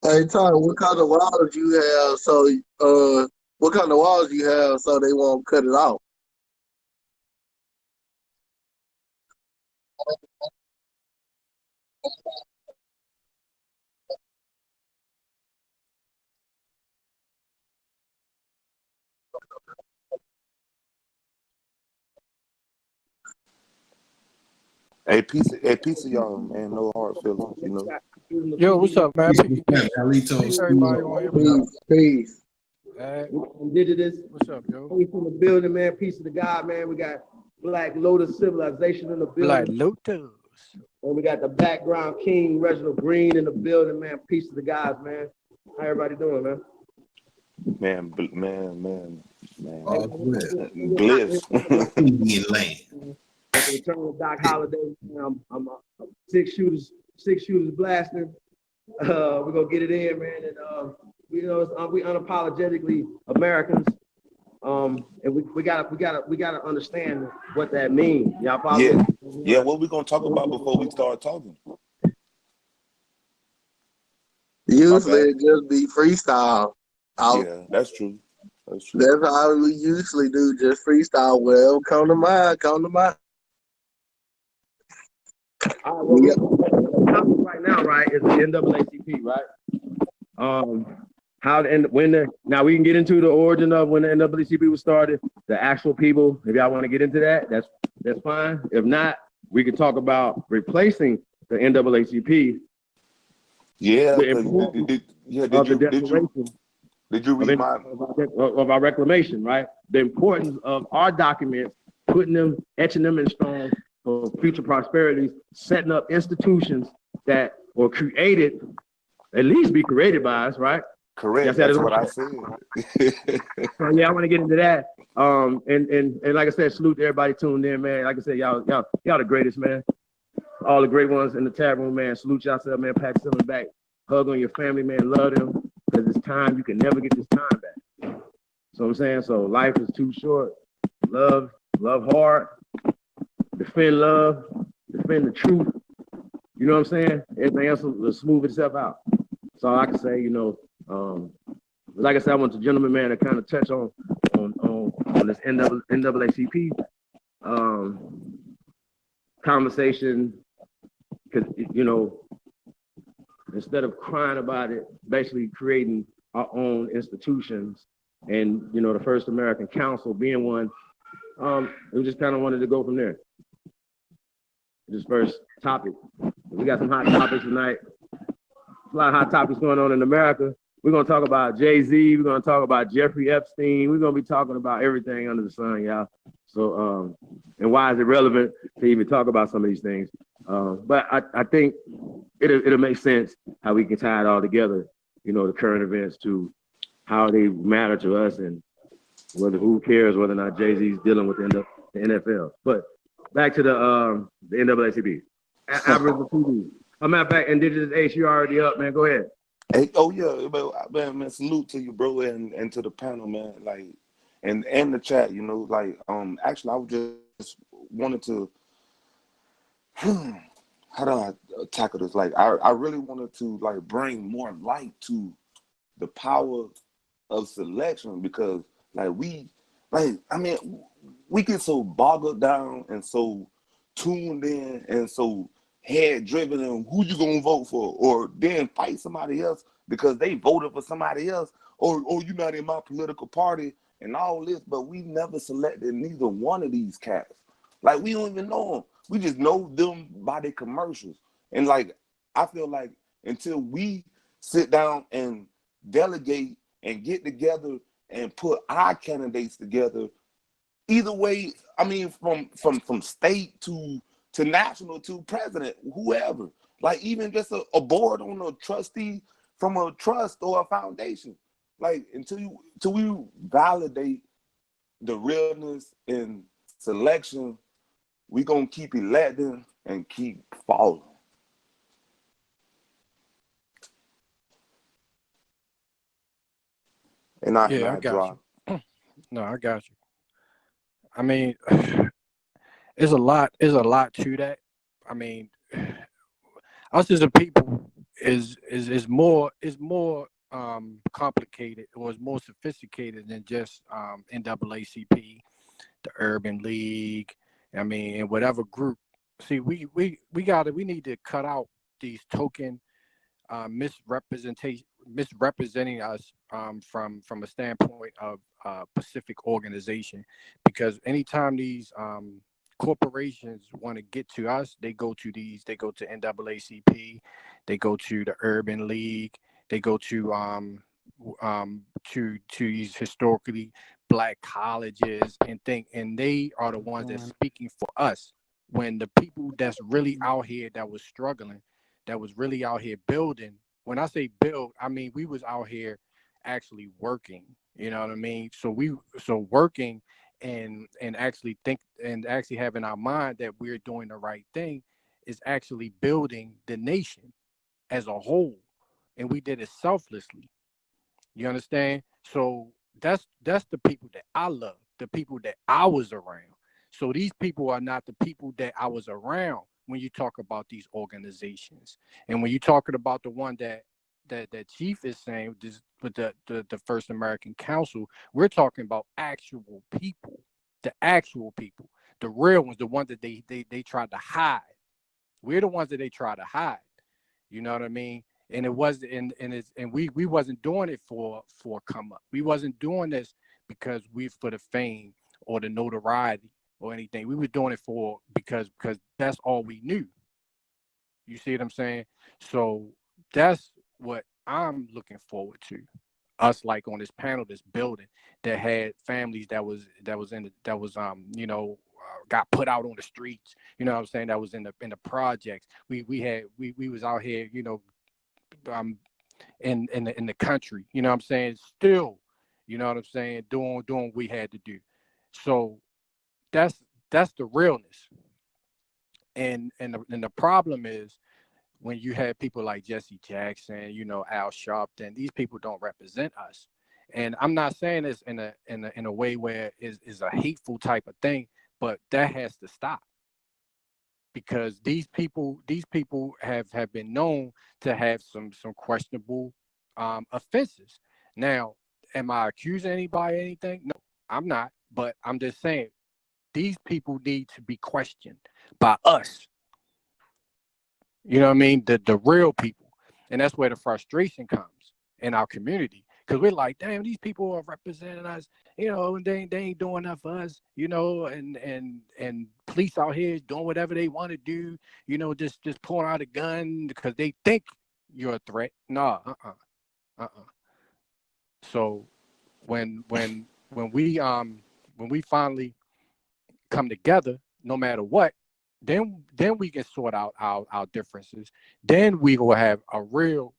Hey, Tom, what kind of walls you have? What kind of walls you have so they won't cut it off? A piece of y'all, man. No hard feelings, you know. Yo, what's up, man? Peace, Alitos. everybody on here. What's up? Peace. Uh, Indigenous. what's up, yo? We from the building, man. Peace of the God, man. We got Black Lotus Civilization in the Black building. Lotus. And we got the background king, Reginald Green, in the building, man. Peace of the gods, man. How everybody doing, man? Man. All bliss. Bliss. Indian land. At the return of Doc Holla, man, I'm six shooters blasting. We're gonna get it in, man. And we unapologetically Americans. And we gotta understand what that means. Y'all follow Yeah. me? Yeah, what we gonna talk about before we start talking? My Usually bad. it just be freestyle. Yeah, that's true. That's true. That's how we usually do, just freestyle. Well, come to mind, come to mind. All right, well, the topic right now, right, is the NAACP, right? How the end when the now we can get into the origin of when the NAACP was started, the actual people. If y'all want to get into that, that's fine. If not, we can talk about replacing the NAACP. Yeah, The because importance did of the you declaration read my of our reclamation, right? The importance of our documents, putting them, etching them in stone for future prosperities, setting up institutions that were created, at least be created by us, right? correct? Yes, that That's is what I right. said. So yeah, I want to get into that. And like I said, salute to everybody tuned in, man. Like I said, y'all the greatest, man. All the great ones in the chat room, man. Salute yourself, man. Pack something back. Hug on your family, man. Love them. Because it's time. You can never get this time back. So I'm saying, so life is too short. Love hard. Defend love. Defend the truth. You know what I'm saying? Everything else will smooth itself out. So all I can say, like I said, I want the gentleman, man, to kind of touch on this NAACP conversation, because instead of crying about it, basically creating our own institutions, and the First American Council being one. We just kind of wanted to go from there. This first topic. We got some hot topics tonight. A lot of hot topics going on in America. We're going to talk about Jay-Z. We're going to talk about Jeffrey Epstein. We're going to be talking about everything under the sun, y'all. So, and why is it relevant to even talk about some of these things? But I think it'll make sense how we can tie it all together, the current events to how they matter to us, and who cares whether or not Jay-Z's dealing with the NFL. But back to the NAACP. Aboriginal TV. A matter of fact, Indigenous H, you already up, man. Go ahead. Hey, oh yeah, man, salute to you, bro, and to the panel, man. Like, and the chat, actually, I was just wanted to, how do I tackle this? Like, I really wanted to bring more light to the power of selection, because we get so boggled down and so tuned in and so head driven in who you gonna vote for, or then fight somebody else because they voted for somebody else, or you're not in my political party and all this, but we never selected neither one of these cats. Like, we don't even know them. We just know them by their commercials. And I feel like until we sit down and delegate and get together and put our candidates together, either way, I mean, from state to national to president, whoever, like even just a board on a trustee from a trust or a foundation, like until we validate the realness in selection, we gonna keep electing and keep falling. And Yeah, I I got drop. you. No, I got you. I mean, it's a lot to that. I mean, us as a people, is more complicated, or is more sophisticated than just NAACP, the Urban League. I mean, and whatever group. See, we need to cut out these token misrepresenting us from a standpoint of Pacific organization, because anytime these corporations want to get to us, they go to NAACP, they go to the Urban League, they go to these historically black colleges, and they are the ones that's speaking for us, when the people that's really out here that was struggling, that was really out here building. When I say build, I mean we was out here actually working. You know what I mean? So working and actually having our mind that we're doing the right thing is actually building the nation as a whole, and we did it selflessly. You understand? So that's the people that I love, the people that I was around. So these people are not the people that I was around when you talk about these organizations. And when you're talking about the one that Chief is saying, this with the First American Council, we're talking about actual people, the real ones, the ones that they tried to hide. We're the ones that they try to hide. You know what I mean? And it was and we wasn't doing it for a come up. We wasn't doing this because we for the fame or the notoriety or anything. We were doing it because that's all we knew. You see what I'm saying? So that's what I'm looking forward to. Us, like on this panel, this building that had families got put out on the streets. You know what I'm saying? That was in the projects. We was out here, in the country. You know what I'm saying? Still, you know what I'm saying? Doing what we had to do. So that's the realness. And the problem is when you have people like Jesse Jackson, Al Sharpton, these people don't represent us. And I'm not saying this in a way where is a hateful type of thing, but that has to stop, because these people have been known to have some questionable offenses. Now, am I accusing anybody of anything? No, I'm not. But I'm just saying these people need to be questioned by us. You know what I mean? The real people. And that's where the frustration comes in our community. Because we're like, damn, these people are representing us, and they ain't doing enough for us, and police out here is doing whatever they want to do, just pulling out a gun because they think you're a threat. No, So when we finally come together, no matter what, then we can sort out our differences. Then we will have a real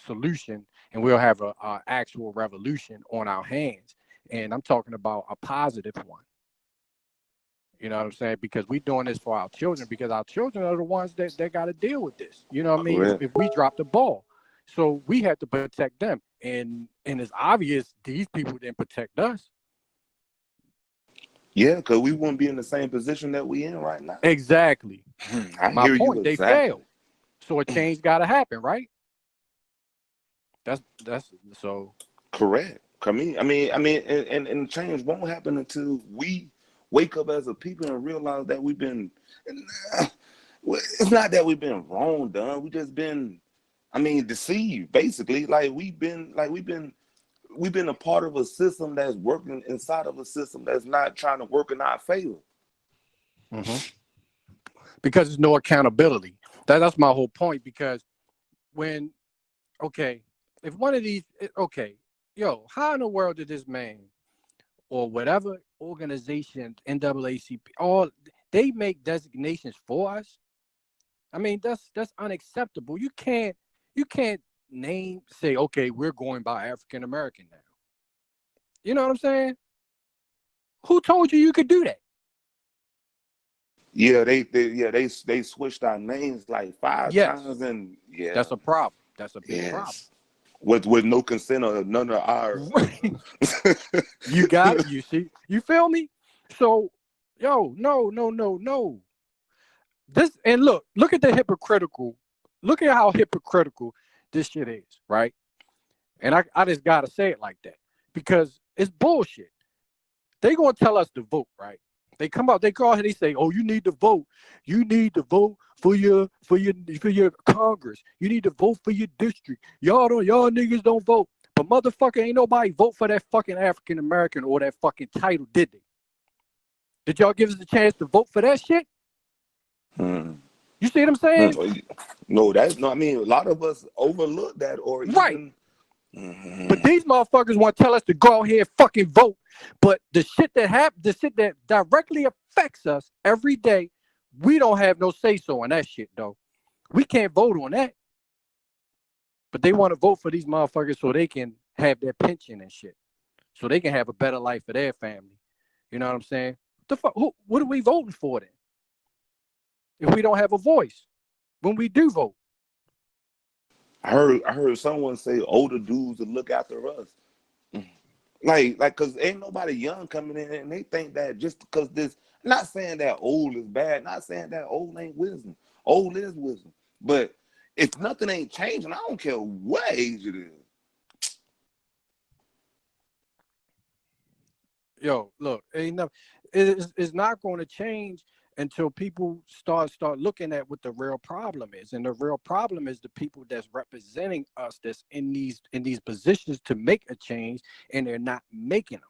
solution, and we'll have a actual revolution on our hands. And I'm talking about a positive one. You know what I'm saying? Because we're doing this for our children, because our children are the ones that got to deal with this. You know what I mean? If we drop the ball. So we have to protect them. And it's obvious these people didn't protect us. Yeah, because we wouldn't be in the same position that we in right now. Exactly. My point, you exactly. They failed. So a change got to happen, right? That's so correct. I mean, and change won't happen until we wake up as a people and realize that we've been. It's not that we've been wrong done. We just been, deceived. Basically, we've been a part of a system that's working inside of a system that's not trying to work in our favor. Mm-hmm. Because there's no accountability. That's my whole point. Because if one of these, how in the world did this man or whatever organization, NAACP, they make designations for us? I mean, that's unacceptable. You can't say, okay, we're going by African American now. You know what I'm saying? Who told you could do that? Yeah, they switched our names like 5 times, and that's a problem. That's a big problem. With no consent of none of our. You got it. You see, you feel me? So, no. This, and look at the hypocritical Look at how hypocritical this shit is, right? And I just gotta say it like that because it's bullshit. They gonna tell us to vote, right? They come out, they call, they say, "Oh, you need to vote. You need to vote for your Congress. You need to vote for your district. Y'all niggas don't vote." But motherfucker, ain't nobody vote for that fucking African American or that fucking title, did they? Did y'all give us a chance to vote for that shit? You see what I'm saying? No, I mean, a lot of us overlook that, or right. Even. But these motherfuckers want to tell us to go out here and fucking vote. But the shit that directly affects us every day, we don't have no say so on that shit, though. We can't vote on that. But they want to vote for these motherfuckers so they can have their pension and shit, so they can have a better life for their family. You know what I'm saying? The fuck? What are we voting for then? If we don't have a voice when we do vote. I heard someone say older dudes to look after us. Like, cause ain't nobody young coming in and they think that just because this, not saying that old is bad, not saying that old ain't wisdom. Old is wisdom. But if nothing ain't changing, I don't care what age it is. Yo, look, ain't no, it's not going to change until people start looking at what the real problem is. And the real problem is the people that's representing us that's in these positions to make a change, and they're not making them.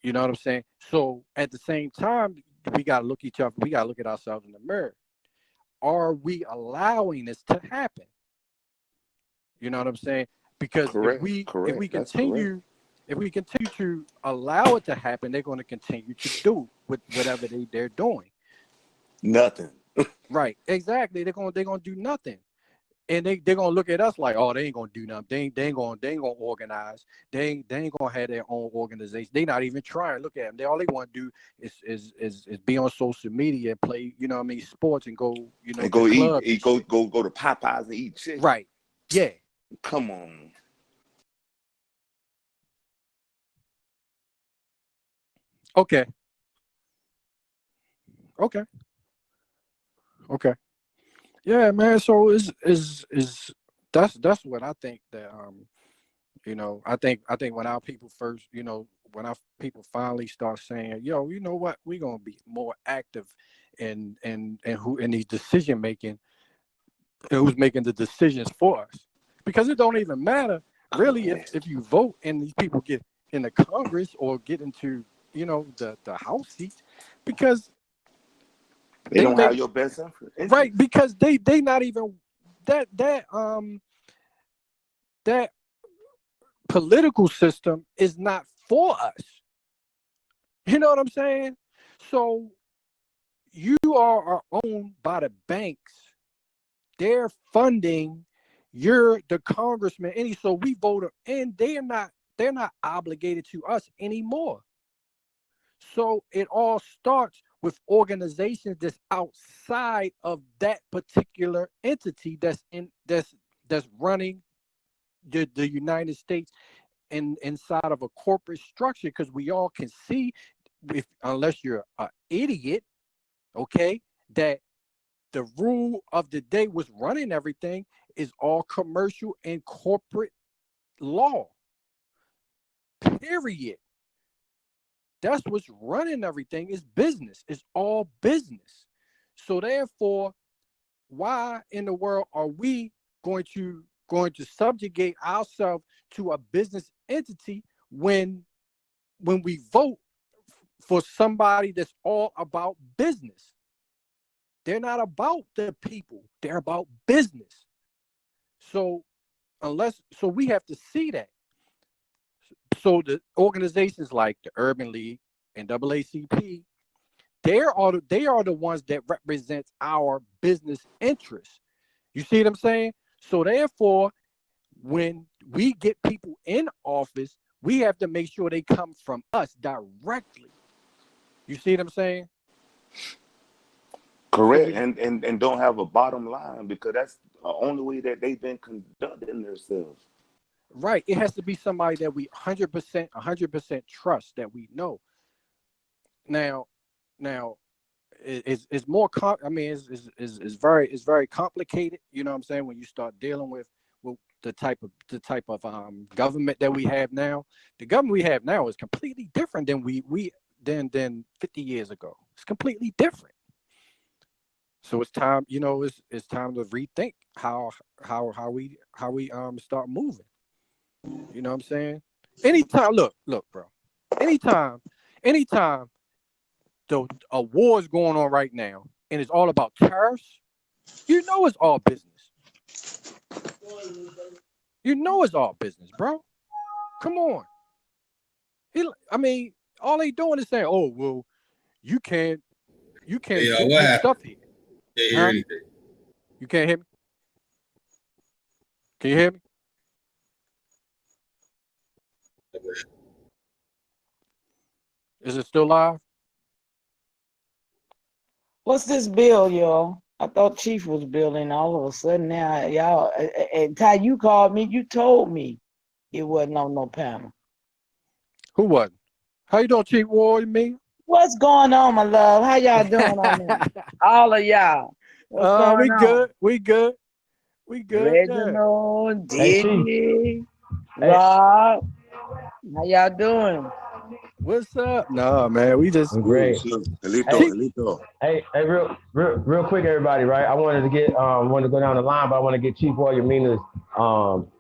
You know what I'm saying? So at the same time, we gotta look at ourselves in the mirror. Are we allowing this to happen? You know what I'm saying? Because Correct. if we continue to allow it to happen, they're going to continue to do with whatever they're doing. Nothing. Right. Exactly. They're going to do nothing. And they're going to look at us like, oh, they ain't going to do nothing. They ain't going to organize. They ain't going to have their own organization. They're not even trying. Look at them. All they want to do is be on social media and play, you know what I mean, sports and go, you know, and go to eat, clubs go to Popeyes and eat chicken. Right. Yeah. Come on. Okay. Yeah, man. So is that's what I think that you know, I think when our people first, you know, when our people finally start saying, yo, you know what, we're gonna be more active and who in these decision making, and who's making the decisions for us. Because it don't even matter really if you vote and these people get in the Congress or get into, you know, the House seats, because they don't have your best interest. Right, because they not even that political system is not for us. You know what I'm saying? So you are owned by the banks. They're funding the congressman, and so we vote, and they're not obligated to us anymore. So it all starts with organizations that's outside of that particular entity that's running the United States inside of a corporate structure, because we all can see, unless you're an idiot, okay, that the rule of the day was running everything is all commercial and corporate law. Period. That's what's running everything, is business. It's all business. So therefore, why in the world are we going to subjugate ourselves to a business entity when we vote for somebody that's all about business? They're not about the people. They're about business. So we have to see that. So the organizations like the Urban League and NAACP, they are the ones that represent our business interests. You see what I'm saying? So therefore, when we get people in office, we have to make sure they come from us directly. You see what I'm saying? Correct. So and don't have a bottom line, because that's the only way that they've been conducting themselves. Right. It has to be somebody that we 100% trust, that we know. Now, it's more I mean, it's very complicated. You know what I'm saying? When you start dealing with the type of government that we have now, the government we have now is completely different than than 50 years ago. It's completely different. So it's time, it's time to rethink how we start moving. You know what I'm saying? Anytime, look, bro. Anytime a war is going on right now and it's all about tariffs, it's all business. It's all business, bro. Come on. All they doing is saying, "Oh, well, you can't Yeah, ship what your happened? stuff here." Can't hear Huh? anything. You can't hear me? Can you hear me? Is it still live? What's this bill, y'all? I thought Chief was building. All of a sudden now, y'all, and Ty, you called me. You told me it wasn't on no panel. Who wasn't? How you doing, Chief Ward? Me? What's going on, my love? How y'all doing on there? All of y'all. What's going We on? good. We good. We good. Yeah. Reginald, Hey, Chief. Diddy, Hey. Rob. How y'all doing? What's up? No, man. We just I'm great. Elito. Hey, real quick, everybody. Right, I wanted to go down the line, but I want to get Chief Warrior Mina's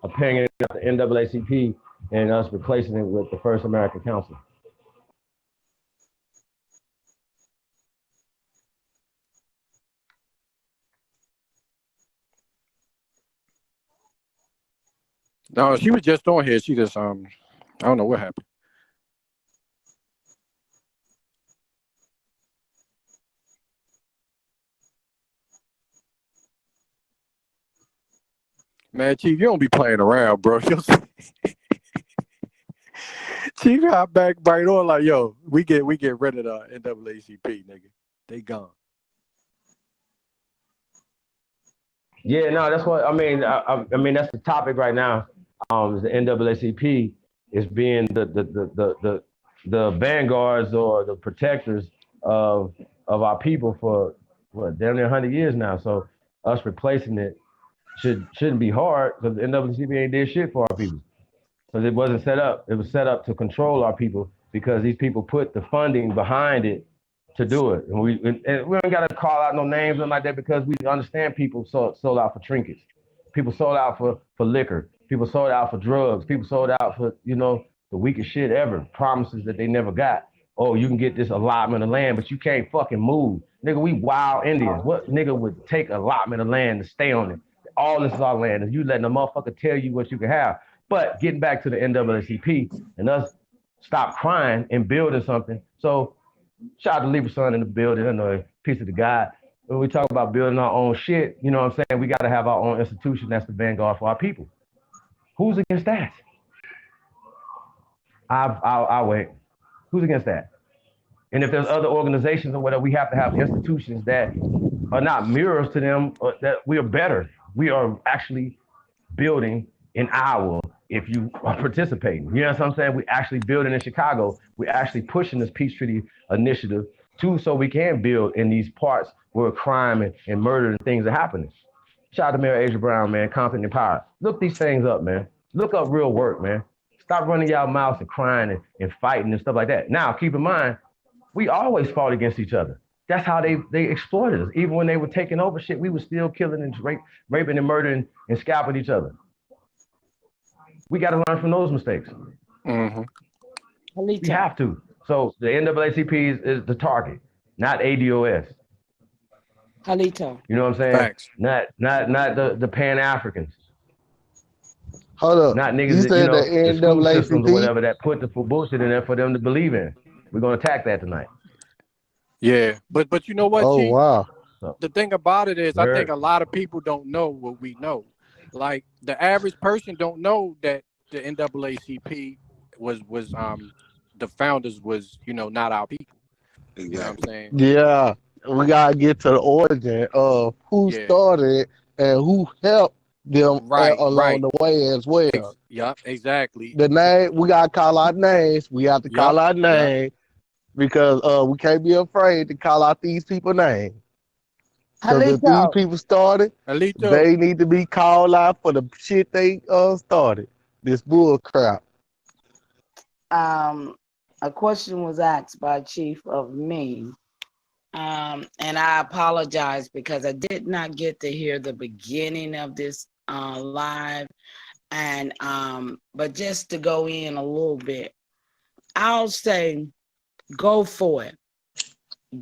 opinion of the NAACP and us replacing it with the First American Council. no. She was just on here. She just I don't know what happened. Man, Chief, you don't be playing around, bro. Chief hop back right on like, yo, we get rid of the NAACP, nigga. They gone. Yeah, no, that's what I mean. I mean that's the topic right now. Is the NAACP is being the vanguards or the protectors of our people for what damn near 100 years now. So us replacing it shouldn't be hard because the NAACP ain't did shit for our people. Because it wasn't set up. It was set up to control our people because these people put the funding behind it to do it. And we don't got to call out no names and like that because we understand people sold out for trinkets. People sold out for liquor. People sold out for drugs. People sold out for, the weakest shit ever. Promises that they never got. Oh, you can get this allotment of land, but you can't fucking move. Nigga, we wild Indians. What nigga would take allotment of land to stay on it? All this is our land. And you letting a motherfucker tell you what you can have. But getting back to the NAACP and us stop crying and building something. So shout out to Lieberson in the building. I know a piece of the guy. When we talk about building our own shit, you know what I'm saying? We got to have our own institution that's the vanguard for our people. Who's against that? I'll wait. Who's against that? And if there's other organizations or whatever, we have to have institutions that are not mirrors to them, or that we are better. We are actually building in Iowa if you are participating. You know what I'm saying? We actually building in Chicago. We're actually pushing this peace treaty initiative so we can build in these parts where crime and murder and things are happening. Shout out to Mayor Asia Brown, man, Compton and Power. Look these things up, man. Look up real work, man. Stop running y'all mouths and crying and fighting and stuff like that. Now, keep in mind, we always fought against each other. That's how they exploited us. Even when they were taking over shit, we were still killing and raping and murdering and scalping each other. We got to learn from those mistakes. Mm-hmm. We have to. So the NAACP is the target, not ADOS. Halito. You know what I'm saying? Facts. Not the Pan-Africans. Hold up. Not niggas You that, said the the school systems or NAACP? whatever that put the bullshit in there for them to believe in. We're going to attack that tonight. Yeah. But you know what, Oh, Chief? wow. The thing about it is, I think a lot of people don't know what we know. Like the average person don't know that the NAACP was the founders was not our people. Exactly. You know what I'm saying? Yeah. We got to get to the origin of who started it and who helped them along the way as well. Yep, exactly. The name, we got to call our names. We have to call our name. because we can't be afraid to call out these people's names. Because if these Halito, people started, Alito, they need to be called out for the shit they started. This bull crap. a question was asked by Chief of me. And I apologize because I did not get to hear the beginning of this live. And but just to go in a little bit, I'll say go for it.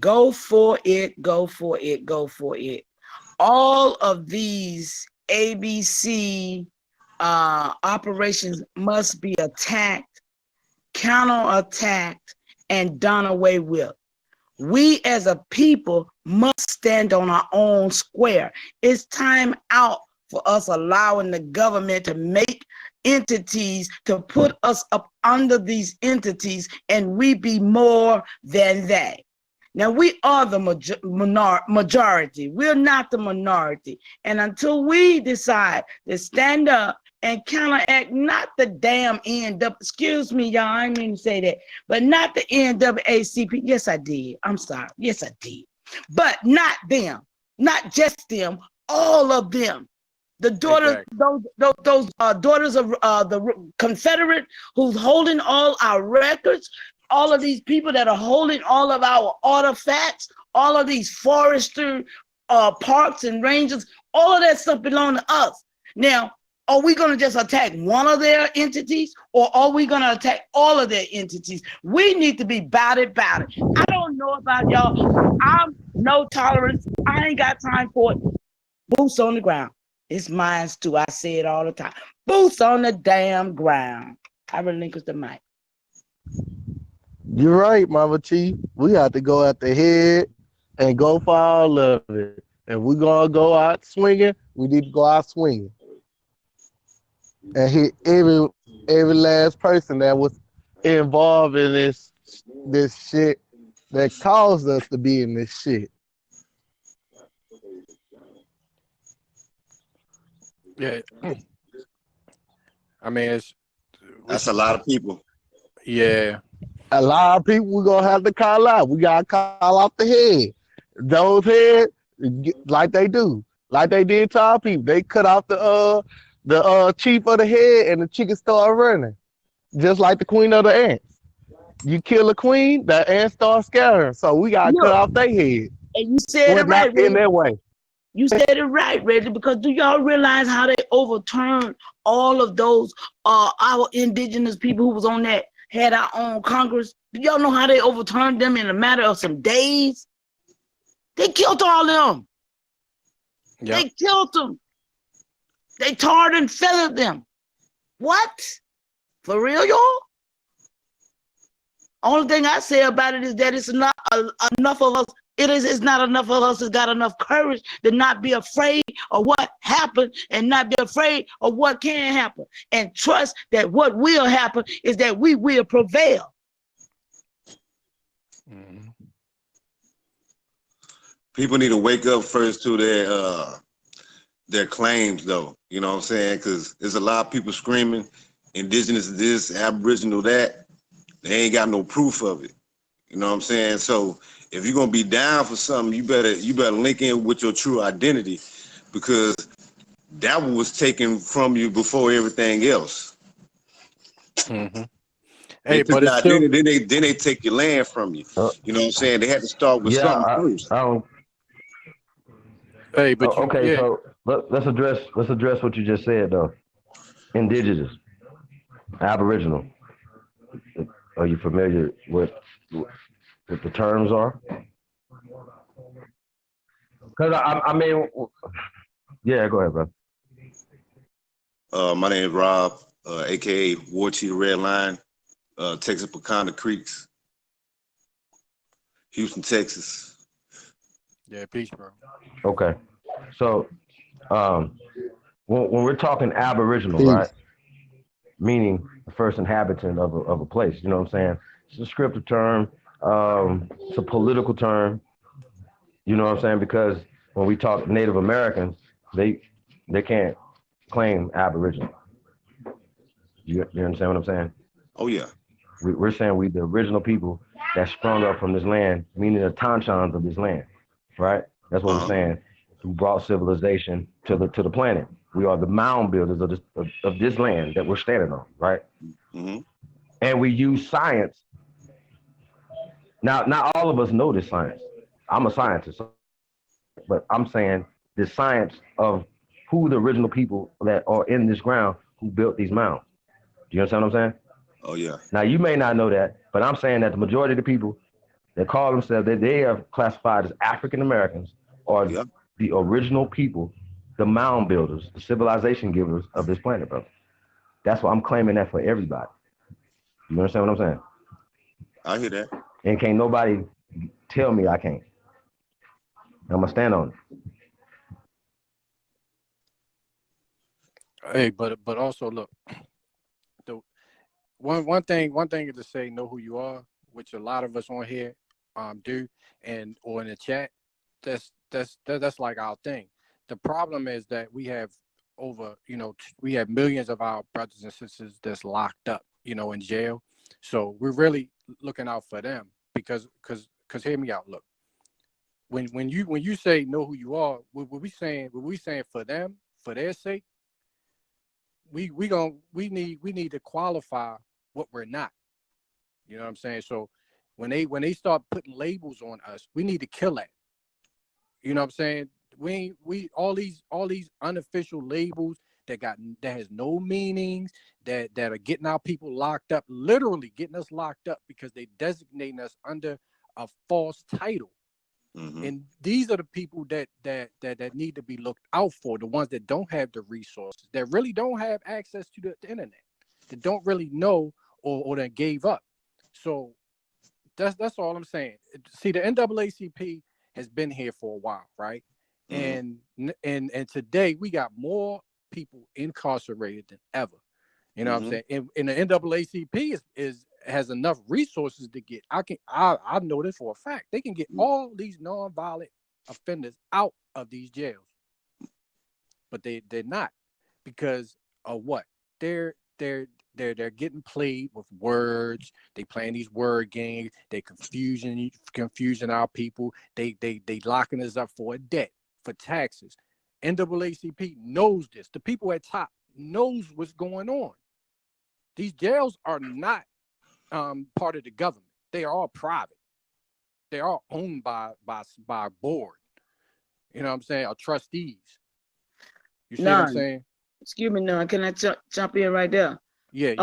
Go for it, go for it, go for it. All of these ABC operations must be attacked, counterattacked, and done away with. We as a people must stand on our own square. It's time out for us allowing the government to make entities to put us up under these entities and we be more than they. Now, we are the majority. We're not the minority. And until we decide to stand up and counteract, not the damn NW, excuse me, y'all, I didn't mean to say that, but not the NAACP. Yes, I did. I'm sorry. Yes, I did. But not them, not just them, all of them. The daughters, exactly. those daughters of the Confederate who's holding all our records, all of these people that are holding all of our artifacts, all of these forestry parks and ranges, all of that stuff belongs to us. Now, are we going to just attack one of their entities or are we going to attack all of their entities? We need to be about it. I don't know about y'all. I'm no tolerance. I ain't got time for it. Boots on the ground. It's mine too. I say it all the time. Boots on the damn ground. I relinquish the mic. You're right, Mama Chief. We have to go at the head and go for all of it. If we're going to go out swinging, we need to go out swinging. And hit every last person that was involved in this shit that caused us to be in this shit. Yeah. I mean, that's a lot of people. Yeah. A lot of people we're going to have to call out. We got to call out the head. Those heads, like they do. Like they did to our people. They cut off the chief of the head and the chicken start running. Just like the queen of the ants. You kill a queen, the ants start scattering. So we got to cut off their head. And you said it right, in their way. You said it right, Reggie, because do y'all realize how they overturned all of those our indigenous people who was on that, had our own Congress? Do y'all know how they overturned them in a matter of some days? They killed all of them. Yep. They killed them. They tarred and feathered them. What? For real, y'all? Only thing I say about it is that it's not enough of us. It's not enough of us that's got enough courage to not be afraid of what happened and not be afraid of what can happen. And trust that what will happen is that we will prevail. Mm-hmm. People need to wake up first to their claims, though. You know what I'm saying? Because there's a lot of people screaming, indigenous this, aboriginal that. They ain't got no proof of it. You know what I'm saying? So if you're gonna be down for something, you better link in with your true identity, because that was taken from you before everything else. Mm-hmm. Hey, but it's still... then they take your land from you. You know what I'm saying? They had to start with something first. Hey, but okay, so let's address what you just said though. Indigenous, aboriginal. Are you familiar with what the terms are? Because I mean, yeah, go ahead, bro. My name is Rob, aka War Chief Red Line, Texas Pecana Creeks, Houston, Texas. Yeah, peace, bro. Okay, so when we're talking aboriginal, right? Meaning the first inhabitant of a place, you know what I'm saying? It's a descriptive term, it's a political term, you know what I'm saying? Because when we talk Native Americans, they can't claim aboriginal. You understand what I'm saying? Oh yeah. We're saying we the original people that sprung up from this land, meaning the Tanchans of this land, right? That's what we're saying. Who brought civilization to the planet. We are the mound builders of this land that we're standing on, right? Mm-hmm. And we use science. Now, not all of us know this science. I'm a scientist, but I'm saying the science of who the original people that are in this ground who built these mounds. Do you understand what I'm saying? Oh yeah. Now, you may not know that, but I'm saying that the majority of the people that call themselves, that they are classified as African Americans, are Yep. the original people, the mound builders, the civilization givers of this planet, bro. That's why I'm claiming that for everybody. You understand what I'm saying? I hear that. And can't nobody tell me I can't. I'm gonna stand on it. Hey, but also look, the one thing is to say know who you are, which a lot of us on here do, and or in the chat. That's like our thing. The problem is that we have we have millions of our brothers and sisters that's locked up, in jail. So we're really looking out for them because hear me out. Look, when you say know who you are, what we saying for them, for their sake, we need to qualify what we're not. You know what I'm saying? So when they start putting labels on us, we need to kill that. You know what I'm saying? We all these unofficial labels that has no meanings, that are getting our people locked up, literally getting us locked up because they designating us under a false title. Mm-hmm. And these are the people that need to be looked out for, the ones that don't have the resources, that really don't have access to the internet, that don't really know or that gave up. So that's all I'm saying. See, the NAACP has been here for a while, right? Mm-hmm. And today we got more people incarcerated than ever. You know what I'm saying? And the NAACP has enough resources to get. I know this for a fact. They can get all these nonviolent offenders out of these jails, but they're not, because of what? They're getting played with words. They playing these word games. They confusing our people. They locking us up for a debt, for taxes. NAACP knows this. The people at top knows what's going on. These jails are not part of the government. They are all private. They are owned by a board. You know what I'm saying? Or trustees. You see what I'm saying? Excuse me, none. Can I jump in right there? Yeah.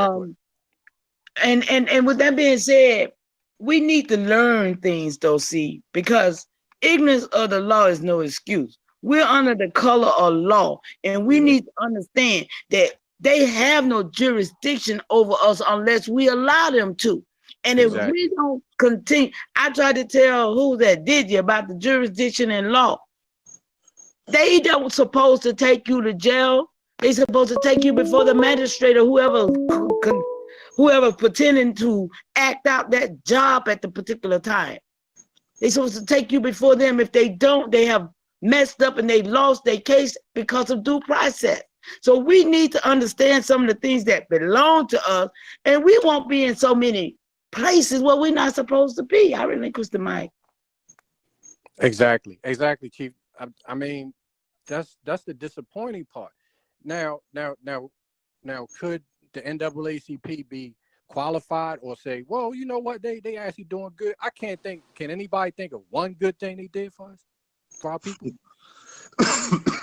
And with that being said, we need to learn things though, see, because ignorance of the law is no excuse. We're under the color of law, and we need to understand that they have no jurisdiction over us unless we allow them to. And if we don't continue, I tried to tell who that did you about the jurisdiction and law. They don't supposed to take you to jail. They supposed to take you before the magistrate or whoever pretending to act out that job at the particular time. They supposed to take you before them. If they don't, they have messed up and they lost their case because of due process. So we need to understand some of the things that belong to us, and we won't be in so many places where we're not supposed to be. I relinquish the mic. Exactly, Chief. I mean, that's the disappointing part. Now, could the NAACP be qualified or say, well, you know what, they actually doing good? I can't think. Can anybody think of one good thing they did for us, for our people?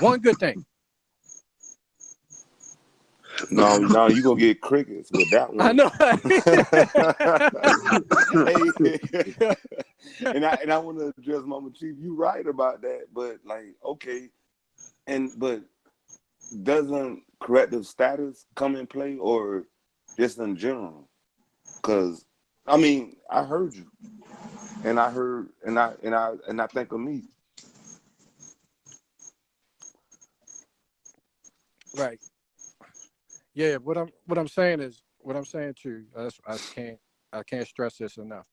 One good thing. No, you gonna get crickets with that one. I know. and I want to address Mama Chief. You right about that, but like, okay, but doesn't corrective status come in play, or just in general? Because I mean, I heard you, and I think of me. Right. Yeah. What I'm saying too. I can't stress this enough.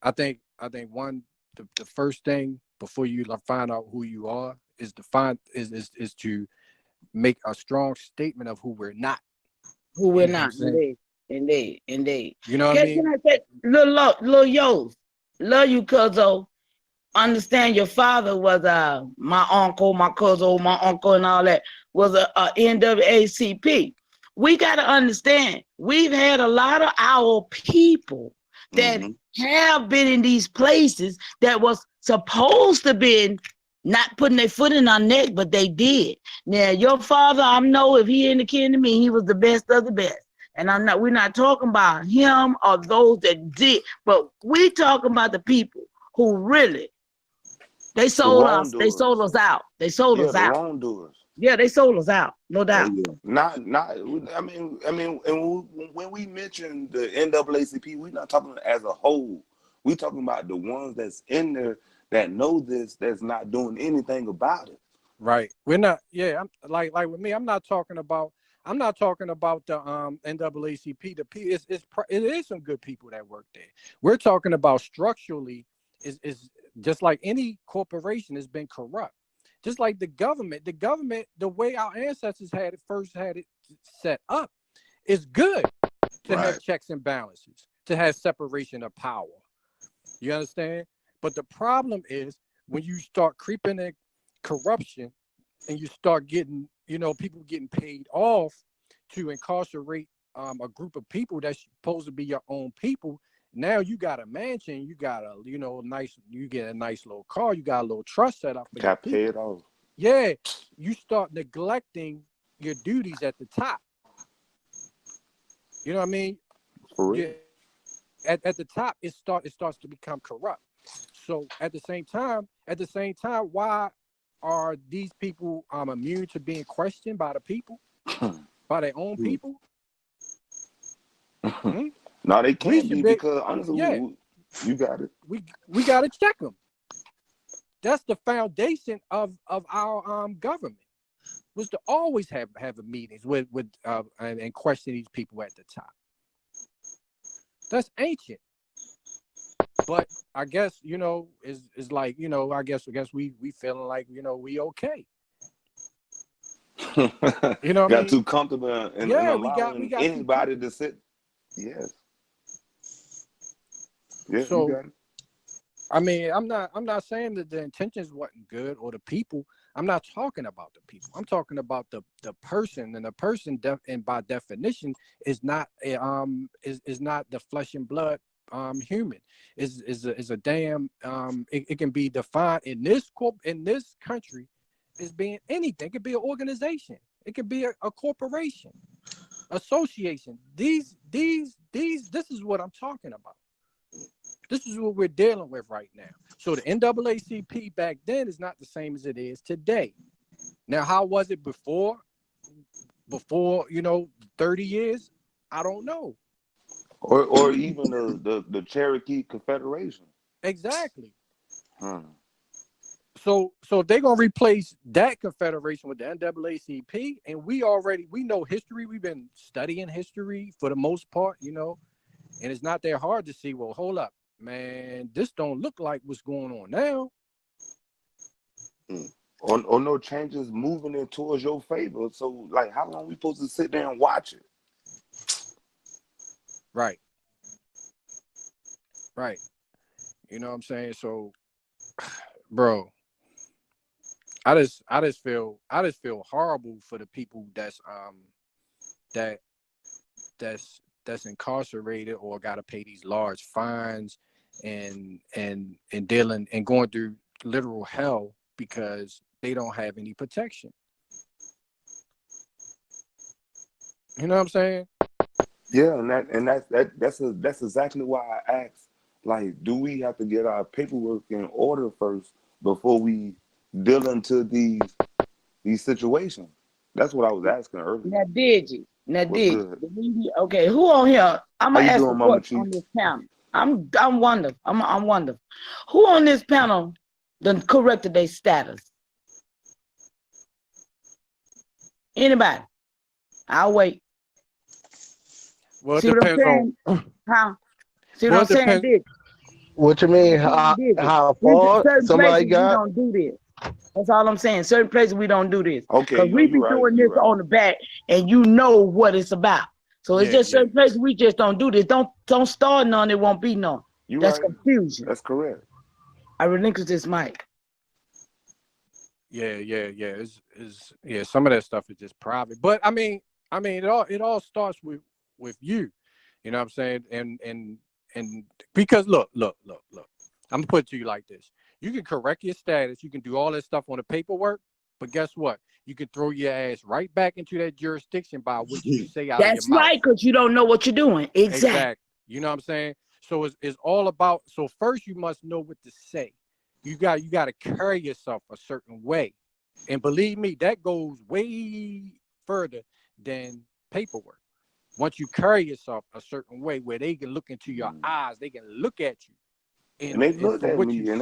I think the first thing before you find out who you are is to make a strong statement of who we're not. Who we're not. Indeed. You know what I Can mean? I say, little yo, love you, cuzzo. Understand your father was my uncle, my cousin, my uncle, and all that was a NAACP. We got to understand, we've had a lot of our people that have been in these places that was supposed to be not putting their foot in our neck, but they did. Now, your father, I know if he indicated to me, he was the best of the best. And we're not talking about him or those that did, but we talking about the people who really, they sold us out. They sold us the out. wrongdoers. Yeah, they sold us out, no doubt. Not. I mean, and when we mention the NAACP, we're not talking as a whole. We talking about the ones that's in there that know this, that's not doing anything about it. Right. We're not. Yeah. I'm like with me. I'm not talking about the NAACP. It is some good people that work there. We're talking about structurally is just like any corporation has been corrupt. Just like the government, the way our ancestors had it set up is good to have checks and balances, to have separation of power. You understand? But the problem is when you start creeping in corruption and you start getting, people getting paid off to incarcerate a group of people that's supposed to be your own people. Now you got a mansion, you got you get a nice little car, you got a little trust set up. Got paid off. Yeah, you start neglecting your duties at the top. You know what I mean? For real. Yeah. At the top, it starts to become corrupt. So at the same time, why are these people immune to being questioned by the people, by their own people? No, they can't be because honestly, you got it. We got to check them. That's the foundation of our government, was to always have meetings with and question these people at the top. That's ancient. But I guess, is like, I guess we feeling like, we okay. You know what I mean? Got too comfortable and allowing anybody to sit. Yes. Yeah, so, you got it. I mean, I'm not saying that the intentions wasn't good or the people. I'm not talking about the people. I'm talking about the person, and the person and by definition is not the flesh and blood human. Is a damn it can be defined in this country as being anything. It could be an organization. It could be a corporation, association. This is what I'm talking about. This is what we're dealing with right now. So the NAACP back then is not the same as it is today. Now, how was it before? Before 30 years? I don't know. Or even the Cherokee Confederation. Exactly. So they're gonna replace that confederation with the NAACP, and we know history. We've been studying history for the most part, and it's not that hard to see. Well, hold up, man, this don't look like what's going on now. Or no changes moving it towards your favor. So, like, how long we supposed to sit there and watch it? Right. You know what I'm saying? So, bro, I just feel horrible for the people that's incarcerated or got to pay these large fines and dealing and going through literal hell because they don't have any protection. You know what I'm saying? Yeah, that's exactly why I asked. Like, do we have to get our paperwork in order first before we deal into these situations? That's what I was asking earlier. Now, did you? Good? Okay, who on here? I'm gonna How you ask doing, a Mama question on Chief? this panel. I'm wonderful. I'm wonderful. Who on this panel done corrected their status? Anybody? I'll wait. Well, See what I'm saying? Huh? See what I'm saying? Did What you mean? How far certain somebody places we got? don't do this. That's all I'm saying. Certain places we don't do this. Okay, Because we be doing this on the back, and you know what it's about. So it's just certain places we just don't do this. Don't start none, it won't be none. That's right. confusion. That's correct. I relinquish this mic. Yeah. It's some of that stuff is just private. But I mean, it all starts with you. You know what I'm saying? And because look. I'm gonna put it to you like this. You can correct your status, you can do all that stuff on the paperwork, but guess what? You can throw your ass right back into that jurisdiction by what you say out of your mouth. That's right, because you don't know what you're doing. Exactly. You know what I'm saying? So it's all about, so first you must know what to say. You got to carry yourself a certain way. And believe me, that goes way further than paperwork. Once you carry yourself a certain way where they can look into your eyes, they can look at you. And they look at me, and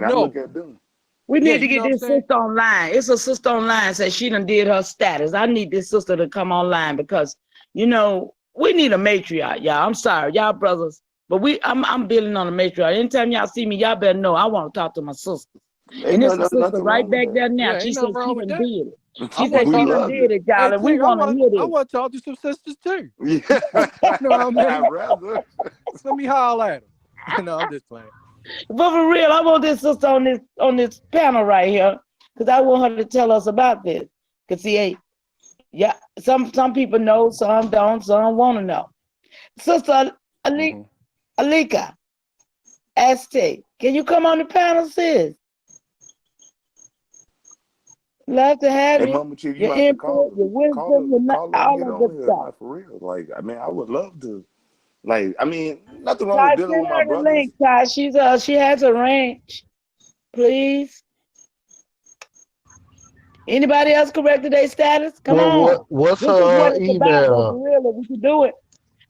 I look at them. We need to get this sister online. It's a sister online says she done did her status. I need this sister to come online because, we need a matriarch, y'all. I'm sorry, y'all brothers, but I'm building on a matriarch. Anytime y'all see me, y'all better know I want to talk to my sister. And it's a sister right back there now. She said she done did it. She said she done did it, y'all, and we want to hear this. I want to talk to some sisters too. Yeah. You know what I mean? I'd rather. Let me holler at them. No, I'm just playing. But for real, I want this sister on this panel right here because I want her to tell us about this. Cause see, some people know, some don't, some want to know. Sister Alika, Aztec, can you come on the panel, sis? Love to have you. Mama Chief, you your have input, to your wisdom, all of the stuff. Like, for real. Like, I would love to. Like, nothing wrong Ty, with dealing with my brothers. link, Ty. She has a range. Please. Anybody else corrected their status? Come on. What's This is what her it's about. email? For real, if we can do it.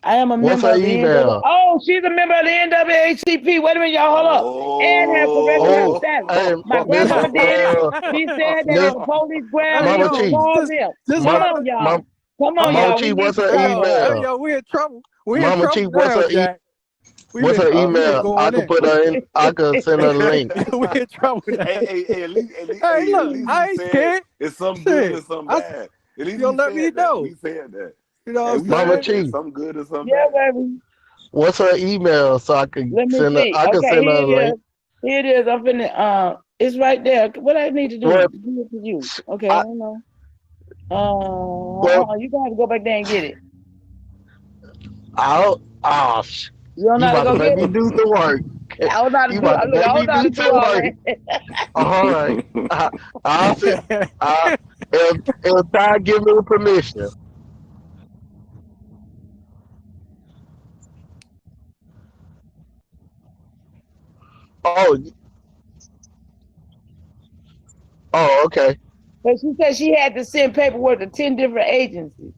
I am a What's member her of the email? Oh, she's a member of the NAACP. Wait a minute, y'all. Hold up. And have corrected her status. My grandmama did it. She said that if the police grab Mama him, Chief. call them. Come on, y'all. Come on, Mama y'all. Chief, We what's need her to talk email? about Yo, we're in trouble. We're Mama in trouble Chief, what's now, her Jack. What's her email? I Going could put her in. I could send her a link. We're in trouble. At least Look, I ain't scared. It's some good and some bad. At least you'll let me know. We said that. You know what I'm Mama saying? Chief, some good and some Yeah, bad. baby. what's her email so I can Let me send her? see. I can send her a link. Here it is. I'm finna, it's right there. What I need to do? Well, Give it to you. Okay, I- I don't know. You gonna have to go back there and get it. You don't You know how to about to go make get me it? do the work. I don't know how to You do. about to Look, I make me don't know how to do do the all work. that. All right. It'll try to give me permission. Oh, okay. But she said she had to send paperwork to 10 different agencies.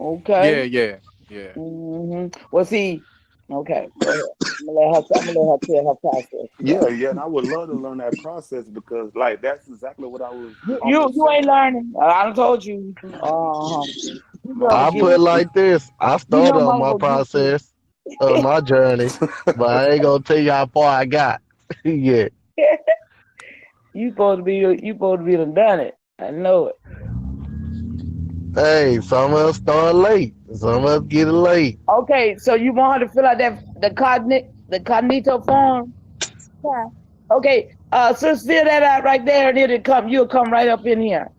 Okay. Yeah. Well, see. Okay. Go ahead. I'm gonna let her tell her process. Yeah, and I would love to learn that process because, like, that's exactly what I was. You ain't learning. I done told you. I put it like this. I started on my process of my journey, but I ain't gonna tell you how far I got. Yeah. You supposed to be done it. I know it. Hey, some of us start late. Some of us get it late. Okay, so you want her to fill out the cognito form? Yeah. Okay, so fill that out right there, and you'll come right up in here.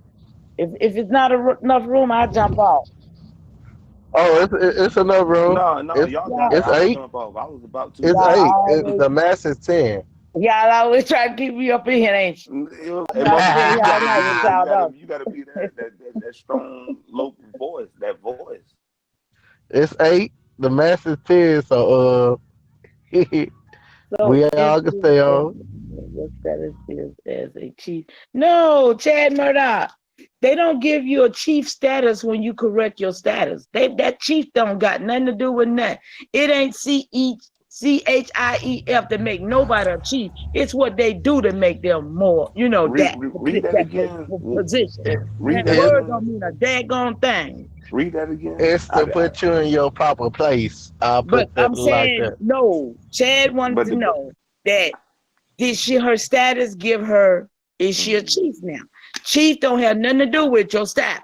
If it's not enough room, I'll jump off. Oh, it's enough room. No, y'all got it. It's I 8. jump off. I was about to. It's 8. The max is 10. Y'all always try to keep me up in here, ain't you? You You gotta be that strong local voice. That voice. It's 8. The max is 10. So we all can stay on. Your status is as a chief. No, Chad Murdoch. They don't give you a chief status when you correct your status. That chief don't got nothing to do with that. It ain't CHIEF to make nobody a chief. It's what they do to make them more, read that again. Position. Read that that word again. don't mean a daggone thing. Read that again. It's to put you in your proper place. I'll But put that I'm like saying that. no. Chad wanted to know that her status give her, is she a chief now? Chief don't have nothing to do with your status.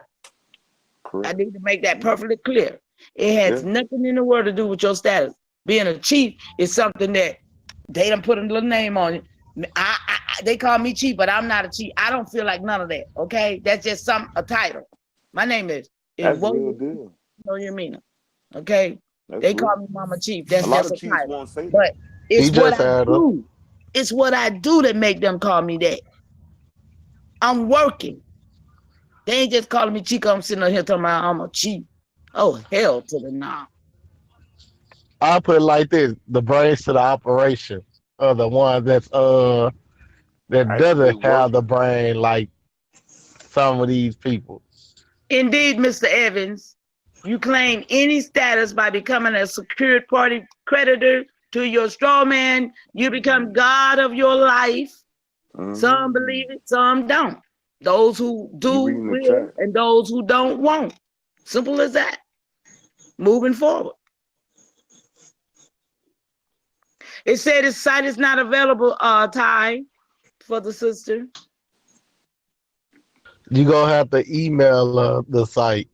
Correct. I need to make that perfectly clear. It has nothing in the world to do with your status. Being a chief is something that they done put a little name on it. They call me chief, but I'm not a chief. I don't feel like none of that. Okay, that's just a title. My name is That's what real deal. know your meaning. Okay, That's they real. call me Mama Chief. That's A lot just of a chiefs title. won't say that. But He it's what just I had her. do. It's what I do that make them call me that. I'm working. They ain't just calling me chief. I'm sitting here talking about I'm a chief. Oh, hell to the nah. I put it like this: the brains to the operation are the one that Actually doesn't have the working. brain like some of these people. Indeed, Mr. Evans, you claim any status by becoming a secured party creditor to your straw man. You become God of your life. Some believe it, some don't. Those who You do reading the will, chat. and those who don't won't. Simple as that. Moving forward. It said his site is not available, Ty, for the sister. You gonna have to email the site.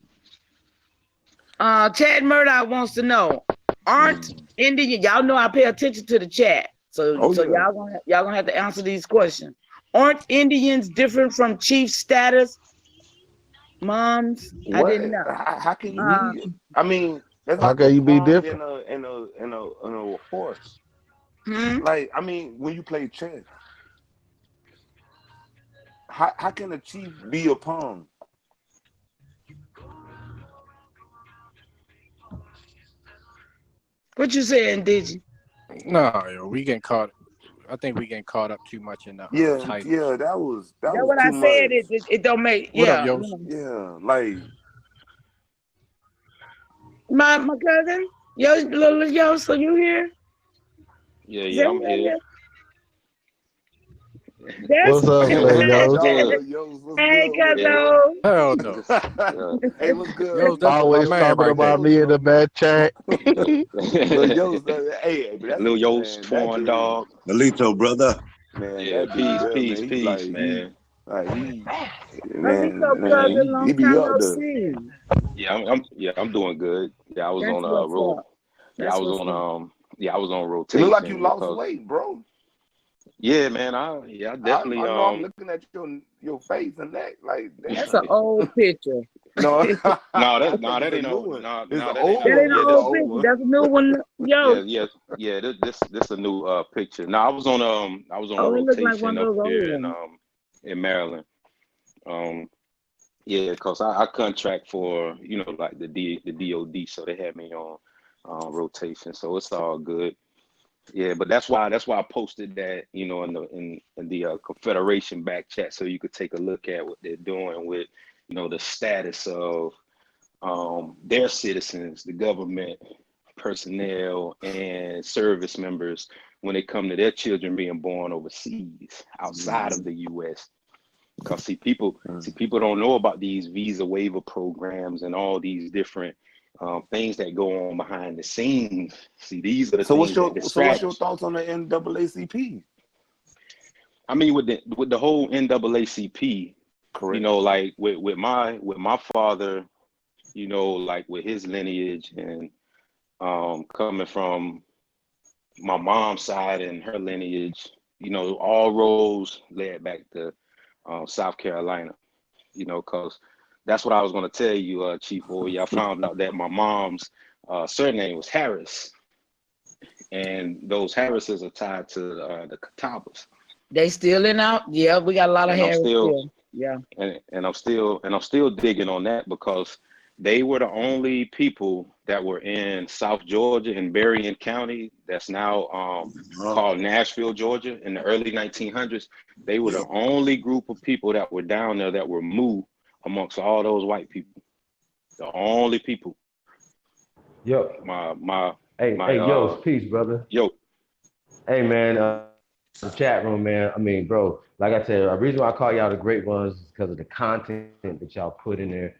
Chad Murdoch wants to know, aren't Indian, y'all know I pay attention to the chat. So Yeah. y'all gonna have to answer these questions. Aren't Indians different from chief status? Moms, I What? didn't know. How can you be? I mean, that's How like a can you be pawn different? in a horse. Hmm? Like, I mean, when you play chess, how can a chief be a pawn? What you saying, did you? No, yo, we getting caught. I think we getting caught up too much in the titles. Yeah, that was That's what I too said. much. It don't make, What up, yeah. Yost? Yeah, like My cousin, yo, so you here? Yeah, Is yeah, I'm everybody here. here? That's What's up, What's Lil what's Yo? good? yo, what's hey, good with Yeah, cousin. Hell no. it? Hey, what's good? Yo, that's my Always man talking right about there. me in the back chat. Look, yo, hey, but that's Lil Yo's man, that torn dude, dog. Melito, brother. man, Yeah, that dude peace, there, peace, man, he peace, man. like he, Malito, man, cousin, he long be time up no there. see. I'm doing good. Yeah, I was That's on a what's roll. up. Yeah, I That's was what's on up. yeah, I was on It look like you rotation lost because weight, bro. yeah, man, I definitely I know I'm looking at your face and neck, like, That's an damn. old picture. No, that it's a ain't new no one. It's an that ain't That old no ain't one. an yeah, It's an this old old picture. one. That's a new one. yeah, Yo. yeah, this a new picture. No, I was on a Oh, it looked like one rotation of up those old here ones. in Maryland. Um Yeah, cause I contract for like the DOD, so they had me on rotation, so it's all good. Yeah, but that's why I posted that in the Confederation back chat, so you could take a look at what they're doing with the status of their citizens, the government personnel, and service members when it come to their children being born overseas outside of the U.S. Because see people don't know about these visa waiver programs and all these different things that go on behind the scenes. See, these are the So things that what's distract. your thoughts on the NAACP? I mean, with the whole NAACP, Correct. like with my father, like with his lineage and coming from my mom's side and her lineage, all roads led back to South Carolina. Because that's what I was going to tell you, Chief Boy. I found out that my mom's surname was Harris, and those Harrises are tied to the Catawbas. They still in out. Yeah, we got a lot of And I'm Harris still still. Yeah. and I'm still digging on that because they were the only people that were in South Georgia in Berrien County. That's now called Nashville, Georgia. In the early 1900s, they were the only group of people that were down there that were Mu amongst all those white people. The only people. Yo, My my my yo, peace, brother. yo. Hey, man, the chat room, man. I mean, bro, like I said, the reason why I call y'all the great ones is because of the content that y'all put in there,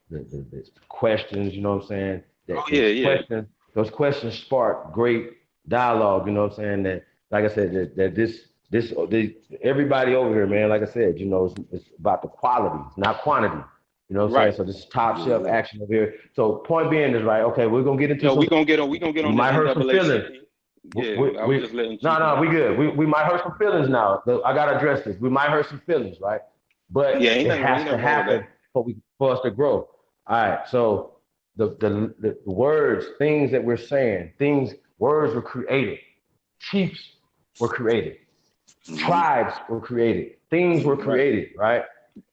the questions, you know what I'm saying? Oh That yeah, yeah. those questions spark great dialogue, you know what I'm saying? That, like I said, everybody over here, man, like I said, it's about the quality, not quantity. You know what I'm saying? Right. So this is top Yeah, shelf yeah. action over here. So point being is right. Okay, we're gonna get into No, some. we gonna get We on this might hurt some feelings. NAACP. Yeah, I was just letting No, Chief no, know. we good. We might hurt some feelings now. I gotta address this. We might hurt some feelings, right? Yeah, But it has ain't to nothing wrong with happen that. for us to grow. All right. So the words, things that we're saying, words were created. Chiefs were created. Mm-hmm. Tribes were created. Things were Right. created, right?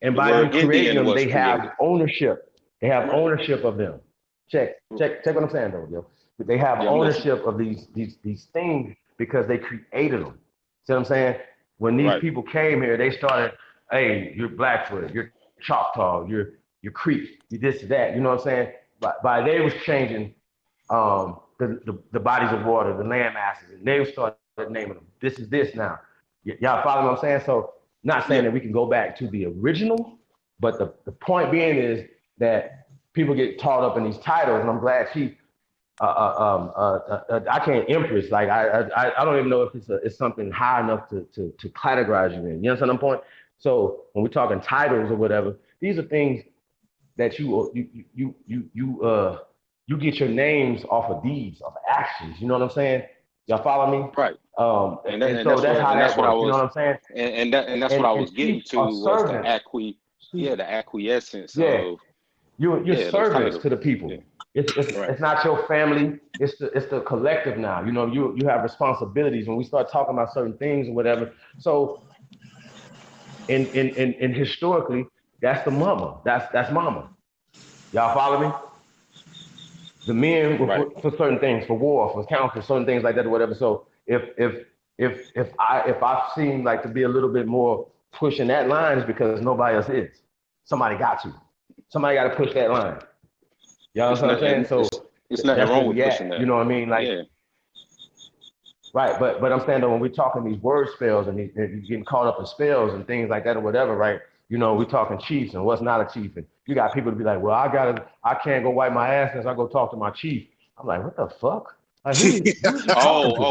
And The by them word creating Indian them, was they have created. ownership. They have Right. ownership of them. Check what I'm saying though, yo. But they have Yeah, I'm listening. ownership of these things because they created them. See what I'm saying? When these Right. people came here, they started, hey, you're Blackfoot, you're Choctaw, you're Creek, you this, that. You know what I'm saying? By they was changing the bodies of water, the land masses, and they started naming them. This is this now. Y'all follow what I'm saying? So not saying Yeah. that we can go back to the original, but the point being is that people get caught up in these titles, and I'm glad I can't empress. Like I don't even know if it's something high enough to categorize you in. You understand my point? So when we're talking titles or whatever, these are things that you get your names off of deeds, of actions. You know what I'm saying? Y'all follow me? Right. And so that's how That's that what I works. You know was what I'm saying? and that's what I was And getting chiefs are to was servants. Chiefs, the acquiescence yeah, of you're those kind of servants to the people. yeah. Right. It's not your family. It's the collective now. You know, you have responsibilities when we start talking about certain things or whatever. So in historically, that's the mama. That's mama. Y'all follow me? The men were Right. for certain things, for war, for counsel, certain things like that or whatever. So if I seem like to be a little bit more pushing that line is because nobody else is. Somebody got to. Somebody got to push that line. Y'all know what I'm saying? So It's nothing that's where wrong with we pushing at. You that. know what I mean? Like, Yeah. right. But I'm saying that when we're talking these word spells and you're getting caught up in spells and things like that or whatever, right? You know, we're talking chiefs and what's not a chief. And you got people to be like, well, I can't go wipe my ass unless I go talk to my chief. I'm like, what the fuck? Like, who is you talking to?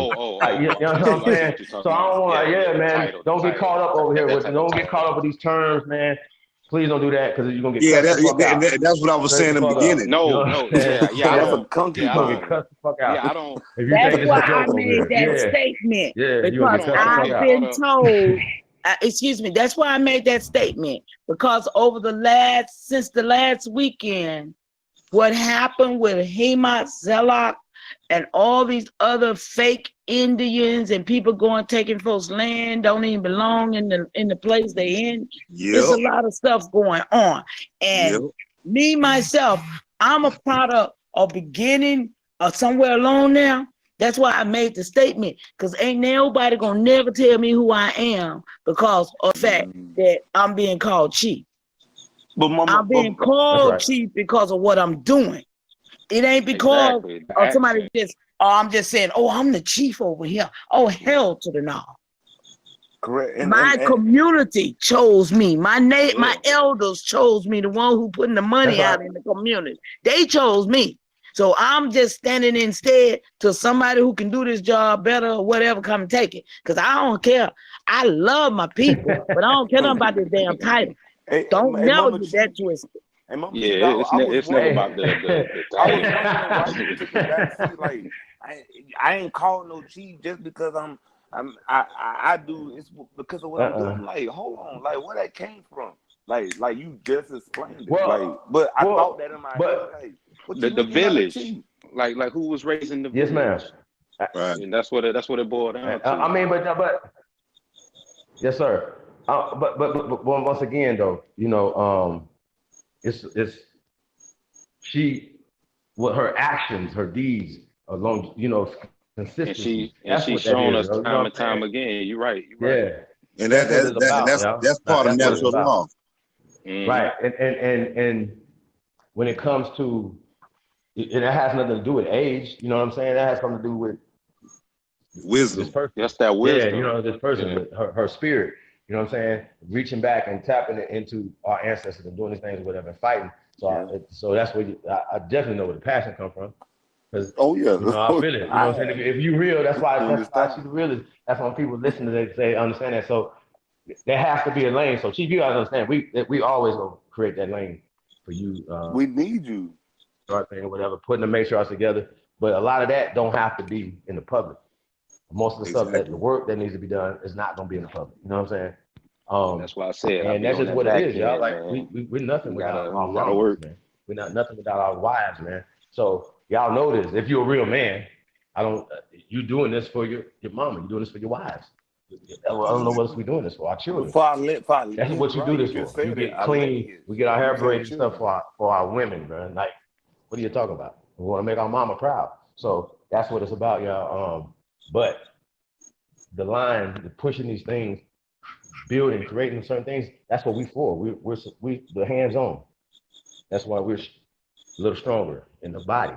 You know what I'm I see saying? what you're So talking I about. don't want, Yeah, yeah, yeah, man. the Don't get title, caught up over here that with, type of don't get caught title. up with these terms, man. Please don't do that because you're gonna get Yeah, cussed the fuck out. that's what I was Straight the saying in the fuck up. beginning. You know No, what no, I'm saying? yeah, I That's a don't. You're concubine. gonna get cussed the fuck out Yeah, I don't. if you That's think this why is a I joke over made here. that Yeah, statement yeah, you're gonna because get cussed the fuck I've out. been told, excuse me, that's why I made that statement because since the last weekend, what happened with Hemat Zelak and all these other fake Indians and people taking folks' land, don't even belong in the place they in. It's Yep, a lot of stuff going on. yep. And me, myself, I'm a product of beginning or somewhere along there. That's why I made the statement, because ain't nobody gonna never tell me who I am because of the fact that I'm being called chief. But mama, I'm being That's called right. chief because of what I'm doing. It ain't because Exactly. The of somebody action. I'm just saying, oh, I'm the chief over here. Oh, hell to the no. correct. My community chose me. My Yeah. elders chose me, the one who putting the That's money right. out in the community. They chose me. So I'm just standing instead to somebody who can do this job better or whatever, come and take it. Because I don't care. I love my people, but I don't care nothing about this damn title. Don't Hey, never Mama get Chief. that twisted. Hey, Mama Yeah, Chief, I was it's never wondering. about Hey. the I was title. wondering why you took a back seat. Like, I ain't called no chief just because I do. It's because of what I'm doing. I'm like, hold on, like where that came from? Like you just explained it. Like, Well, but I thought well, that in my head, but like, what you The mean you not a village, chief? like who was raised in the yes, ma'am. village, Right. and that's what it boiled down to. I mean, but yes, sir. But once again, though, you know, it's she, what her actions, her deeds, along, you know, consistency. And That's she's what that shown is. us You know time what and I'm saying? time again. You're right. You're right. Yeah, And that's what it's about, y'all. that's part of That's what it's natural about. law. Mm-hmm. Right. And when it comes to, it has nothing to do with age. You know what I'm saying? That has something to do with this Wisdom. person. That's that Yeah, you wisdom. know, this person, Yeah. her spirit, you know what I'm saying? Reaching back and tapping into our ancestors and doing these things, whatever, and fighting. So, Yeah. so that's where I definitely know where the passion come from. Because, Oh yeah, you know, I feel it. You know what I'm saying? If you real, that's why during this she's time. the realest. That's when people listen to that, they understand that. So there has to be a lane. So Chief, you guys understand, we always gonna create that lane. for you We need you. thing or whatever, putting the matriarchs together. But a lot of that don't have to be in the public. Most of the stuff that the work that needs to be done is not going to be in the public. You know what I'm saying? That's why I said I'll And be that's on just that what it back is, y'all. end, Like man. we're nothing without our We gotta mamas, work. man. We're not nothing without our wives, man. So y'all know this. If you're a real man, you doing this for your mama. You're doing this for your wives. I don't know what else we're doing this for. Our children. Before I That's what you do this you for. You said it. get clean. We get our You hair can't braided and choose. stuff for our women, man. Like, what are you talking about? We want to make our mama proud. So that's what it's about, y'all. But the line, the pushing these things, building, creating certain things, that's what we for. We the hands on. That's why we're a little stronger in the body.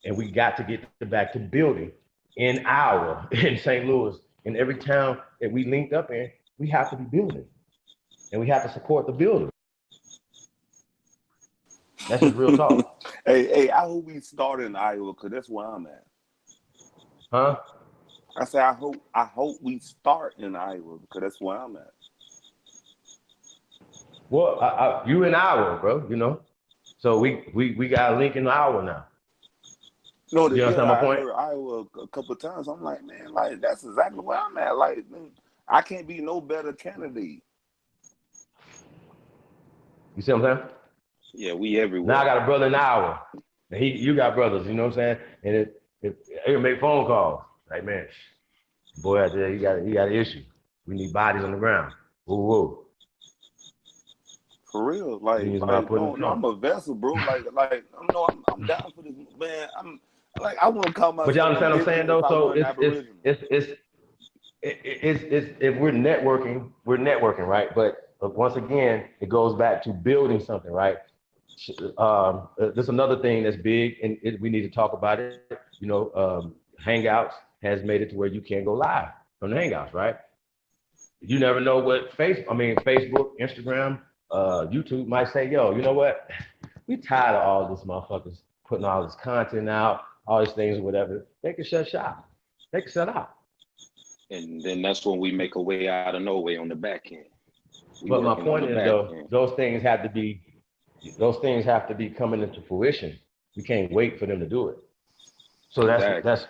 And we got to get back to building in St. Louis, in every town that we linked up in, we have to be building. And we have to support the builders. That's just real talk. Hey, I hope we start in Iowa because that's where I'm at. Huh? I say I hope we start in Iowa because that's where I'm at. Well, you in Iowa, bro, you know. So we got a link in Iowa now. No, you understand my point? I heard Iowa a couple of times. I'm like, man, like that's exactly where I'm at. Like, man, I can't be no better candidate. You see what I'm saying? Yeah, we everywhere. Now I got a brother in Iowa. And you got brothers, you know what I'm saying? And it make phone calls. Like, man, boy out there, he got an issue. We need bodies on the ground. Whoa. For real, like no, I'm a vessel, bro. I'm down for this, man. I want to call myself. But y'all understand what I'm saying, though? So it's if we're networking, right? But once again, it goes back to building something, right? There's another thing that's big, and we need to talk about it. You know, Hangouts has made it to where you can't go live from the Hangouts, right? You never know what Facebook, Instagram, YouTube might say, yo, you know what? We tired of all this motherfuckers putting all this content out, all these things or whatever. They can shut shop. They can shut out. And then that's when we make a way out of no way on the back end. But my point is, though, those things have to be coming into fruition. We can't wait for them to do it. So that's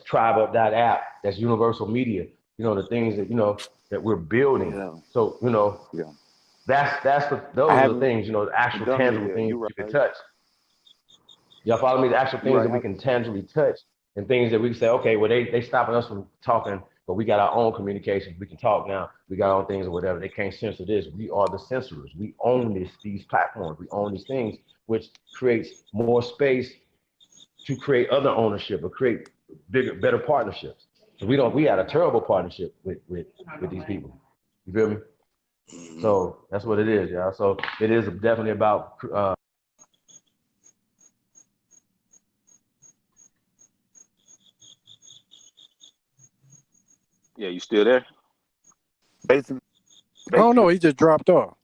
Tribeup.app. That's universal media. You know, the things that that we're building. Yeah. So those are the things, the actual tangible things you can touch. Y'all follow me? The actual things that we can tangibly touch, and things that we can say, okay, well, they stopping us from talking, but we got our own communications. We can talk now. We got our own things or whatever. They can't censor this. We are the censorers. We own these platforms. We own these things, which creates more space to create other ownership or create bigger, better partnerships. So we had a terrible partnership with these people. You feel me? So that's what it is, y'all. So it is definitely about Yeah, you still there? Basically, Oh no, he just dropped off.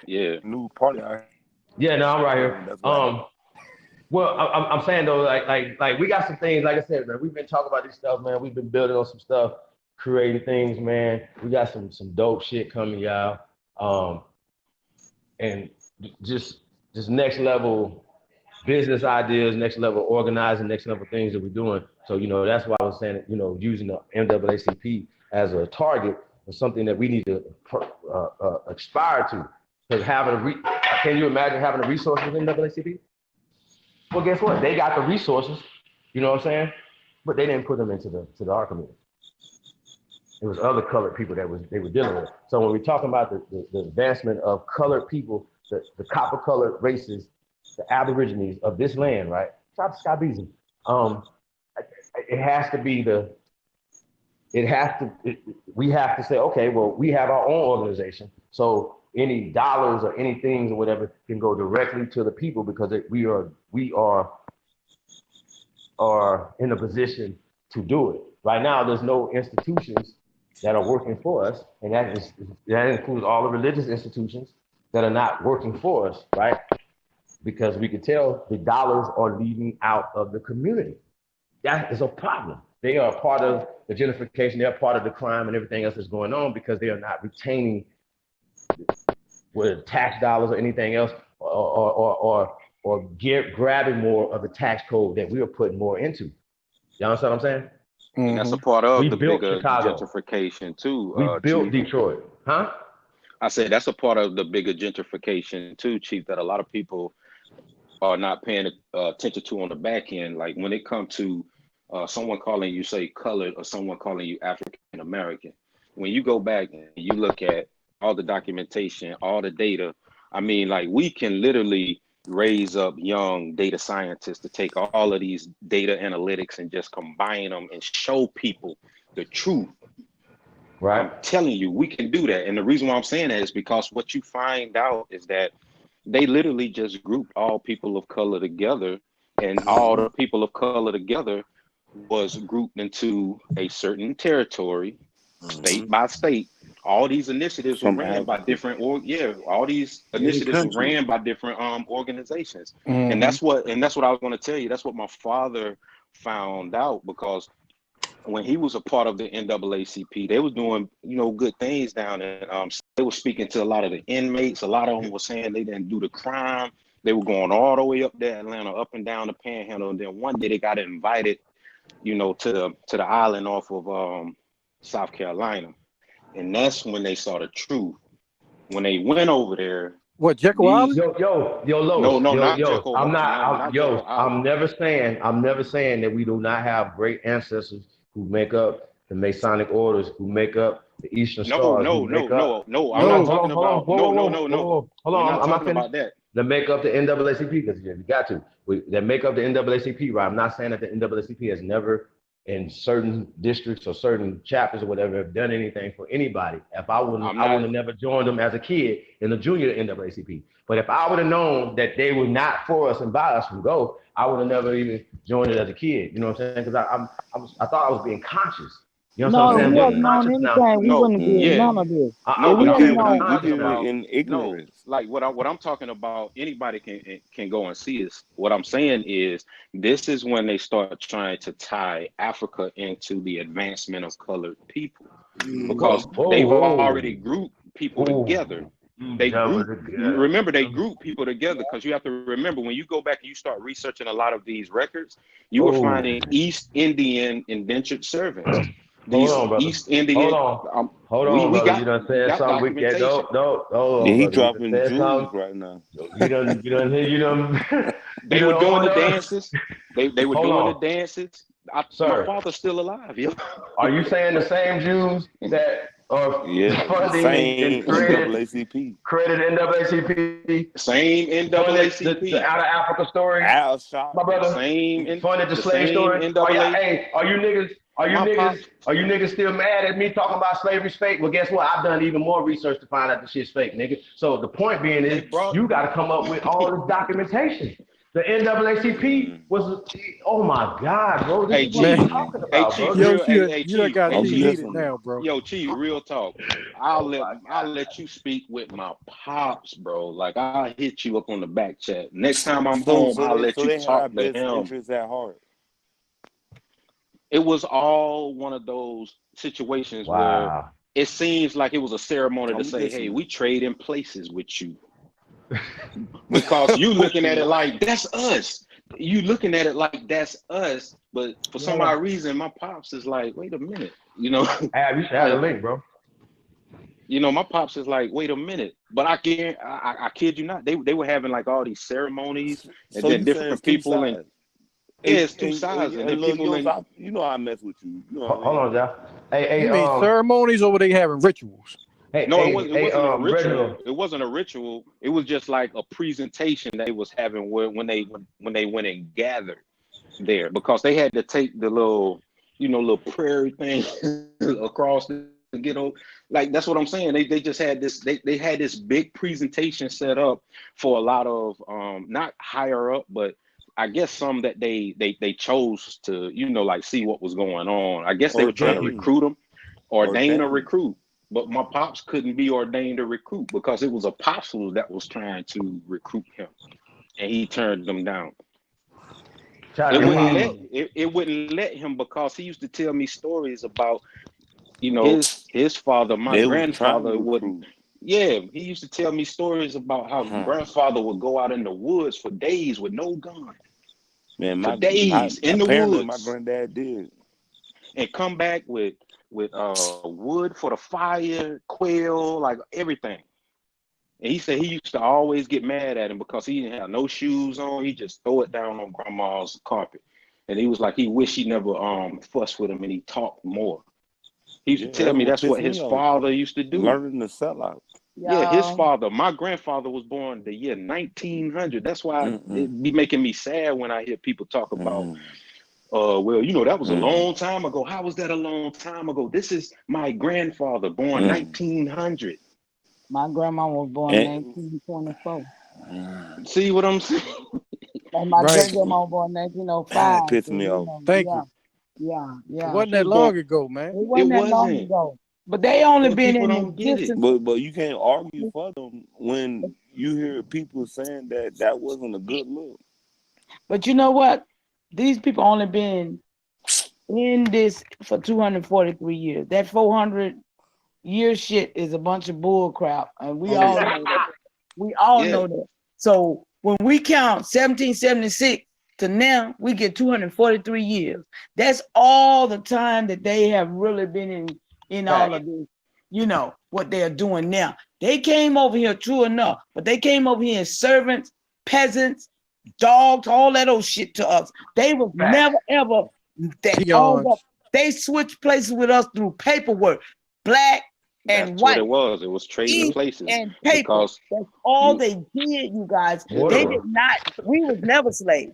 Yeah. New party. Yeah, no, I'm right here. Well, I'm saying though, like we got some things. Like I said, man, we've been talking about this stuff, man. We've been building on some stuff, creating things, man. We got some dope shit coming, y'all. And just next level business ideas, next level organizing, next level things that we're doing. So that's why I was saying, using the NAACP as a target is something that we need to aspire to. Because can you imagine having the resources in NAACP? Well, guess what? They got the resources, you know what I'm saying? But they didn't put them into the art community. It was other colored people they were dealing with. So when we're talking about the advancement of colored people, the copper colored races, the Aborigines of this land, right? Shout out to Scott Beasley. We have to say, okay, well, we have our own organization. So any dollars or any things or whatever can go directly to the people because we are in a position to do it. Right now, there's no institutions that are working for us, and that includes all the religious institutions that are not working for us, right? Because we can tell the dollars are leaving out of the community. That is a problem. They are part of the gentrification. They're part of the crime and everything else that's going on because they are not retaining whether tax dollars or anything else grabbing more of the tax code that we are putting more into. You understand what I'm saying? And that's a part of We the built bigger Chicago. gentrification too, We built Chief. Detroit. Huh? I said that's a part of the bigger gentrification too, Chief, that a lot of people are not paying attention to on the back end. Like when it comes to someone calling you, say, colored, or someone calling you African American, when you go back and you look at all the documentation, all the data, I mean, like we can literally raise up young data scientists to take all of these data analytics and just combine them and show people the truth. Right. I'm telling you, we can do that. And the reason why I'm saying that is because what you find out is that they literally just grouped all people of color together, and all the people of color together was grouped into a certain territory, state by state. All these initiatives were From ran by Africa, different all these any initiatives were country. ran by different organizations. And that's what I was going to tell you. That's what my father found out, because when he was a part of the NAACP, they was doing, good things down there. They were speaking to a lot of the inmates. A lot of them were saying they didn't do the crime. They were going all the way up there, Atlanta, up and down the Panhandle. And then one day they got invited, to the island off of South Carolina, and that's when they saw the truth. When they went over there, What, Jekyll Island? Lois. no, not Yo, Jekyll. I'm not. Not Jekyll I'm Island. never saying that we do not have great ancestors who make up the Masonic orders, who make up the Eastern No, Stars, no, who make no, up. no. I'm not No. talking about. No, no, no, no. Hold We're on. not I'm not talking finished. about that. That make up the NAACP, because you got to. That make up the NAACP, right? I'm not saying that the NAACP has never, in certain districts or certain chapters or whatever, have done anything for anybody. If I wouldn't have never joined them as a kid in the junior NAACP. But if I would have known that they were not for us and by us from go, I would have never even joined it as a kid. You know what I'm saying? Because I thought I was being conscious. You know what No, I'm if saying? we I'm had being known conscious now. anything, we No, wouldn't have did yeah, none of this. no. If we But I'm had I'm being known, We conscious give it now. in no, ignorance. like what I'm talking about. Anybody can go and see is what I'm saying is this is when they start trying to tie Africa into the advancement of colored people, because they've already grouped people together. They group Remember, they group people together, because you have to remember, when you go back and you start researching a lot of these records, you are finding East Indian indentured servants. Hold These on, brother. East Indian, Hold on, we brother. You done we said got something we can't. documentation. No. Hold Yeah, on, he brother. You done dropping said jewels something. right now. You done you They were done doing the opened up. dances. They were Hold doing the on, dances. My sir. father's still alive, yo. Are you saying the same Jews that are Yeah, the funding and same NAACP. created NAACP, Same funded the NAACP. Out of Africa story, Al Sharpton. my brother, funded the The slave same story? NAA. Are you niggas? My pops. Are you niggas still mad at me talking about slavery's fake? Well, guess what? I've done even more research to find out the shit's fake, nigga. So the point being They is, brought. you got to come up with all this documentation. The NAACP was, oh my God, bro, this Hey, is what I'm Man, Chief. talking Hey, about, Chief. bro. yo, Real. you done, Hey, you done Chief. got Hey, I'm too Chief. heated listening. now, bro. Yo, Chief. Real talk. I'll let you speak with my pops, bro. Like, I'll hit you up on the back chat. Next time I'm So home, so I'll they let so you they had our talk to best him. interests at heart. It was all one of those situations where Wow. it seems like it was a ceremony to I'm say, hey, listening. we trade in places with you. Because you looking at it like that's us. You looking at it like that's us. But for some Yeah. odd reason, my pops is like, wait a minute, Hey, you should have the like, link, bro. my pops is like, wait a minute. But I kid you not, they were having like all these ceremonies, and So then you saying different it's two people, and sides? yeah, it's two sides, and then Look, people Yos, in. you know I mess with you. You know what I Hold mean? on, y'all. Hey, You mean ceremonies, or were they having rituals? No, it wasn't a ritual. Reginald. It wasn't a ritual. It was just like a presentation that they was having when they went and gathered there, because they had to take the little prairie thing across to get over. Like, that's what I'm saying. They just had this. They had this big presentation set up for a lot of not higher up, but I guess some that they chose to like see what was going on. I guess they were trying to Ordained. recruit them, ordain a Ordained. recruit. But my pops couldn't be ordained a recruit because it was apostles that was trying to recruit him, and he turned them down. It wouldn't let him, because he used to tell me stories about his father, my They was trying to grandfather would recruit. Yeah, he used to tell me stories about how grandfather would go out in the woods for days with no gun. Man, For my days in the apparently my woods. granddad did. And come back with wood for the fire, quail, like everything. And he said he used to always get mad at him because he didn't have no shoes on. He just throw it down on grandma's carpet. And he was like, he wished he never fussed with him and he talked more. He used to Yeah, tell that's me what that's what pissed his me off. father used to do. Learning to sell out. Yeah, his Y'all, father, my grandfather was born the year 1900. That's why Mm-mm. it be making me sad when I hear people talk about, Mm. well, you know, that was a Mm. long time ago. How was that a long time ago? This is my grandfather born Mm. 1900. my grandma was born And 1924. See what I'm saying? And my Right. great grandma was born that 1905. pissed So, me you off. know, Thank yeah, you. It yeah. wasn't She that was born. long ago, It man. It wasn't that long wasn't. ago. But they only But been people in don't get it. existence. But you can't argue for them when you hear people saying that that wasn't a good look. But you know what? These people only been in this for 243 years. That 400-year shit is a bunch of bull crap. And we Oh all yeah. know that. We all Yeah. know that. So when we count 1776 to now, we get 243 years. That's all the time that they have really been in all of this, you know, what they're doing now. They came over here, true enough, but they came over here as servants, peasants, dogs, all that old shit to us. They was never ever that owned up. Peons. They switched places with us through paperwork, black and That's what white, it was. It was trading ink places and paper. because That's all you they did, you guys. They Mortimer. did not. We was never slaves.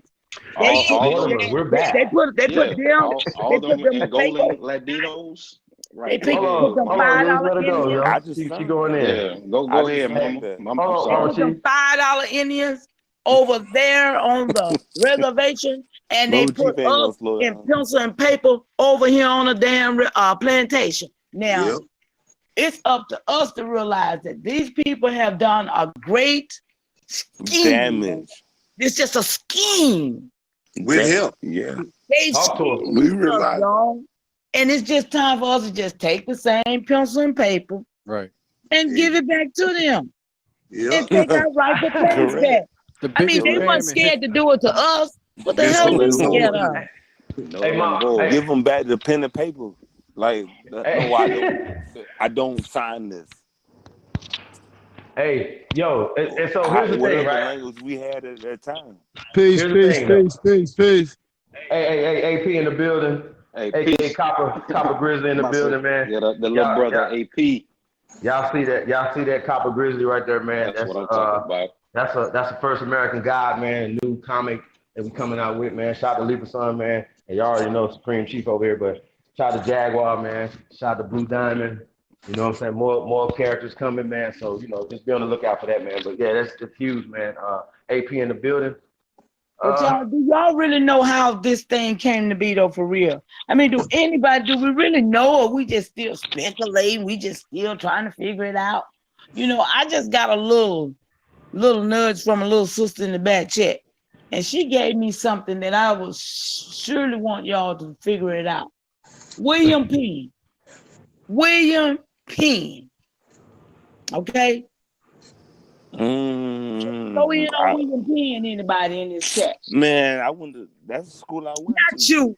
They all them Mortimer, we're back. they put yeah, them. all They put them them to Angolan paper. Ladinos. They Right, go put ahead, Hold them on, mama. just $5 let her go, Indians. I yo. just She found going that. in. Yeah, I go just ahead, found mama. that. I'm Hold They on, sorry. put them $5 Indians over there on the reservation, and they Bubba put Chief ain't gonna us slow in down. pencil and paper over here on a damn plantation. Now, Yep. it's up to us to realize that these people have done a great scheme. Damage. It's just a scheme. With help. Yeah. They Talk to us. We schemed us, realize that. y'all. And it's just time for us to just take the same pencil and paper Right. and give it back to them Yep. and take our rightful place back. Correct. The I mean, biggest they Correct. weren't scam in scared to history. do it to us. What the This hell are whole they No, scared sword. of? no, Hey, them Mom. boys. Hey, Give them back the pen and paper. Like, no, I don't. hey, I don't sign this. hey, yo. And so here's the thing, Whatever right? language we had at that time. Peace, Here's the peace, thing, though. peace, peace, peace. Hey, AP in the building, Hey, aka peace. Copper Grizzly in the About to say, building, man. yeah, the little Y'all, brother y'all, AP. y'all see that Copper Grizzly right there, man. That's what I'm talking about. That's a first American God, man. New comic that we coming out with, man. Shout out to Leaper Son, man. And y'all already know Supreme Chief over here, but shout out to Jaguar, man. Shout out to Blue Diamond. You know what I'm saying? More characters coming, man. So, you know, just be on the lookout for that, man. But yeah, that's huge, man. AP in the building. But y'all, do y'all really know how this thing came to be, though, for real? I mean, do we really know, or we just still speculating? We just still trying to figure it out? You know, I just got a little nudge from a little sister in the back chat, and she gave me something that I will surely want y'all to figure it out. William Penn. Okay? Go in on William Penn, anybody in this chat. Man, I wouldn't. That's the school I went Not to. you.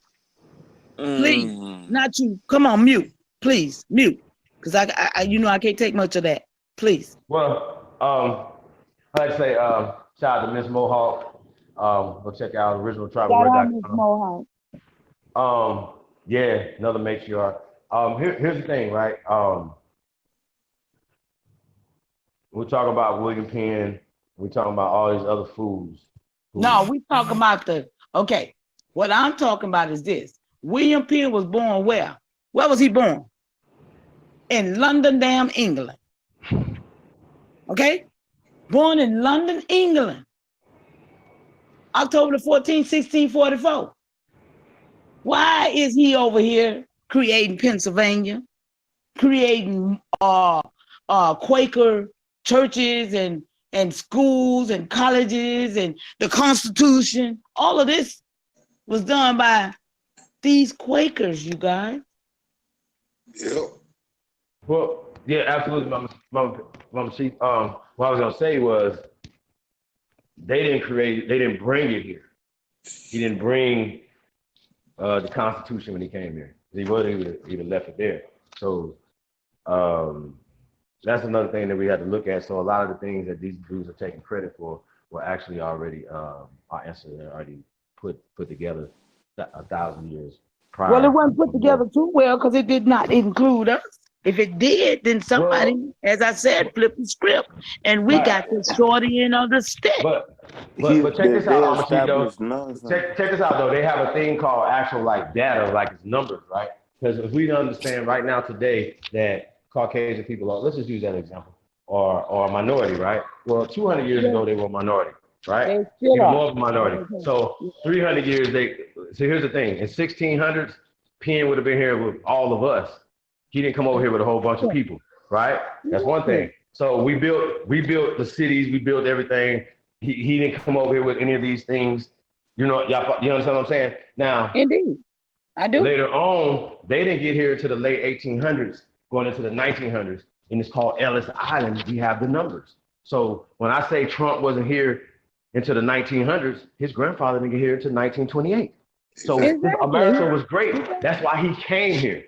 Please, not you. Come on, mute. Please, mute. Because I you know I can't take much of that. Please. Well, I'd like to say shout out to Miss Mohawk. Go check out Miss originaltribal.com. Yeah, another matriarch. Here's the thing, right? We're talking about William Penn. We're talking about all these other fools. No, we talking about okay. What I'm talking about is this. William Penn was born where? Where was he born? In London, England. Okay? Born in London, England. October the 14th, 1644. Why is he over here creating Pennsylvania, creating Quaker churches and schools and colleges and the Constitution? All of this was done by these Quakers, you guys. Yep. Well, yeah, absolutely, Mama what I was gonna say was they didn't bring it here. He didn't bring the Constitution when he came here. He would have left it there. So that's another thing that we had to look at. So a lot of the things that these dudes are taking credit for were actually already our ancestors already put together 1,000 years prior. Well, it wasn't put together too well because it did not include us. If it did, then somebody, as I said, flipped the script, and we got the short end of the stick. But check this out, though. Nonsense. Check this out though. They have a thing called actual like data, like it's numbers, right? Because if we understand right now today that Caucasian people are, let's just use that example, or a minority, right? Well, 200 years ago they were a minority, right? Even more of a minority. So 300 years so here's the thing. In 1600s, Penn would have been here with all of us. He didn't come over here with a whole bunch of people, right? That's one thing. So we built the cities, we built everything. He didn't come over here with any of these things. You know, you understand what I'm saying? Now, indeed, I do. Later on, they didn't get here to the late 1800s, going into the 1900s, and it's called Ellis Island. We have the numbers. So when I say Trump wasn't here into the 1900s, his grandfather didn't get here until 1928. So America was great. That's why he came here.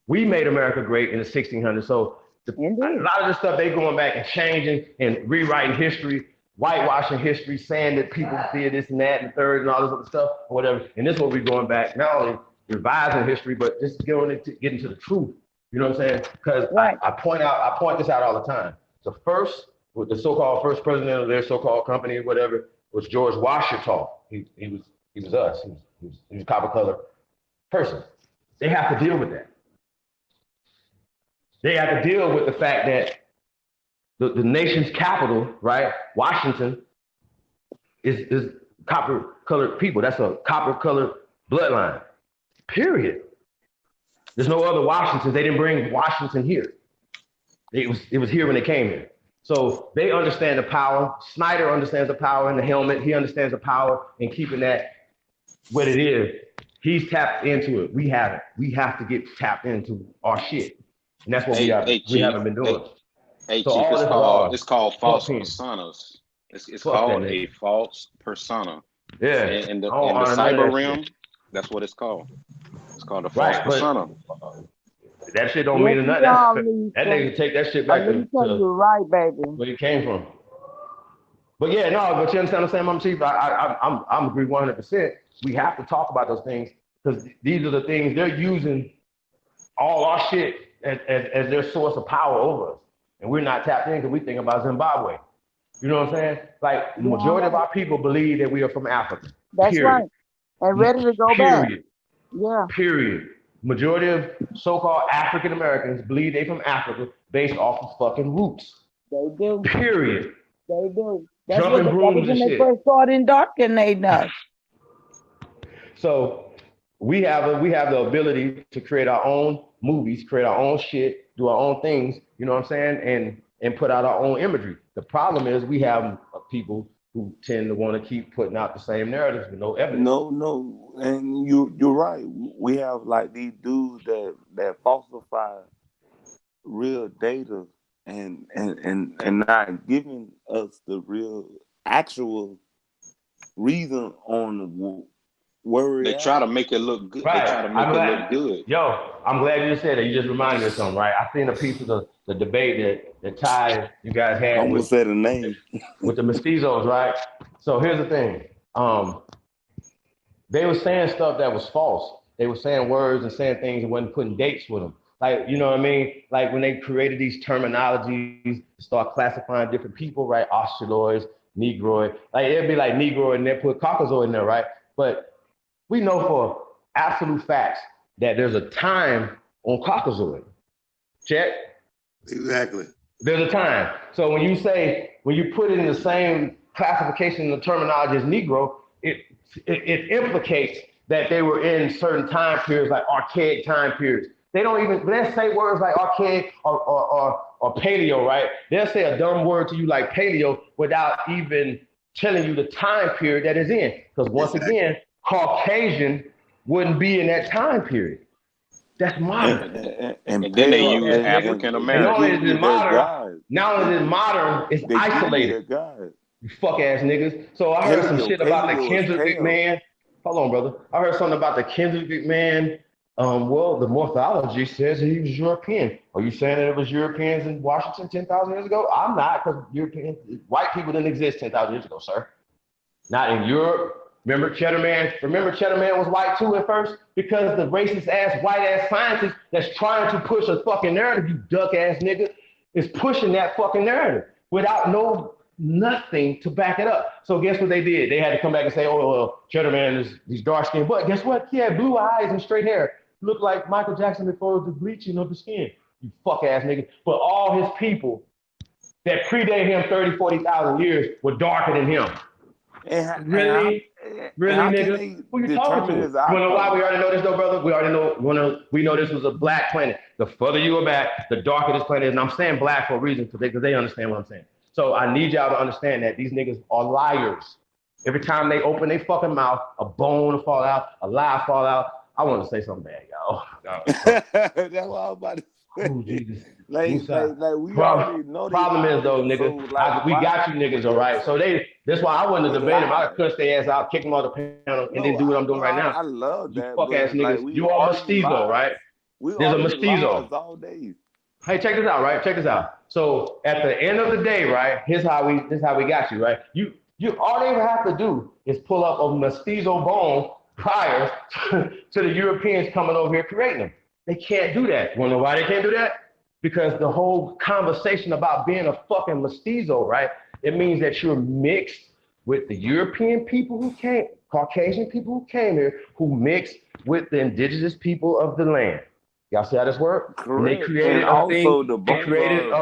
We made America great in the 1600s. So a lot of the stuff they going back and changing and rewriting history, whitewashing history, saying that people did this and that and third and all this other stuff or whatever. And this is what we're going back, not only revising history, but just getting to the truth. You know what I'm saying? Because I point this out all the time. The so-called first president of their so-called company, whatever, was George Washington. He was us. He was a copper colored person. They have to deal with that. They have to deal with the fact that the nation's capital, right, Washington, is copper-colored people. That's a copper-colored bloodline, period. There's no other Washingtons. They didn't bring Washington here. It was here when they came here. So they understand the power. Snyder understands the power in the helmet. He understands the power in keeping that what it is. He's tapped into it. We haven't. We have to get tapped into our shit. And that's what we haven't been doing. Hey, so Chief, it's called false personas. It's called a false persona. Yeah. In the cyber realm, that's what it's called. It's called a false persona. That shit don't mean nothing. That nigga take that shit back to where he came from. But yeah, no, but you understand what I'm saying, Mama Chief? I'm agree 100%. We have to talk about those things because these are the things they're using all our shit as their source of power over us. And we're not tapped in because we think about Zimbabwe. You know what I'm saying? Like, the majority of our people believe that we are from Africa. That's right. And ready to go back. Yeah. Period. Majority of so-called African Americans believe they from Africa based off of fucking roots. They do. Period. They do. That's what they first started in indoctrinating us. So we have the ability to create our own movies, create our own shit, do our own things, you know what I'm saying, and put out our own imagery. The problem is we have people who tend to want to keep putting out the same narratives with no evidence. No, and you're right. We have like these dudes that falsify real data and not giving us the real actual reason on where they try to make it look good. Right. They try to make it look good. Yo, I'm glad you just said that. You just reminded me of something, right? I seen a piece of the debate that Ty, you guys had. I'm gonna say the name with the mestizos, right? So here's the thing. They were saying stuff that was false. They were saying words and saying things and wasn't putting dates with them. Like, you know what I mean? Like when they created these terminologies, start classifying different people, right? Australoids, Negroid. Like it'd be like Negro and they put Caucasoid in there, right? But we know for absolute facts that there's a time on Caucasoid. Check? Exactly. There's a time. So when you put it in the same classification and the terminology as Negro, it implicates that they were in certain time periods, like archaic time periods. They don't even, let's say words like archaic or paleo, right? They'll say a dumb word to you like paleo without even telling you the time period that is in. Because once again, Caucasian wouldn't be in that time period. That's modern. And then they pale use Fuck-ass nigga. African And not they only American. give is you it their modern, God. not only is it modern, it's They give you isolated. their God. You fuck ass niggas. So I heard some shit about the Paleo is Kendrick pale. man. Hold on, brother. I heard something about the Kendrick man. Well, the morphology says that he was European. Are you saying that it was Europeans in Washington 10,000 years ago? I'm not, because European white people didn't exist 10,000 years ago, sir. Not in Europe. Remember Cheddar Man? Remember Cheddar Man was white too at first? Because the racist ass white ass scientist that's trying to push a fucking narrative, you duck ass nigga, is pushing that fucking narrative without nothing to back it up. So guess what they did? They had to come back and say, oh, well, Cheddar Man is he's dark skinned. But guess what? He had blue eyes and straight hair. Looked like Michael Jackson before the bleaching of the skin. You fuck ass nigga. But all his people that predate him 30, 40,000 years were darker than him. Really? Really, how can nigga? they Who you talking determine to? his You wanna know why we outcome? already know this though, brother? We already know, we know this was a black planet. The further you go back, the darker this planet is. And I'm saying black for a reason, because they understand what I'm saying. So I need y'all to understand that these niggas are liars. Every time they open their fucking mouth, a bone will fall out, a lie fall out. I want to say something bad, y'all. That's what I was about to say. Oh, Jesus. Like we already know they Problem is though, lying. So nigga, like, we why got you would niggas, they all right. So that's why I wouldn't have debated them. lie? I'd cuss their ass out, kick them off the panel, and then No, do what I I'm doing no, right now. I love You that, fuck ass but like niggas. we You are argue mestizo, lies. right? We There's a argue lies mestizo. all day. Hey, check this out, right? Check this out. So at the end of the day, right? This is how we got you, right? You all they have to do is pull up a mestizo bone prior to the Europeans coming over here creating them. They can't do that. You wanna know why they can't do that? Because the whole conversation about being a fucking mestizo, right? It means that you're mixed with the European people who came, Caucasian people who came here, who mixed with the indigenous people of the land. Y'all see how this works? And they Correct. And created a thing. also the They bones created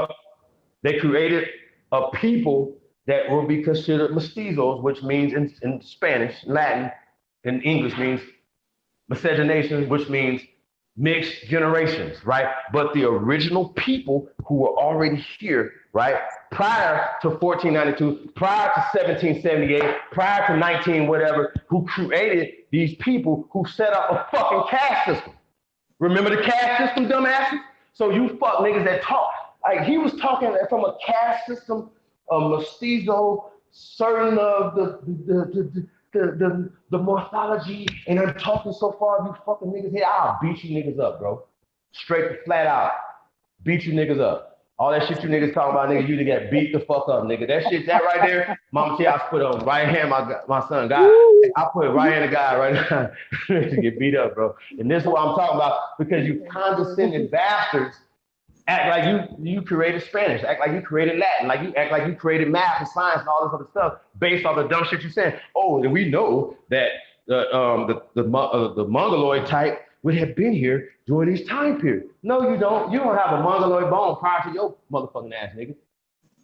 are a people that will be considered mestizos, which means in Spanish, Latin, and English means miscegenation, which means mixed generations, right? But the original people who were already here, right, prior to 1492, prior to 1778, prior to 19 whatever, who created these people who set up a fucking caste system. Remember the caste system, dumbasses? So you fuck niggas that talk. Like he was talking from a caste system, a mestizo, certain of the morphology, and I'm talking so far, you fucking niggas here, I'll beat you niggas up, bro. Straight flat out. Beat you niggas up. All that shit you niggas talking about, nigga, you to get beat the fuck up, nigga. That shit, that right there, Mama T, I put on right hand my son, God. I put right hand of God right now to get beat up, bro. And this is what I'm talking about, because you condescending bastards act like you created Spanish, act like you created Latin, like you act like you created math and science and all this other stuff based off the dumb shit you said. Oh, and we know that the mongoloid type would have been here during these time periods. No, you don't. You don't have a mongoloid bone prior to your motherfucking ass, nigga.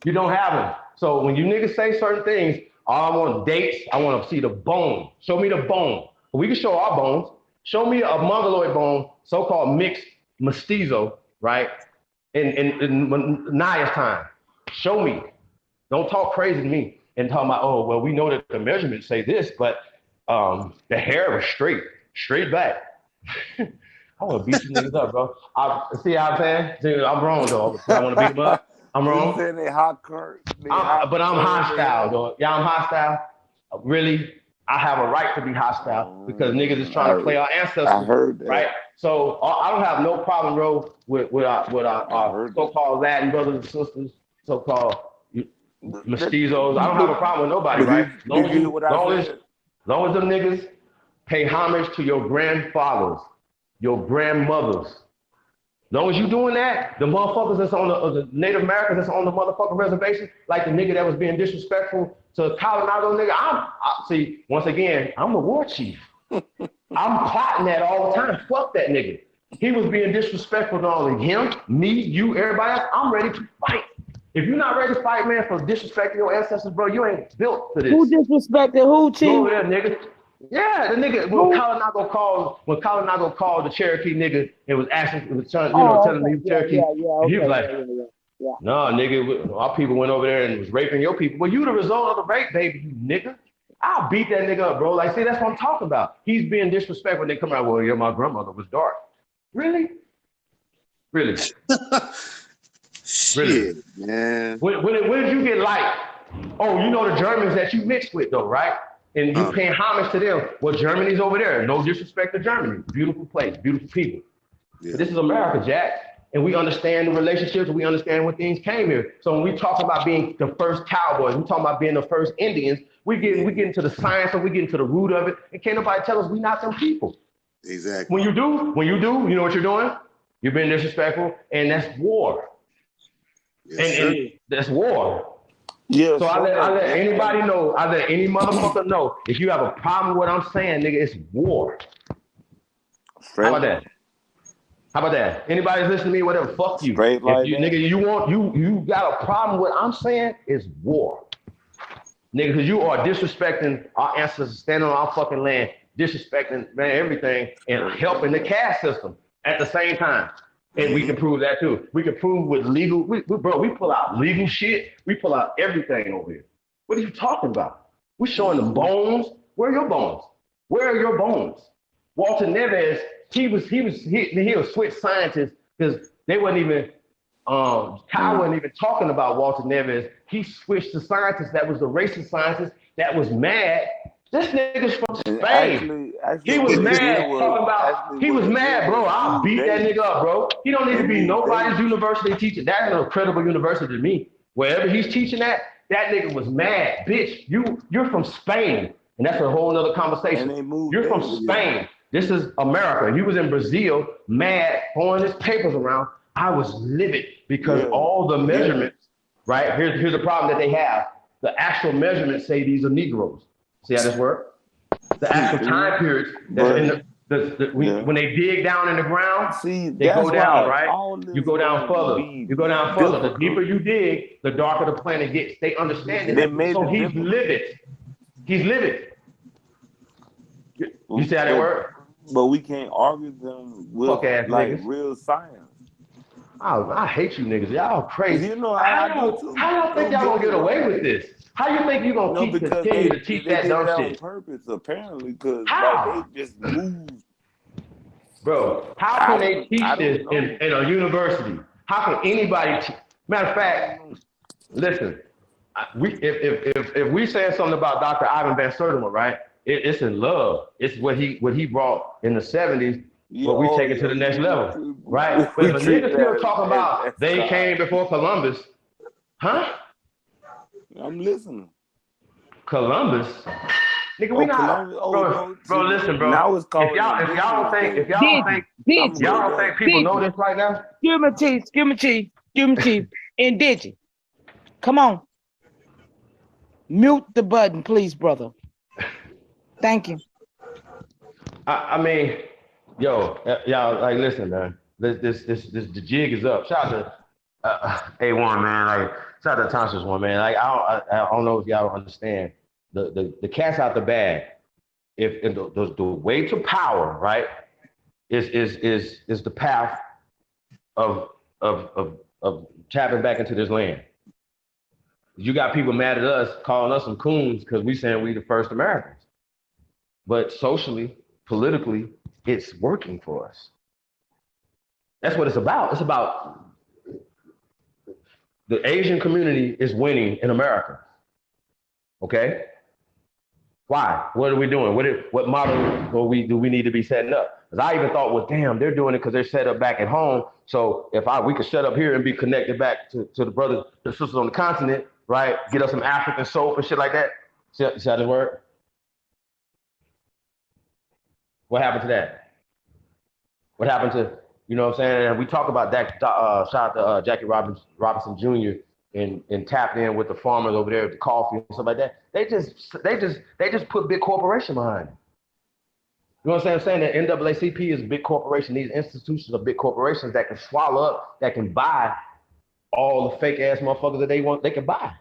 You don't have them. So when you niggas say certain things, all I want dates, I want to see the bone. Show me the bone. We can show our bones. Show me a mongoloid bone, so-called mixed mestizo, right? In Naya's time. Show me. Don't talk crazy to me and talk about, oh, well, we know that the measurements say this, but the hair was straight back. I want to beat you niggas up, bro. See how I'm saying? See, I'm wrong, though. I want to beat them up. I'm so wrong. you saying they hot current? But I'm hostile, though. Yeah, I'm hostile. Really, I have a right to be hostile because niggas is trying to play our ancestors. I heard that. Right? So I don't have no problem, bro, with our so-called Latin brothers and sisters, so-called mestizos. I don't have a problem with nobody, right? As long as them niggas pay homage to your grandfathers, your grandmothers. As long as you doing that, the motherfuckers that's on the Native Americans that's on the motherfucking reservation, like the nigga that was being disrespectful to Colorado nigga, see, once again, I'm the war chief. I'm plotting that all the time. Fuck that nigga. He was being disrespectful to only him, me, you, everybody else. I'm ready to fight. If you're not ready to fight, man, for disrespecting your ancestors, bro, you ain't built for this. Who disrespected who, Chief? Go over there, nigga. Yeah, the nigga when Kalinago called the Cherokee nigga and was asking, telling him he was Cherokee. He was like, no, nigga, our people went over there and was raping your people. Well, you the result of the rape, baby, you nigga. I'll beat that nigga up, bro. Like, see, that's what I'm talking about. He's being disrespectful when they come out, well, yeah, my grandmother was dark. Really? Really? Shit, man. When did you get like, oh, you know the Germans that you mixed with though, right? And you paying homage to them. Well, Germany's over there. No disrespect to Germany. Beautiful place, beautiful people. Yeah. But this is America, Jack. And we understand the relationships. We understand when things came here. So when we talk about being the first cowboys, we talk about being the first Indians, we get into the science of, we get into the root of it. And can't nobody tell us we not them people. Exactly. When you do, you know what you're doing? You're being disrespectful, and that's war. Yes, And that's war. Yeah. So I let anybody know, I let any motherfucker know, if you have a problem with what I'm saying, nigga, it's war. How about that? How about that? Anybody's listening to me, whatever, fuck you. Straight like If you, that. nigga, you got a problem with what I'm saying, it's war. Nigga, because you are disrespecting our ancestors, standing on our fucking land, disrespecting, man, everything, and helping the caste system at the same time. And we can prove that too. We can prove with legal, bro, we pull out legal shit. We pull out everything over here. What are you talking about? We're showing them bones. Where are your bones? Where are your bones? Walter Neves, he was switch scientist because they wasn't even, Kyle wasn't even talking about Walter Neves. He switched the scientist that was the racist scientist that was mad. This nigga's from Spain. Actually, He was what mad did was- talking about, actually he was what it mad, did bro. was I'll move beat that dates. nigga up, bro. He don't need to be Move nobody's dates. university teacher. That's an credible university to me. Wherever he's teaching at, that nigga was mad. Bitch, you're from Spain. And that's a whole nother conversation. And they moved You're from dates. Spain. This is America. He was in Brazil, mad, throwing his papers around. I was livid because all the measurements, right? Here's the problem that they have. The actual measurements say these are Negroes. See how this works? The actual time periods that's in when they dig down in the ground, they go down, right? You go down further. You go down further. The deeper you dig, the darker the planet gets. They understand it. So he's livid. He's livid. You see how that works? But we can't argue them with like niggas. real science. I hate you niggas. Y'all crazy. You know how y'all think y'all gonna get away with this? How you think you gonna continue to teach that dumb shit? On purpose, apparently, because like, they just moved. Bro, how can they teach this in a university? How can anybody teach? Matter of fact, listen, if we saying something about Dr. Ivan Van Sertima, right? It's in love. It's what he brought in the 70s, but we take it to the next level, right? But if a nigga still talking about they came before Columbus, huh? I'm listening. Columbus? Nigga, we not, bro, listen, bro. Now it's called if y'all don't think people know this right now. Excuse me, Chief. And Digi, come on. Mute the button, please, brother. Thank you. I mean, yo, y'all, like, listen, man. This the jig is up. Shout out to A1, man. Like, shout out to Thompson's one, man. Like, I don't know if y'all understand the cat's out the bag. If the way to power, right, is the path of tapping back into this land. You got people mad at us, calling us some coons because we saying we the first Americans. But socially, politically, it's working for us. That's what it's about. It's about the Asian community is winning in America. Okay? Why? What are we doing? What model do we need to be setting up? Because I even thought, well, damn, they're doing it because they're set up back at home. So if we could shut up here and be connected back to the brothers, the sisters on the continent, right? Get us some African soap and shit like that. See how this work? What happened to that? What happened to, you know what I'm saying? And we talk about that, shout out to Jackie Robinson Jr. and tapped in with the farmers over there at the coffee and stuff like that. They just put big corporation behind it. You know what I'm saying? The NAACP is a big corporation. These institutions are big corporations that can swallow up, that can buy all the fake ass motherfuckers that they can buy.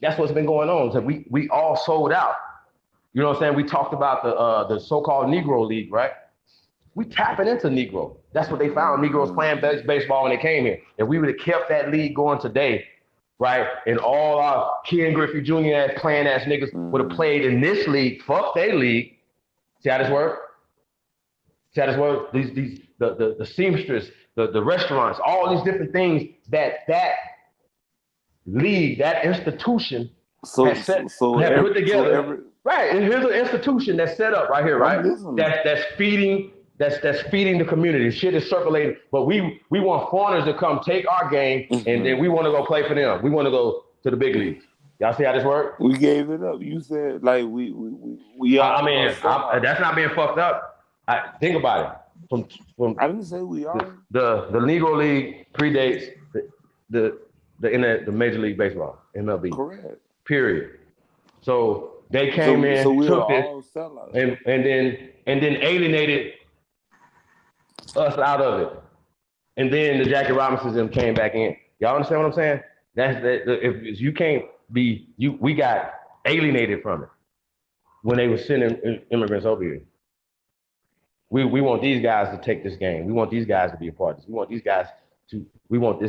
That's what's been going on. So we all sold out. You know what I'm saying? We talked about the so-called Negro League, right? We tapping into Negro. That's what they found. Negroes playing baseball when they came here. If we would have kept that league going today, right, and all our Ken Griffey Jr. ass playing ass niggas would have played in this league, fuck their league. See how this work? See how this works? The seamstress, the restaurants, all these different things that league, that institution has put together. Right, and here's an institution that's set up right here, right? That's feeding the community. Shit is circulating, but we want foreigners to come take our game, and then we want to go play for them. We want to go to the big leagues. Y'all see how this works? We gave it up. You said like we I mean, that's not being fucked up. Think about it. From I didn't say we are. The Negro League predates the Major League Baseball, MLB. Correct. Period. So they came in, took it, and then alienated us out of it. And then the Jackie Robinsons came back in. Y'all understand what I'm saying? If you can't be, we got alienated from it when they were sending immigrants over here. We want these guys to take this game. We want these guys to be a part of this. We want these guys we want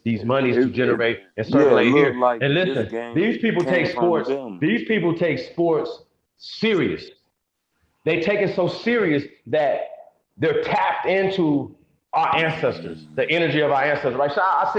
these monies to generate and circulate here. Like, and listen, these people take sports serious. They take it so serious that they're tapped into our ancestors, the energy of our ancestors. Like, so I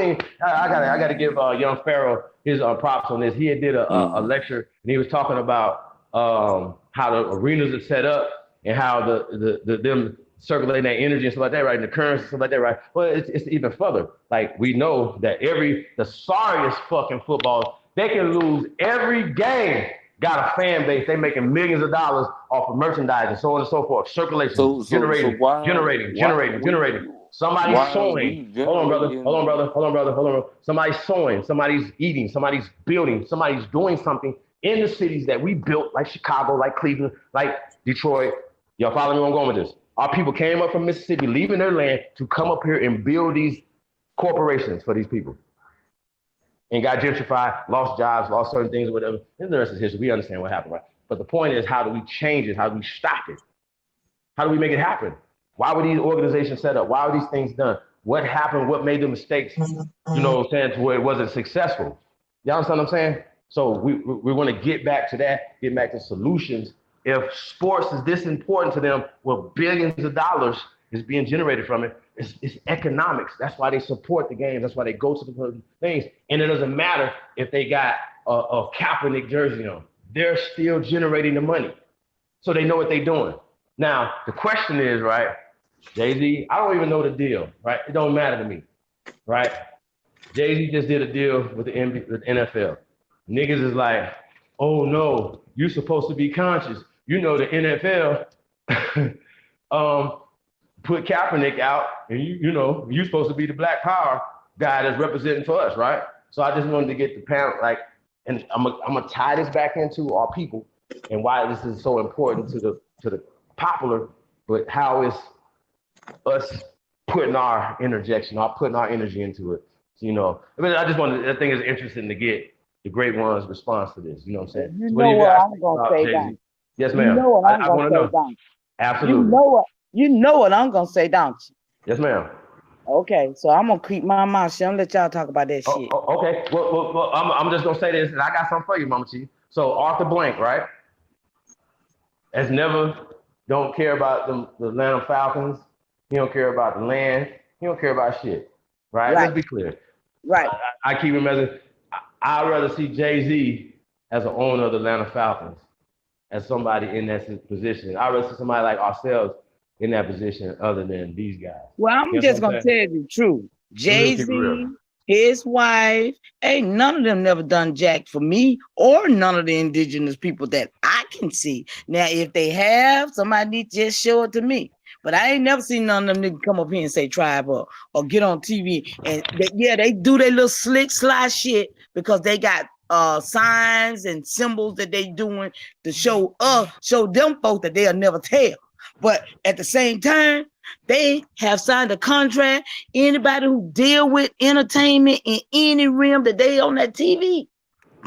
gotta give young Pharaoh his props on this. He had did a lecture, and he was talking about how the arenas are set up and how them circulating that energy and stuff like that, right? And the currents and stuff like that, right? Well, it's even further. Like, we know that the sorriest fucking football, they can lose every game, got a fan base. They making millions of dollars off of merchandise and so on and so forth. Circulation, generating. Somebody's sewing. Hold on, brother. Somebody's sewing. Somebody's eating. Somebody's building. Somebody's doing something in the cities that we built, like Chicago, like Cleveland, like Detroit. Y'all follow me where I'm going with this? Our people came up from Mississippi, leaving their land to come up here and build these corporations for these people. And got gentrified, lost jobs, lost certain things or whatever. And the rest is history. We understand what happened, right? But the point is, how do we change it? How do we stop it? How do we make it happen? Why were these organizations set up? Why were these things done? What happened? What made the mistakes, you know what I'm saying, to where it wasn't successful? Y'all understand what I'm saying? So we want to get back to that, get back to solutions. If sports is this important to them, well, billions of dollars is being generated from it. It's economics. That's why they support the games. That's why they go to the things. And it doesn't matter if they got a Kaepernick jersey on. They're still generating the money. So they know what they're doing. Now, the question is, right, Jay-Z, I don't even know the deal, right? It don't matter to me, right? Jay-Z just did a deal with the NFL. Niggas is like, oh no, you're supposed to be conscious. You know, the NFL put Kaepernick out, and you know, you're supposed to be the Black Power guy that's representing for us, right? So I just wanted to get the panel, like, and I'm gonna tie this back into our people and why this is so important to the popular, but how it's us putting our interjection, putting our energy into it. So, you know, I mean, I think it's interesting to get the great one's response to this. You know what I'm saying? You know what I'm gonna say, Don. Yes, ma'am. You know what I'm gonna say, Don. Absolutely. You know what I'm gonna say, don't you? Yes, ma'am. Okay, so I'm gonna keep my mouth shut and let y'all talk about that shit. Okay. Well, I'm just gonna say this, and I got something for you, Mama Chief. So Arthur Blank, right? Don't care about the Atlanta Falcons. He don't care about the land. He don't care about shit. Right? Let's be clear. Right. I keep him I'd rather see Jay-Z as an owner of the Atlanta Falcons, as somebody in that position. I'd rather see somebody like ourselves in that position other than these guys. Well, I'm just gonna tell you the truth. Jay-Z, his wife, ain't none of them never done jack for me or none of the indigenous people that I can see. Now, if they have, somebody need to just show it to me. But I ain't never seen none of them niggas come up here and say Tribeup or get on TV. And they do their little slick slide shit because they got signs and symbols that they doing to show them folks that they'll never tell. But at the same time, they have signed a contract. Anybody who deal with entertainment in any realm that they on that TV,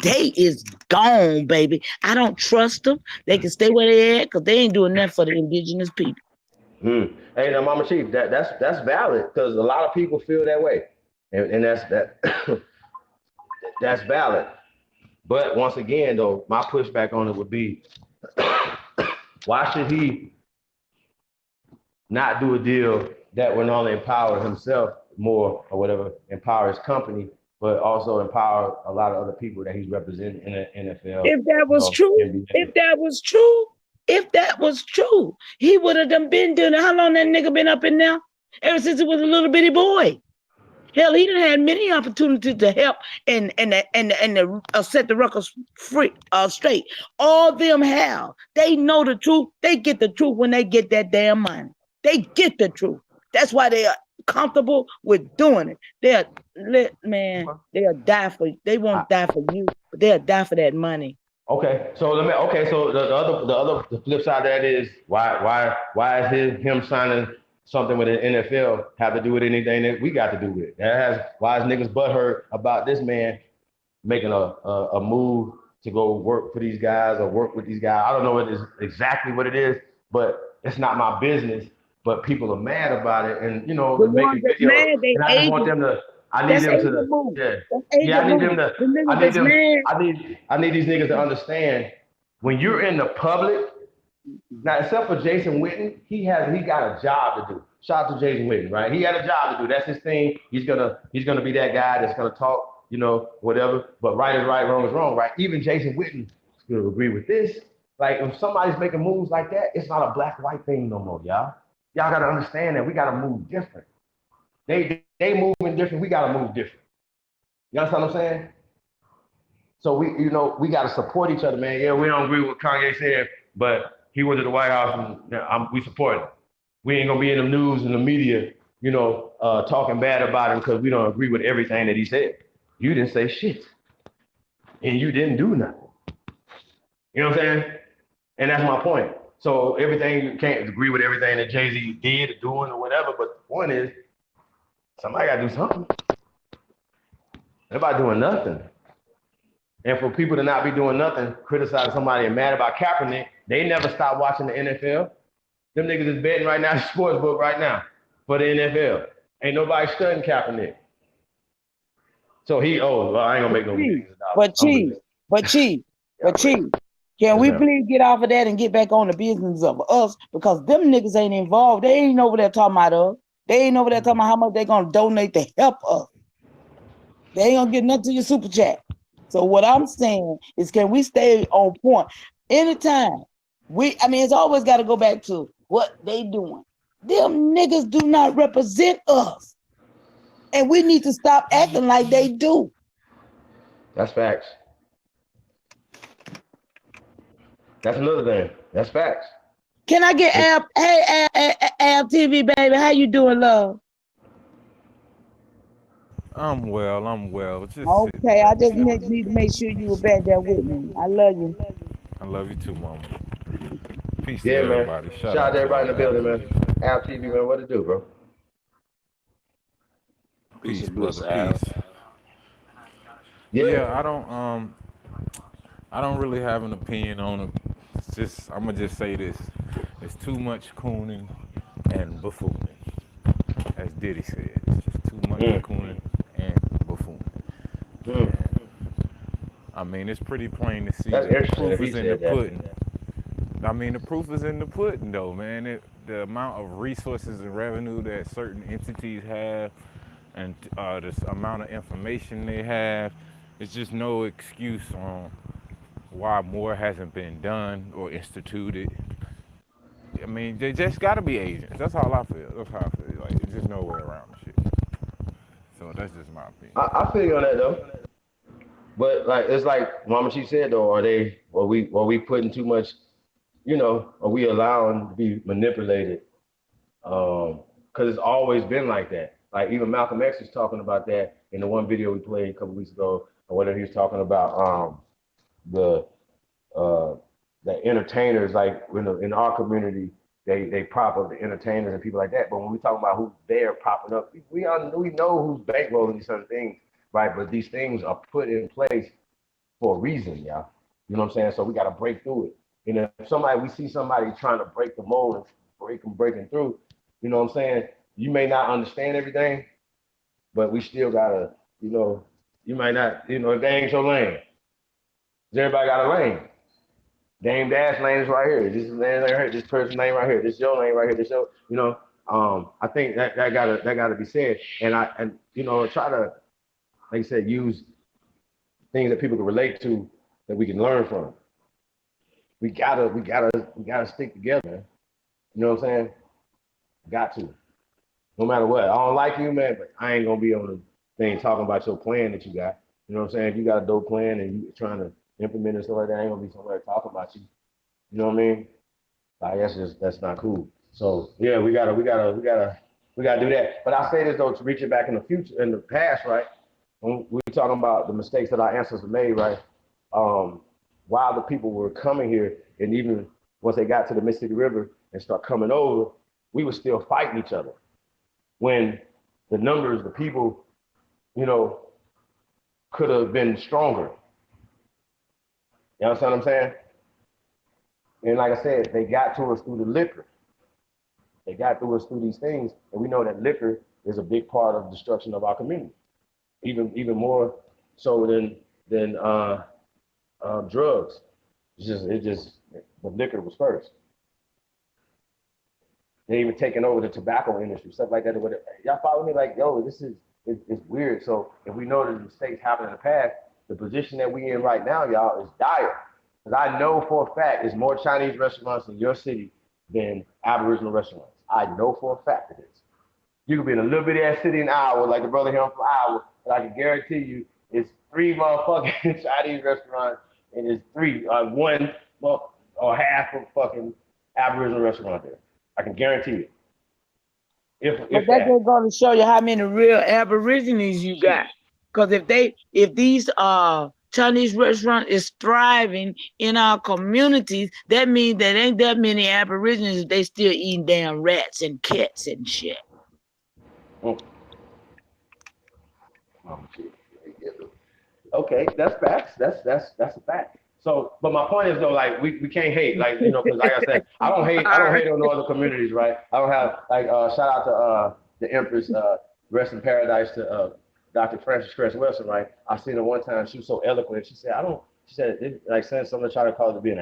they is gone, baby. I don't trust them. They can stay where they at because they ain't doing nothing for the indigenous people. Hey, now, Mama Chief, that's valid because a lot of people feel that way, and that's valid. But once again, though, my pushback on it would be, why should he not do a deal that would not only empower himself more or whatever, empower his company, but also empower a lot of other people that he's representing in the NFL, If that was true, NBA. if that was true, he would have been doing it. How long that nigga been up in there? Ever since he was a little bitty boy. Hell, he done had many opportunities to help and set the records straight. All them have. They know the truth. They get the truth when they get that damn money. They get the truth. That's why they are comfortable with doing it. They'll die for. They won't die for you, but they'll die for that money. Okay, so the flip side of that is why is him signing something with the NFL have to do with anything that we got to do with it? Why is niggas butthurt about this man making a move to go work for these guys or work with these guys? I don't know what is exactly what it is, but it's not my business. But people are mad about it, and they're making videos, and I just want them to. I need them to. Yeah. I need them to. I need these niggas to understand when you're in the public. Now, except for Jason Witten, he got a job to do. Shout out to Jason Witten, right? He had a job to do. That's his thing. He's gonna be that guy that's gonna talk, whatever. But right is right, wrong is wrong, right? Even Jason Witten will agree with this. Like if somebody's making moves like that, it's not a black white thing no more, y'all. Y'all gotta understand that we gotta move different. They moving different. We gotta move different. You understand what I'm saying? So we gotta support each other, man. Yeah, we don't agree with what Kanye said, but he went to the White House and we support him. We ain't gonna be in the news and the media, talking bad about him because we don't agree with everything that he said. You didn't say shit, and you didn't do nothing. You know what I'm saying? And that's my point. So you can't agree with everything that Jay-Z did or doing or whatever, but the point is, somebody gotta do something. Everybody doing nothing. And for people to not be doing nothing, criticizing somebody and mad about Kaepernick, they never stop watching the NFL. Them niggas is betting right now, the sports book right now for the NFL. Ain't nobody studying Kaepernick. So I ain't gonna make no millions of dollars. But Chief, can we please get off of that and get back on the business of us? Because them niggas ain't involved. They ain't over there talking about us. They ain't over there talking about how much they gonna donate to help us. They ain't gonna get nothing to your super chat. So what I'm saying is, can we stay on point? Anytime it's always got to go back to what they doing. Them niggas do not represent us. And we need to stop acting like they do. That's facts. That's another thing. That's facts. Can I get Al TV, baby? How you doing, love? I'm well. Just okay, I just need to make sure you were back there with me. I love you. I love you too, mama. Peace to everybody. Man. Shout out to everybody in the building, man. Al TV, man, what to do, bro? Peace, brother. Peace. Yeah, I don't really have an opinion on it. I'm gonna just say this: it's too much cooning and buffooning, as Diddy said. It's just too much cooning and buffooning. And, it's pretty plain to see that the proof is in the pudding. The proof is in the pudding, though, man. The amount of resources and revenue that certain entities have, and the amount of information they have, it's just no excuse on why more hasn't been done or instituted. They just got to be agents. That's all I feel. That's how I feel. Like, there's just no way around the shit. So that's just my opinion. I feel you on that, though. But it's like Mama Chief said, though, are we putting too much, are we allowing to be manipulated? Because it's always been like that. Like even Malcolm X was talking about that in the one video we played a couple weeks ago, or whatever. He was talking about the entertainers, like in our community, they prop up the entertainers and people like that. But when we talk about who they're propping up, we know who's bankrolling these certain things, right? But these things are put in place for a reason, y'all. You know what I'm saying? So we got to break through it. If we see somebody trying to break the mold and breaking through, you know what I'm saying? You may not understand everything, but we still gotta, you might not, if they ain't your lane. Everybody got a lane. Dame Dash name is right here. This is name right here. This person's name right here. This is your name right here. This your, you know. I think that gotta be said. And you know, try to, like I said, use things that people can relate to that we can learn from. We gotta stick together. You know what I'm saying? Got to. No matter what. I don't like you, man, but I ain't gonna be on the thing talking about your plan that you got. You know what I'm saying? If you got a dope plan and you trying to implement it and stuff like that, I ain't gonna be somewhere talking about you. You know what I mean? Like that's not cool. So yeah, we gotta do that. But I say this though, to reach it back in the future, in the past, right? When we're talking about the mistakes that our ancestors made, right? While the people were coming here, and even once they got to the Mississippi River and start coming over, we were still fighting each other. When the numbers, the people, you know, could have been stronger. You understand what I'm saying? And like I said, they got to us through the liquor. They got to us through these things, and we know that liquor is a big part of destruction of our community, even more so than drugs. The liquor was first. They even taking over the tobacco industry, stuff like that. Y'all follow me? Like, yo, it's weird. So if we know that the mistakes happened in the past, the position that we in right now, y'all, is dire. Because I know for a fact there's more Chinese restaurants in your city than Aboriginal restaurants. I know for a fact it is. You could be in a little bitty ass city in Iowa, like the brother here from Iowa, but I can guarantee you it's 3 motherfucking Chinese restaurants and it's one or half of fucking Aboriginal restaurant there. I can guarantee it. But that just going to show you how many real Aborigines you got. Because if these Chinese restaurant is thriving in our communities, that means that ain't that many Aborigines. They still eating damn rats and cats and shit. Okay, that's facts. That's a fact. So, but my point is though, like we can't hate, like, you know, because like I said, I don't hate on no other communities, right? I don't have like shout out to the Empress, rest in paradise to Dr. Frances Cress Wilson, right? I seen her one time. She was so eloquent. She said, like saying something, trying to call it to being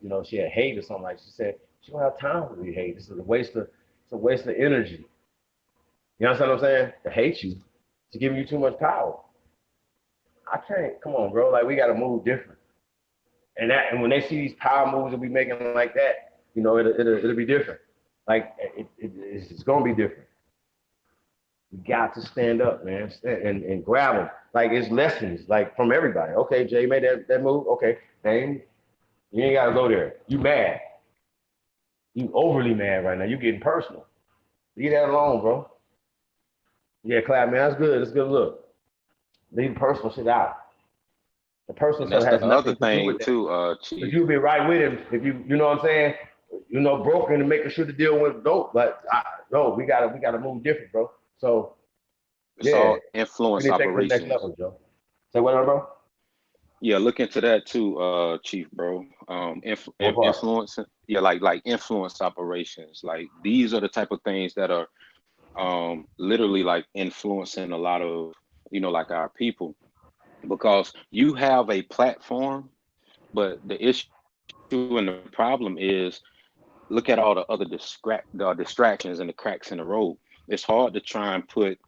you know, she had hate or something. Like she said, she don't have time to be hate. It's a waste of energy. You understand what I'm saying? To hate you, to give you too much power. I can't. Come on, bro. Like we got to move different. And when they see these power moves that we making like that, you know, it'll be different. Like it's gonna be different. We got to stand up, man, and grab them. Like it's lessons, like from everybody. Okay, Jay made that move. Okay, Dame, you ain't gotta go there. You mad? You overly mad right now. You getting personal. Leave that alone, bro. Yeah, Clap, man, that's good. That's a good look. Leave the personal shit out. The personal stuff has nothing to do with that. Too, Chief. But you'll be right with him if you know what I'm saying. You know, broken and making sure the deal went dope. But we gotta move different, bro. So it's all influence operations. Next level, Joe. Say what, bro? Yeah, look into that too, Chief, bro. Influence, yeah, like influence operations. Like these are the type of things that are literally like influencing a lot of, you know, like our people, because you have a platform, but the issue and the problem is, look at all the other distractions and the cracks in the road. It's hard to try and put,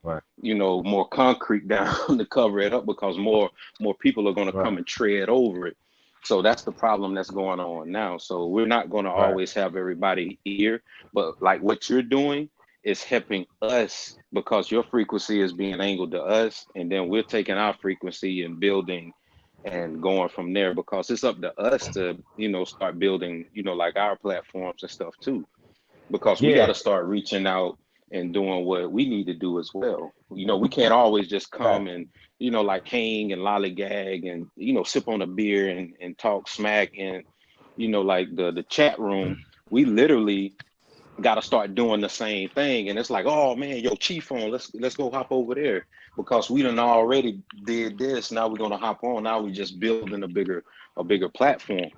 you know, more concrete down to cover it up, because more people are going to come and tread over it. So that's the problem that's going on now. So we're not going to always have everybody here, but like what you're doing is helping us, because your frequency is being angled to us, and then we're taking our frequency and building and going from there, because it's up to us to, you know, start building, you know, like our platforms and stuff too, because we got to start reaching out and doing what we need to do as well. You know, we can't always just come and, you know, like hang and lollygag and, you know, sip on a beer and talk smack and, you know, like the chat room. We literally got to start doing the same thing. And it's like, oh man, yo, Chief on, let's go hop over there, because we done already did this. Now we're gonna hop on. Now we're just building a bigger platform,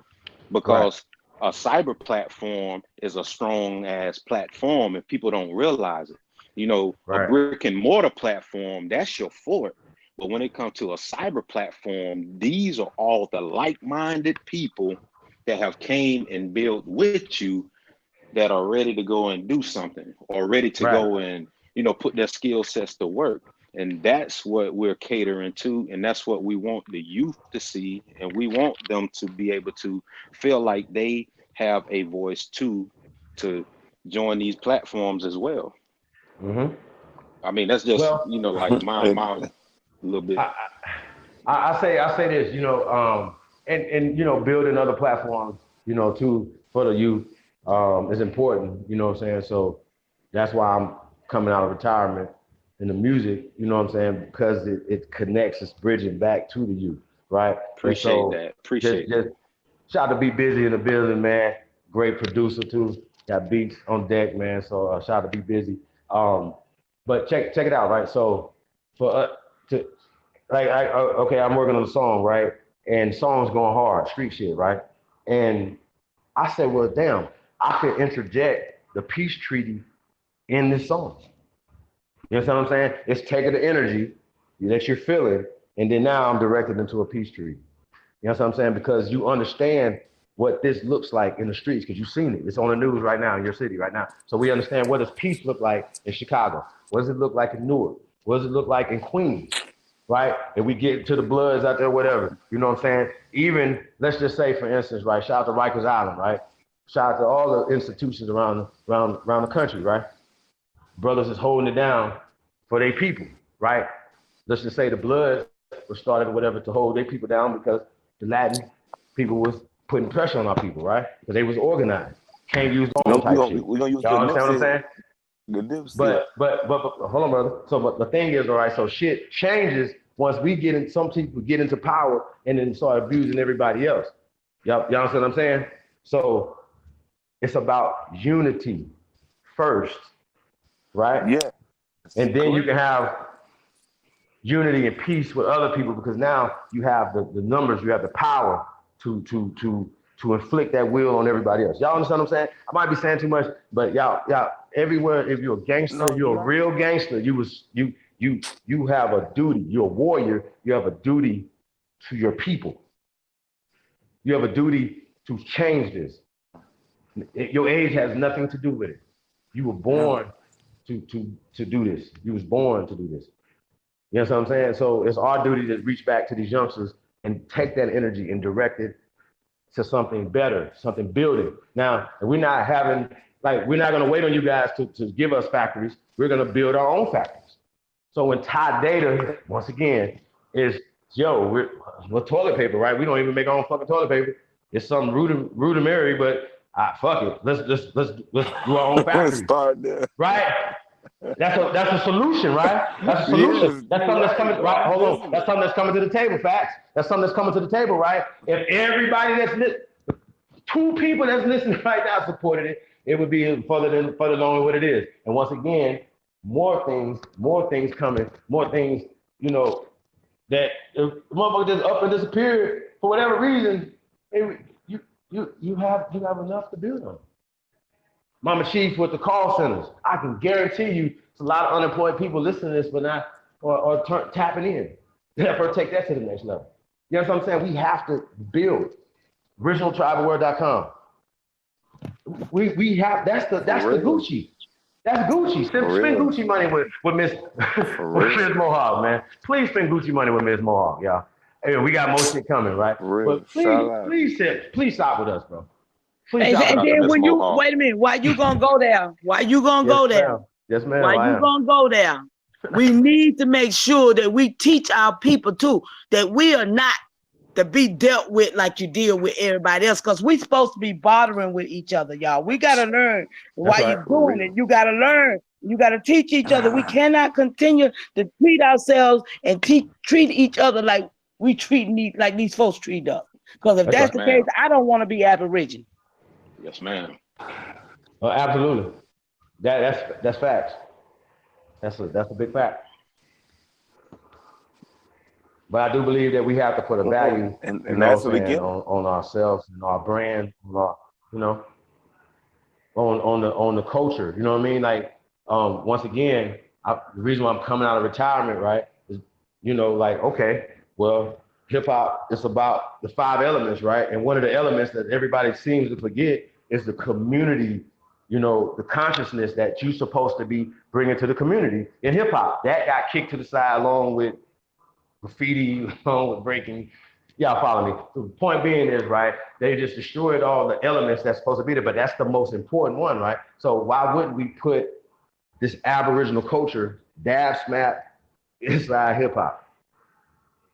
because a cyber platform is a strong ass platform and people don't realize it. You know, a brick and mortar platform, that's your fort. But when it comes to a cyber platform, these are all the like-minded people that have came and built with you that are ready to go and do something or ready to Right. go and, you know, put their skill sets to work. And that's what we're catering to. And that's what we want the youth to see. And we want them to be able to feel like they have a voice too, to join these platforms as well. Mm-hmm. I mean, that's just, Well, you know, like my little bit. I say this, you know, and you know, building other platforms, you know, too, for the youth, is important. You know what I'm saying? So that's why I'm coming out of retirement in the music. You know what I'm saying? Because it connects, it's bridging back to the youth, right? And Appreciate so that. Appreciate just shout out to Be Busy in the building, man. Great producer too. Got beats on deck, man. So shout out to Be Busy. But check it out, right? So for to like okay, I'm working on a song, right? And song's going hard, street shit, right? And I said, well, damn, I could interject the peace treaty in this song. You know what I'm saying? It's taking the energy that you're feeling, and then now I'm directed into a peace treaty. You know what I'm saying? Because you understand what this looks like in the streets, because you've seen it. It's on the news right now in your city right now. So we understand, what does peace look like in Chicago? What does it look like in Newark? What does it look like in Queens? Right? And we get to the Bloods out there, whatever. You know what I'm saying? Even, let's just say, for instance, right? Shout out to Rikers Island, right? Shout out to all the institutions around the country, right? Brothers is holding it down for their people, right? Let's just say the Bloods were started or whatever to hold their people down because the Latin people was putting pressure on our people, right? Because they was organized. Can't use arms type shit. We're gonna use Y'all the understand what I'm saying? Nipsey. But hold on, brother. So but the thing is, all right, so shit changes once we get in, some people get into power and then start abusing everybody else. Y'all understand what I'm saying? So it's about unity first, right? Yeah. And then you can have unity and peace with other people, because now you have the numbers, you have the power to inflict that will on everybody else. Y'all understand what I'm saying? I might be saying too much, but y'all everywhere, if you're a gangster, you're a real gangster, you have a duty. You're a warrior, you have a duty to your people. You have a duty to change this. Your age has nothing to do with it. You were born to do this. You was born to do this. You know what I'm saying? So it's our duty to reach back to these youngsters and take that energy and direct it to something better, something building. Now, we're not gonna wait on you guys to give us factories. We're gonna build our own factories. So when Thai Data, once again, is, we're toilet paper, right? We don't even make our own fucking toilet paper. It's some rudimentary, but fuck it. Let's do our own factory. Start there. Right? That's a solution, right? That's a solution. Yes, That's something that's right, coming. Right? Hold on. listen. That's something that's coming to the table. Facts. That's something that's coming to the table, right? If everybody two people that's listening right now supported it, it would be further along what it is. And once again, more things coming, more things, that if motherfucker just up and disappeared for whatever reason, you have enough to build on. Mama Chief with the call centers. I can guarantee you it's a lot of unemployed people listening to this, but not or tapping in. Therefore, take that to the next level. You know what I'm saying? We have to build. OriginalTribeWord.com. We have that's the Gucci. That's Gucci. Spend Gucci money with Miss Mohawk, man. Please spend Gucci money with Miss Mohawk, y'all. Hey, we got more shit coming, right? But please stop with us, bro. And then when you wait a minute, why you gonna go there? Why you gonna go there? Yes, ma'am. Why you gonna go there? We need to make sure that we teach our people too that we are not to be dealt with like you deal with everybody else, because we supposed to be bartering with each other, y'all. We gotta learn why you're doing it. You gotta learn. You gotta teach each other. We cannot continue to treat ourselves and treat each other like we like these folks treat us. Because if that's the case, I don't want to be Aboriginal. Yes, ma'am. Absolutely. That's facts. That's a big fact. But I do believe that we have to put a value, and that's what again on ourselves and our brand, on our, on the culture. You know what I mean? Like, once again, the reason why I'm coming out of retirement, right, is, okay, well, hip hop is about the 5 elements, right? And one of the elements that everybody seems to forget is the community, the consciousness that you're supposed to be bringing to the community in hip hop. That got kicked to the side along with graffiti, along with breaking. Y'all follow me. The point being is, right, they just destroyed all the elements that's supposed to be there, but that's the most important one, right? So why wouldn't we put this Aboriginal culture, dab smack, inside hip hop?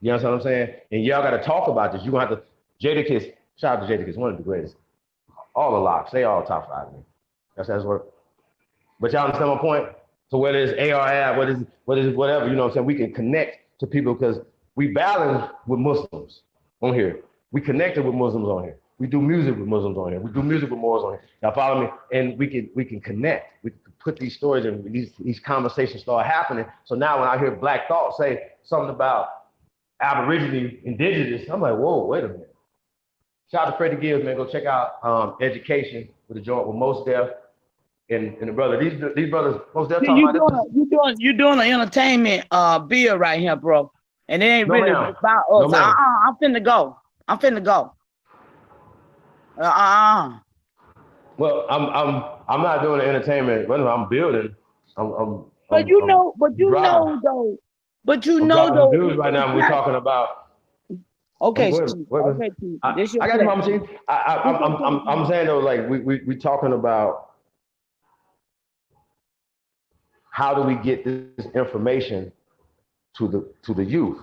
You know what I'm saying? And y'all got to talk about this. You're going to have to, Jadakiss, shout out to Jadakiss, one of the greatest. All the locks, they all top 5, man. That's what. But y'all understand my point? So whether it's ARI, what is whatever, you know what I'm saying? We can connect to people because we balance with Muslims on here. We connected with Muslims on here. We do music with Muslims on here. We do music with Moors on here. Y'all follow me? And we can connect. We can put these stories and these conversations start happening. So now when I hear Black Thought say something about Aborigine, indigenous, I'm like, whoa, wait a minute. Shout out to Freddie Gibbs, man. Go check out Education with the joint with Mos Def and the brother. These brothers, Mos Def talking about this. You doing an entertainment bill right here, bro. And it ain't No, really ma'am. about us. No, ma'am. I'm finna go. Well, I'm not doing the entertainment. Well, I'm building. But you know though. I'm dropping the dudes right now. We're talking about. Okay, I got you, Mama Chief. I'm saying though, like we talking about how do we get this information to the youth?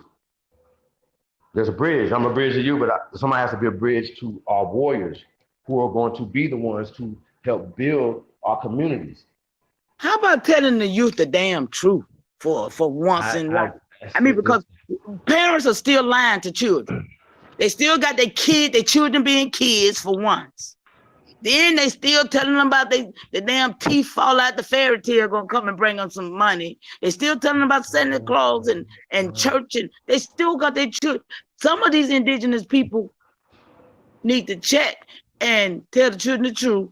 There's a bridge. I'm a bridge to you, but somebody has to be a bridge to our warriors who are going to be the ones to help build our communities. How about telling the youth the damn truth for once in life? Because parents are still lying to children. They still got their children being kids for once. Then they still telling them about the damn teeth fall out the fairy tale gonna come and bring them some money. They still telling them about Santa Claus and church, and they still got their children. Some of these indigenous people need to check and tell the children the truth.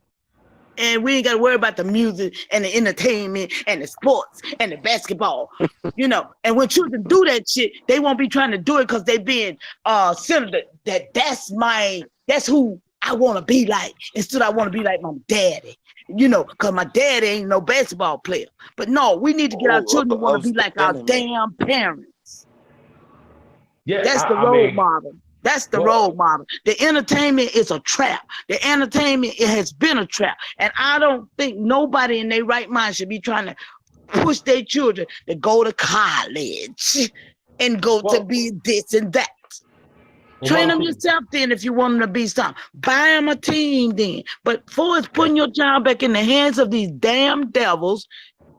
And we ain't got to worry about the music and the entertainment and the sports and the basketball, And when children do that shit, they won't be trying to do it because they being centered that's who I want to be like. Instead, I want to be like my daddy, because my daddy ain't no basketball player. But no, we need to get our children to want to be like our damn parents. Yeah, that's the role model. That's the role model. The entertainment is a trap. The entertainment, it has been a trap. And I don't think nobody in their right mind should be trying to push their children to go to college and go to be this and that. Train them yourself then if you want them to be something. Buy them a team then. But for it's putting your child back in the hands of these damn devils,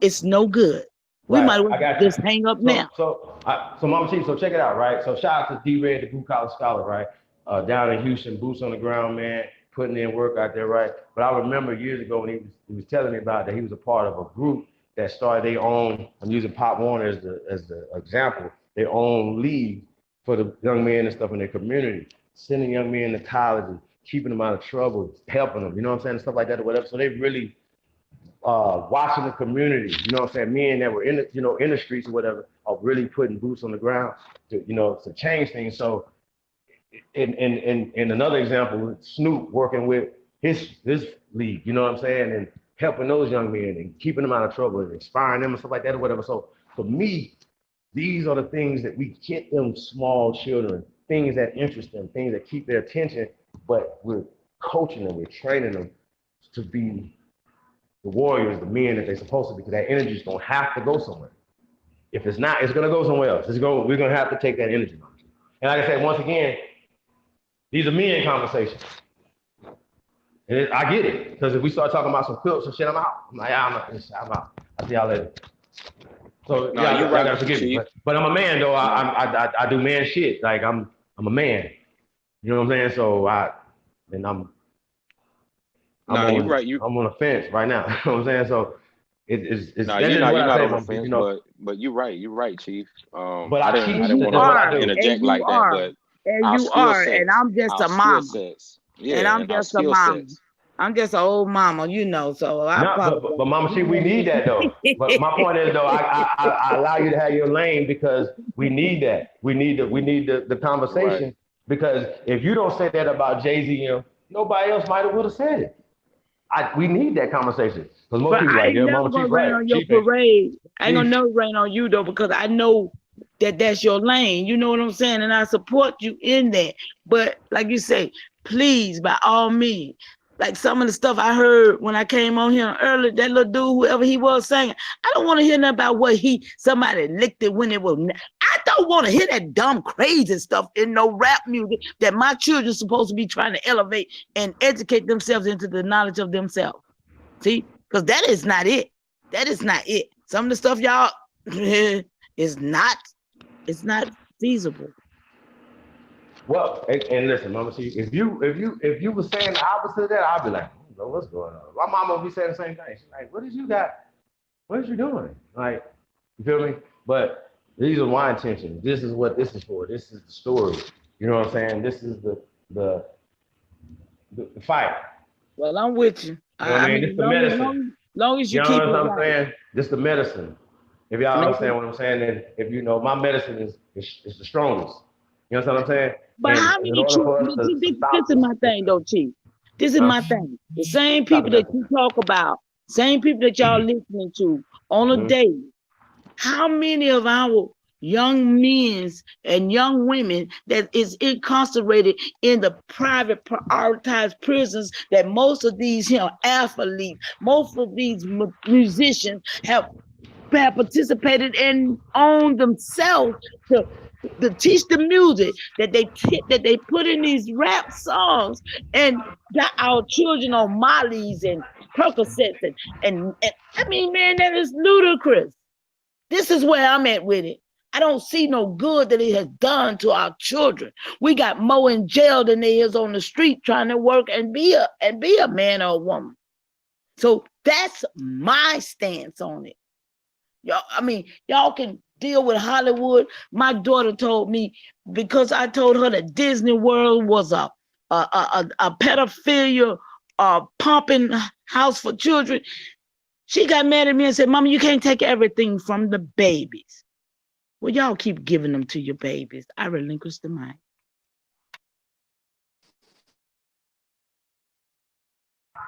it's no good. We might as well just hang up now. So Mama Chief, so check it out, right? So shout out to DaY, the Blue Collar Scholar, right? Down in Houston, boots on the ground, man, putting in work out there, right? But I remember years ago when he was telling me about that he was a part of a group that started their own, I'm using Pop Warner as the example, their own league for the young men and stuff in their community, sending young men to college and keeping them out of trouble, helping them, you know what I'm saying, and stuff like that or whatever. So they really watching the community, you know what I'm saying, men that were in the, in the streets or whatever, are really putting boots on the ground to, to change things. So in another example, Snoop working with his league, you know what I'm saying, and helping those young men and keeping them out of trouble and inspiring them and stuff like that or whatever. So for me, these are the things that we get them small children, things that interest them, things that keep their attention, but we're coaching them, we're training them to be the warriors, the men that they're supposed to be, because that energy is going to have to go somewhere. If it's not, it's going to go somewhere else. We're going to have to take that energy. And like I said, once again, these are men conversations. And I get it, because if we start talking about some quilts and shit, I'm out. I'm like, I'm out. I'll see y'all later. So No, y'all right, gotta forgive me. But I'm a man though. I do man shit. Like I'm a man. You know what I'm saying? So I'm right. I'm on a fence right now. You know what I'm saying? So it's no, you're not on the fence, but you're right, Chief. But I didn't want to interject like that, but and you are, and I'm just a mama. And I'm just a mama. I'm just an old mama, you know, so I No, apologize. but Mama T, we need that though. But my point is though, I allow you to have your lane because we need that. We need the Right. conversation because if you don't say that about Jay-Z, nobody else might have would have said it. We need that conversation because most But people I like, ain't yeah, never Mama gonna Chief, rain right? on your Chief, ain't- parade. I ain't gonna Chief. never rain on you though, because I know that that's your lane. You know what I'm saying? And I support you in that. But like you say, please, by all means, like some of the stuff I heard when I came on here earlier, that little dude, whoever he was saying, I don't want to hear nothing about what somebody licked it when it was. I don't want to hear that dumb, crazy stuff in no rap music that my children's supposed to be trying to elevate and educate themselves into the knowledge of themselves. See, because that is not it. That is not it. Some of the stuff y'all is not. It's not feasible. Well, and listen, Mama T, if you were saying the opposite of that, I'd be like, what's going on? My mama would be saying the same thing. She's like, what did you got? What is you doing? Like, you feel me? But these are my intentions. This is what this is for. This is the story. You know what I'm saying? This is the fight. Well, I'm with you. You know what I mean? This the medicine. Long as you You keep know it what I'm right. saying? This the medicine. If y'all understand what I'm saying, then if you know, my medicine is the strongest. You know what I'm saying? But And how in many order children? for us to This stop is this, my thing, though, Chief. This is my thing. The same stop people it, that you talk about, same people that y'all listening to on a day. How many of our young men and young women that is incarcerated in the private prioritized prisons that most of these athletes, most of these musicians have participated in on themselves to teach the music that they put in these rap songs and got our children on Molly's and Percocets and I mean, man, that is ludicrous. This is where I'm at with it. I don't see no good that it has done to our children. We got more in jail than there is on the street trying to work and be a man or a woman. So that's my stance on it. Y'all can deal with Hollywood. My daughter told me, because I told her that Disney World was a pedophilia pumping house for children. She got mad at me and said, Mama, you can't take everything from the babies. Well, y'all keep giving them to your babies. I relinquish the mic.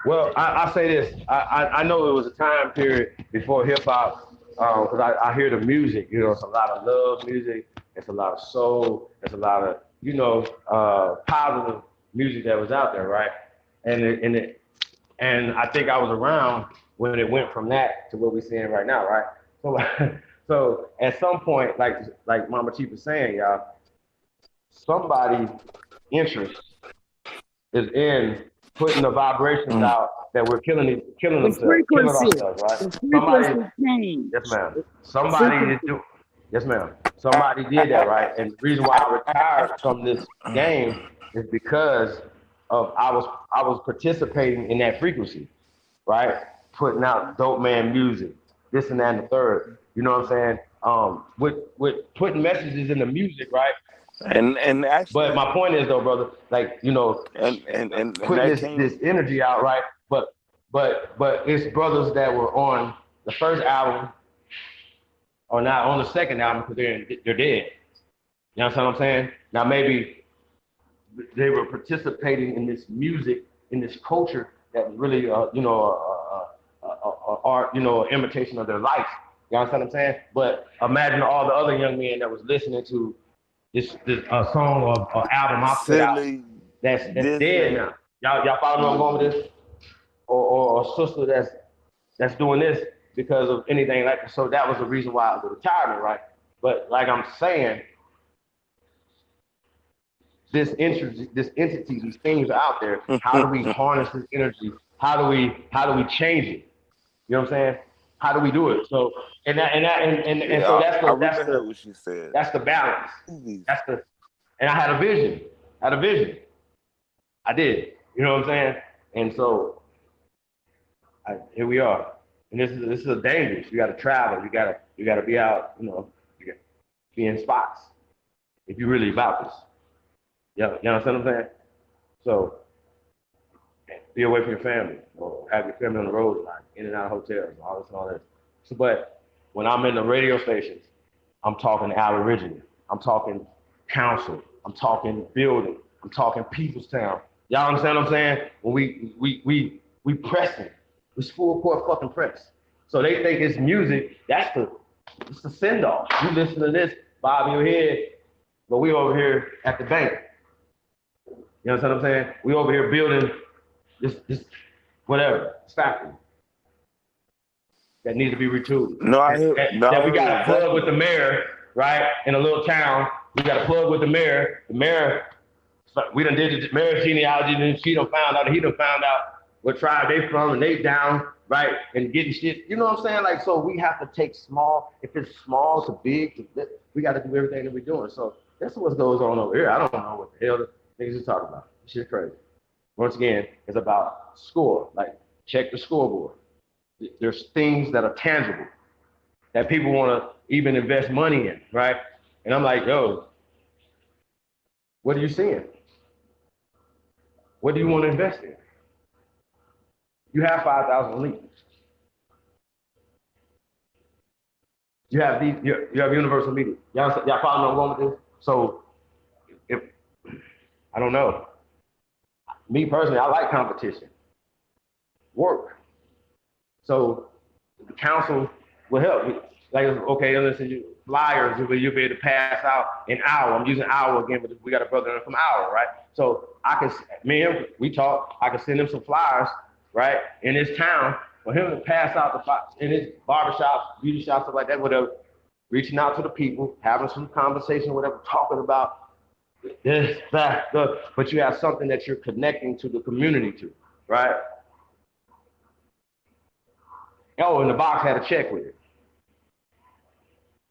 Well, I say this. I know it was a time period before hip hop, because I hear the music. It's a lot of love music. It's a lot of soul. It's a lot of positive music that was out there, right? And I think I was around when it went from that to what we're seeing right now, right? So, so at some point, like Mama Chief was saying, y'all, somebody's interest is in putting the vibrations out that we're killing themselves, killing ourselves, right? The frequency change. Yes, ma'am. Yes, ma'am. Somebody did that, right? And the reason why I retired from this game is because of I was participating in that frequency, right? Putting out dope man music, this and that and the third. You know what I'm saying? With putting messages in the music, right? And actually, But my point is though, brother, and putting that this came. energy out, right? But it's brothers that were on the first album or not on the second album because they're dead. You know what I'm saying? Now maybe they were participating in this music, in this culture that really, art, imitation of their life. You understand what I'm saying? But imagine all the other young men that was listening to this song or album I put out Silly that's dead Disney. now. Y'all follow me? I'm going with this, or a sister that's doing this because of anything like that. So that was the reason why the retirement, right? But like I'm saying, this entity, these things are out there. How do we harness this energy? How do we change it? You know what I'm saying? How do we do it? So and so Yeah, I really heard what she said. that's the balance. Movies. And I had a vision. I did. You know what I'm saying? And so here we are. And this is a dangerous. You got to travel. You got to be out. You got to be in spots if you're really about this. You know what I'm saying? So be away from your family or have your family on the road a lot, in and out of hotels, all this and all that. So, but when I'm in the radio stations, I'm talking Aboriginal, I'm talking council, I'm talking building, I'm talking People's Town. Y'all understand what I'm saying? When we pressing, it's full court fucking press. So they think it's music. It's the send off. You listen to this, bob your head, but we over here at the bank. You understand what I'm saying? We over here building this whatever, this factory that needs to be retooled. No, I hear. No, I That we heard got a plug exactly. with the mayor, right? In a little town, we got a plug with the mayor. The mayor, we done did the mayor's genealogy, and he done found out what tribe they from, and they down, right? And getting shit. You know what I'm saying? Like, so we have to take small. If it's small to big, we got to do everything that we're doing. So that's what goes on over here. I don't know what the hell the niggas is talking about. This shit crazy. Once again, it's about score. Like, check the scoreboard. There's things that are tangible that people want to even invest money in, right? And I'm like, yo, what are you seeing? What do you want to invest in? You have 5,000 leads. You have universal media. Y'all follow me where I'm going with this? So, if I don't know, me personally, I like competition. Work. So the council will help me. Like, okay, listen, flyers, you'll be able to pass out an hour. I'm using hour again, but we got a brother from hour, right? So me and him, we talk, I can send him some flyers, right, in his town for him to pass out in his barbershops, beauty shops, stuff like that, whatever, reaching out to the people, having some conversation, whatever, talking about this, that, but you have something that you're connecting to the community to, right? Oh, and the box had a check with it.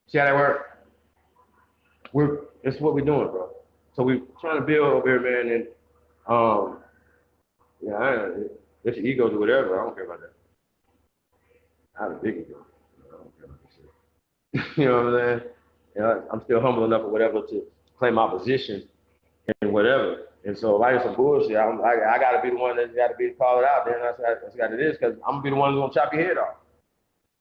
See how that work? It's what we're doing, bro. So we're trying to build over here, man, and let your ego do whatever. I don't care about that. I have a big ego. I don't care about this shit. You know what I'm saying? I'm still humble enough or whatever to claim my position and whatever. And so if I do some bullshit, I got to be the one that's got to be call it out there. And that's got it is, because I'm going to be the one who's going to chop your head off.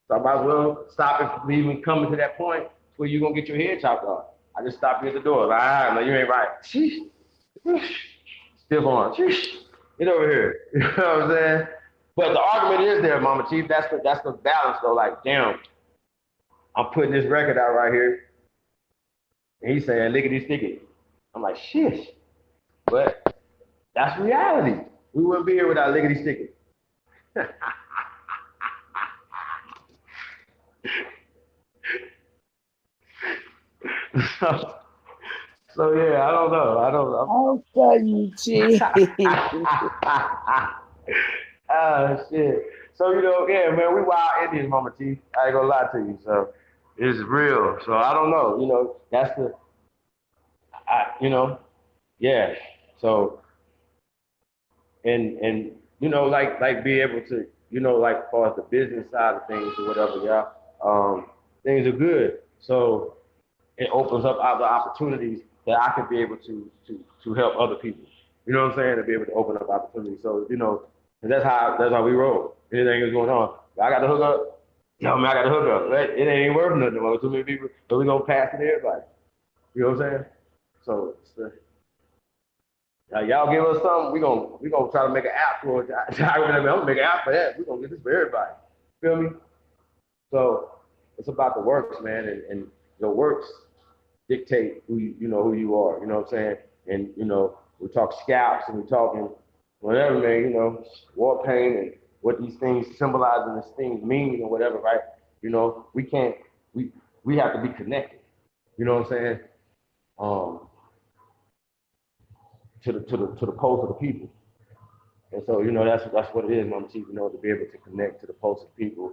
So I might as well stop it from even coming to that point where you're going to get your head chopped off. I just stop you at the door. Like, no, you ain't right. Sheesh. Stiff on. Sheesh. Get over here. You know what I'm saying? But the argument is there, Mama Chief. That's the balance, though. Like, damn, I'm putting this record out right here. And he's saying, lickety sticky. I'm like, shish. But that's reality. We wouldn't be here without lickety sticky. So yeah, I don't know. I'll tell you, Chief. Oh shit. So yeah, man, we wild Indians, Mama T. I ain't gonna lie to you. So it's real. So I don't know. That's yeah. So and like be able to, like as far as the business side of things or whatever, yeah. Things are good. So it opens up other opportunities that I can be able to help other people. You know what I'm saying? To be able to open up opportunities. So, and that's how we roll. Anything is going on. I got the hook up. Yo, man, I got the hook up. It ain't worth nothing. There's too many people, so we gonna pass it to everybody. You know what I'm saying? So y'all give us something, we gonna try to make an app for it. I'm gonna make an app for that. We're gonna get this for everybody. Feel me? So it's about the works, man, and the works dictate who who you are. You know what I'm saying? And we talk scalps and we talking whatever, man. War paint and what these things symbolize and these things mean or whatever, right? We can't. We have to be connected. You know what I'm saying? To the pulse of the people. And so that's what it is, Mama Chief. To be able to connect to the pulse of people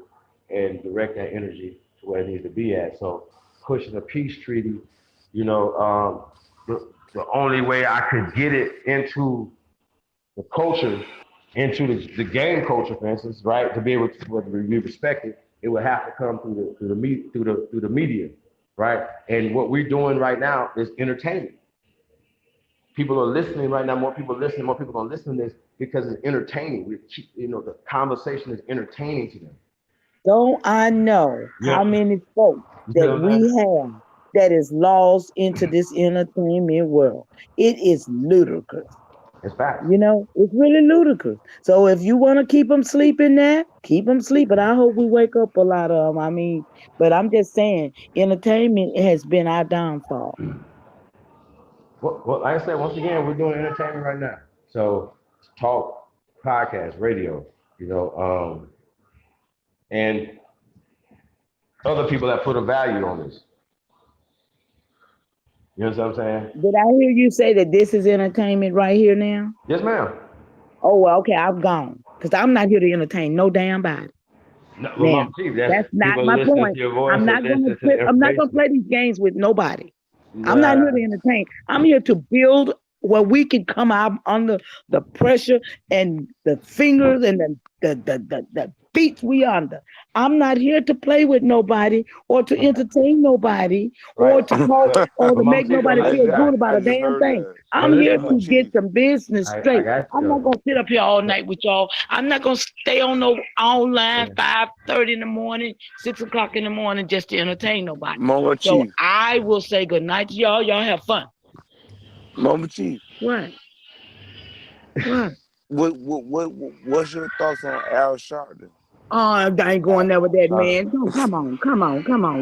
and direct that energy to where it needs to be at. So pushing a peace treaty, the only way I could get it into the culture, into the game culture, for instance, right, to be able to be respected, it would have to come through the media, right? And what we're doing right now is entertainment. people are listening right now. More people listening. More people gonna listen to this because it's entertaining. The conversation is entertaining to them. Don't I know how many folks that we have that is lost into this entertainment world? It is ludicrous. It's fact. It's really ludicrous. So if you want to keep them sleeping there, keep them sleeping. I hope we wake up a lot of them. But I'm just saying, entertainment has been our downfall. Well, like I said, once again, we're doing entertainment right now. So talk, podcast, radio, and other people that put a value on this. You know what I'm saying? Did I hear you say that this is entertainment right here now? Yes, ma'am. Oh, well, okay, I'm gone. Because I'm not here to entertain no damn body. No, Now, that's not my point. I'm not gonna play these games with nobody. Nah. I'm not here to entertain. I'm here to build where we can come out under the pressure and the fingers and the beats we under. I'm not here to play with nobody or to entertain nobody or to talk or to make nobody feel good about a damn thing. I'm here to get some business straight. I'm not gonna sit up here all night with y'all. I'm not gonna stay on no online 5:30 in the morning, 6 o'clock in the morning just to entertain nobody. Mama So Chief. I will say good night to y'all. Y'all have fun. Mama Chief. What? What's your thoughts on Al Sharpton? Oh, I ain't going there with that, man. Come on.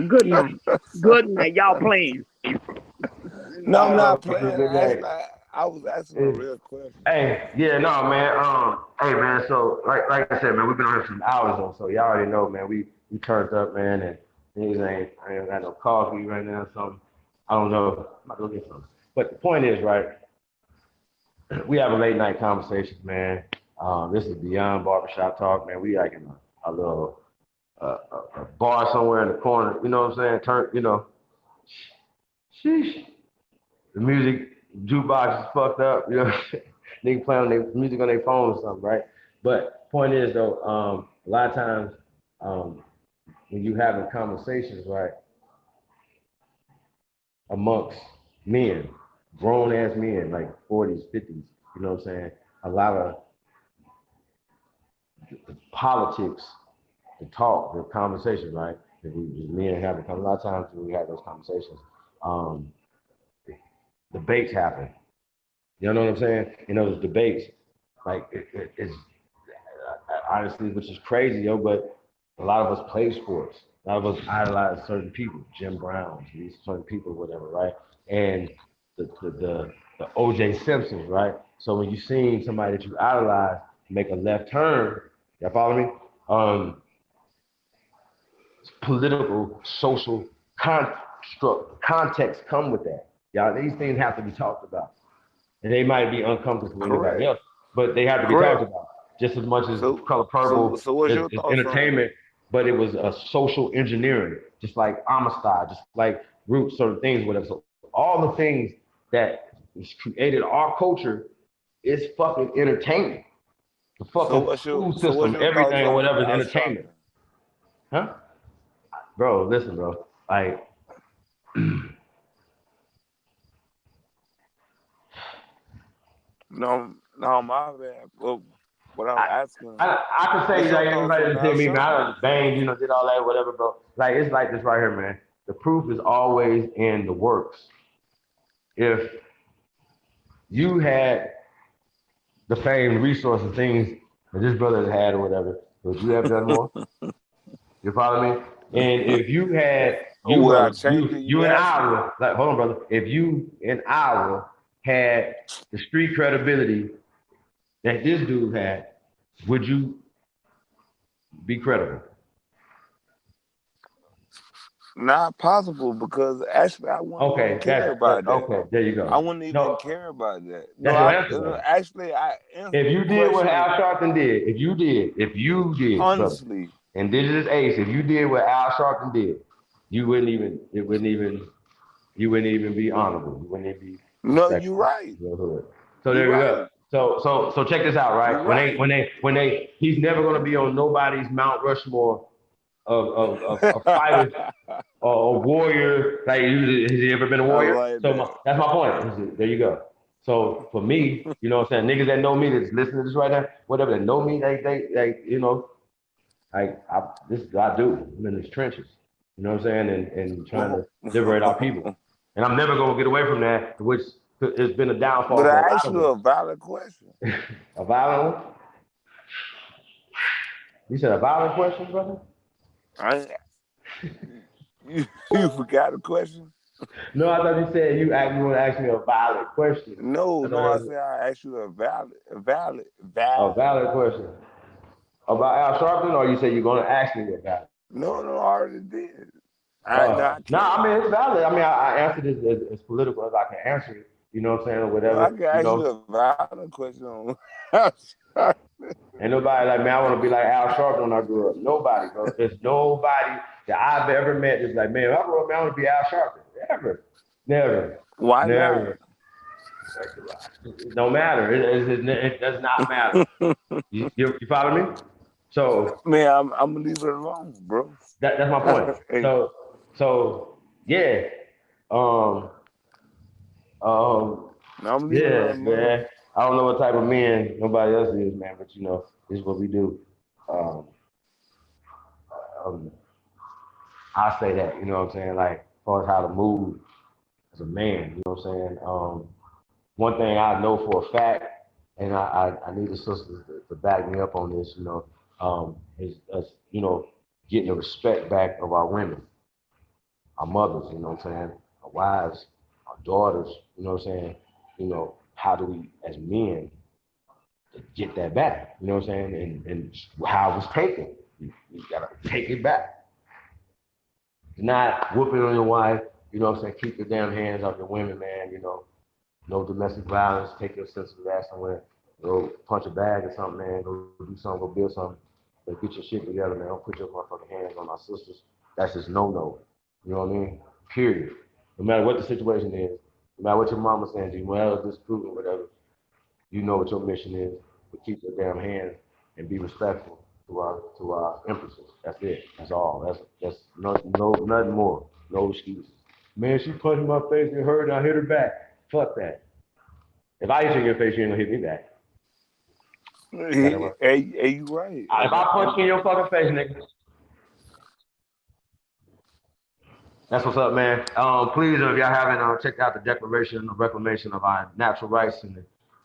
Good night. Good night. Y'all playing. No, I'm not playing. I was asking a real question. Hey, yeah, no, man. Hey, man. So, like I said, man, we've been on here some hours on, so y'all already know, man. We turned up, man, and niggas I ain't got no coffee right now, so I don't know. I'm about to go get some. But the point is, right? We have a late night conversation, man. This is beyond barbershop talk, man. We like in a little a bar somewhere in the corner. You know what I'm saying? Sheesh. The music jukebox is fucked up. You know, niggas playing their music on their phone or something, right? But point is though, a lot of times when you having conversations, right, amongst men, grown ass men, like 40s, 50s, you know what I'm saying? A lot of the politics, the talk, the conversation, right? That we men have a lot of times when we have those conversations, debates happen. You know what I'm saying? Those debates, like it's honestly, which is crazy, but a lot of us play sports. A lot of us idolize certain people, Jim Brown, these certain people, whatever, right? And the O.J. Simpsons, right? So when you seen somebody that you idolize make a left turn, y'all follow me? Political, social context come with that. Y'all, these things have to be talked about. And they might be uncomfortable for anybody else, but they have to be talked about. Just as much as Color Purple is entertainment, but it was a social engineering, just like Amistad, just like Roots, certain things, whatever. So all the things that was created our culture is fucking entertainment. The fucking school system, everything, whatever is entertainment. Huh? Bro, listen, bro. Like, No, my bad. Well, what I'm asking, I can say like everybody that me, man, I banged, did all that, whatever, bro. Like it's like this right here, man. The proof is always in the works. If you had the fame, resources, things that this brother has had or whatever, would you have done more? You follow me? And if you had you in Iowa, like hold on, brother. If you in Iowa had the street credibility that this dude had, would you be credible? Not possible, because actually I wouldn't even care about that. Okay, there you go. I wouldn't even care about that. That's No, actually, if you did what Al Sharpton did, if you did, honestly, brother, Indigenous Ace, if you did what Al Sharpton did, you wouldn't even be honorable. You wouldn't even be. No, you're right. So there we go. So check this out, right? When they, he's never gonna be on nobody's Mount Rushmore of fighters or warrior. Like, has he ever been a warrior? Like that's my point. There you go. So for me, you know what I'm saying, niggas that know me that's listening to this right now, whatever that know me, they you know, this is what I do. I'm in these trenches. You know what I'm saying? And trying to liberate our people. And I'm never gonna get away from that, which has been a downfall But for a I lot asked of you us. a valid question. A violent one? You said a violent question, brother? You forgot the question? No, I thought you said you want to ask me a valid question. No, I said I asked you a valid. Question about Al Sharpton, or you say you're going to ask me about it? No, I already did. I No, can't. I mean it's valid. I mean I answered it as political as I can answer it. You know what I'm saying, or No, I whatever. can You ask you know, a valid question on. ain't nobody like, man, I want to be like Al Sharpton when I grew up. Nobody, bro. There's nobody that I've ever met that's like, man, if I grew up, man, I want to be Al Sharpton. Never. Why not? It don't matter. It does not matter. You follow me? So Man, I'm gonna leave it alone, bro. that's my point. Hey, So yeah. Um I'm gonna leave it yeah, alone. man. I don't know what type of men nobody else is, man, but you know, this is what we do. Um, um I say that, you know what I'm saying, like as far as how to move as a man, you know what I'm saying? One thing I know for a fact, and I need the sisters to back me up on this, you know, is us, you know, getting the respect back of our women, our mothers, you know what I'm saying, our wives, our daughters, you know what I'm saying, you know, how do we as men get that back, you know what I'm saying, and how it was taken. You gotta take it back. Not whooping on your wife, you know what I'm saying, keep your damn hands off your women, man, you know, no domestic violence, take your sensitive ass somewhere, go punch a bag or something, man, go do something, go build something, but get your shit together, man. Don't put your motherfucking hands on my sisters. That's just no. You know what I mean? Period. No matter what the situation is, no matter what your mama saying to you, well, disproving, whatever, you know what your mission is, but keep your damn hands and be respectful to our empresses. That's it. That's all. That's nothing more. No excuses. Man, she punched my face and hurt and I hit her back. Fuck that. If I hit you in your face, you ain't gonna hit me back. Hey, you right. If I punch you in your fucking face, nigga. That's what's up, man. Please, if y'all haven't checked out the Declaration of Reclamation of our Natural Rights and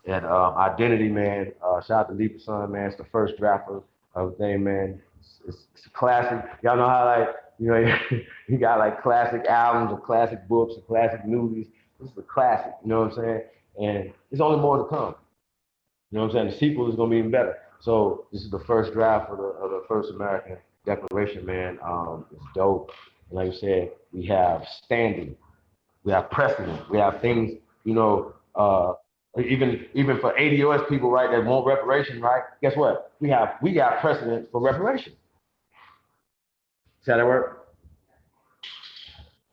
Identity, man. Shout out to Leap Son, man. It's the first draft of the thing, man. It's a classic. Y'all know how, like, you know, you got like classic albums or classic books or classic movies. This is a classic, you know what I'm saying? And there's only more to come. You know what I'm saying? The sequel is gonna be even better. So this is the first draft of the first American Declaration, man. It's dope. And like I said, we have standing, we have precedent, we have things, you know, even for ADOS people, right, that want reparation, right? Guess what? We got precedent for reparation. See how that work?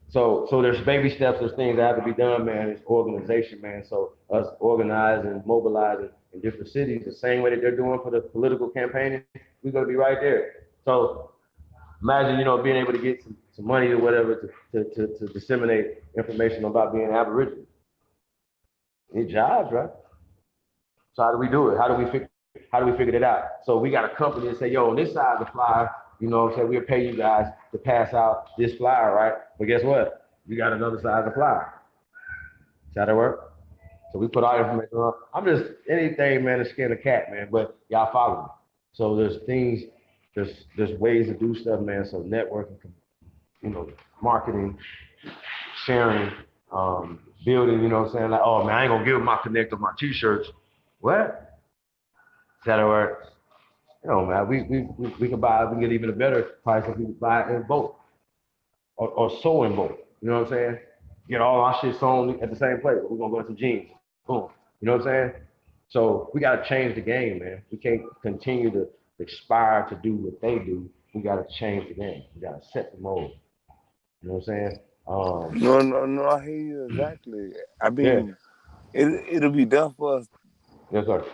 So there's baby steps, there's things that have to be done, man. It's organization, man. So us organizing, mobilizing in different cities, the same way that they're doing for the political campaigning, we're gonna be right there. So imagine, you know, being able to get some money or whatever to disseminate information about being Aboriginal. Need jobs, right? So how do we do it? How do we figure it out? So we got a company that say, yo, on this side of the flyer, you know what I'm saying, we'll pay you guys to pass out this flyer, right? But guess what? We got another side of the flyer. See how that work? So we put our information on. I'm just anything, man, to skin a cat, man. But y'all follow me. So there's things, there's ways to do stuff, man. So networking, you know, marketing, sharing, building, you know what I'm saying? Like, oh man, I ain't gonna give my connect on my t-shirts. What? See how that work? You know, man, we can get even a better price if we buy in bulk or sew in bulk. You know what I'm saying? Get all our shit sewn at the same place. We're gonna go into jeans. Boom. You know what I'm saying? So we gotta change the game, man. We can't continue to aspire to do what they do. We gotta change the game. We gotta set the mold. You know what I'm saying? No, I hear you exactly. I Yeah. mean, it'll be done for us. Yes, sir.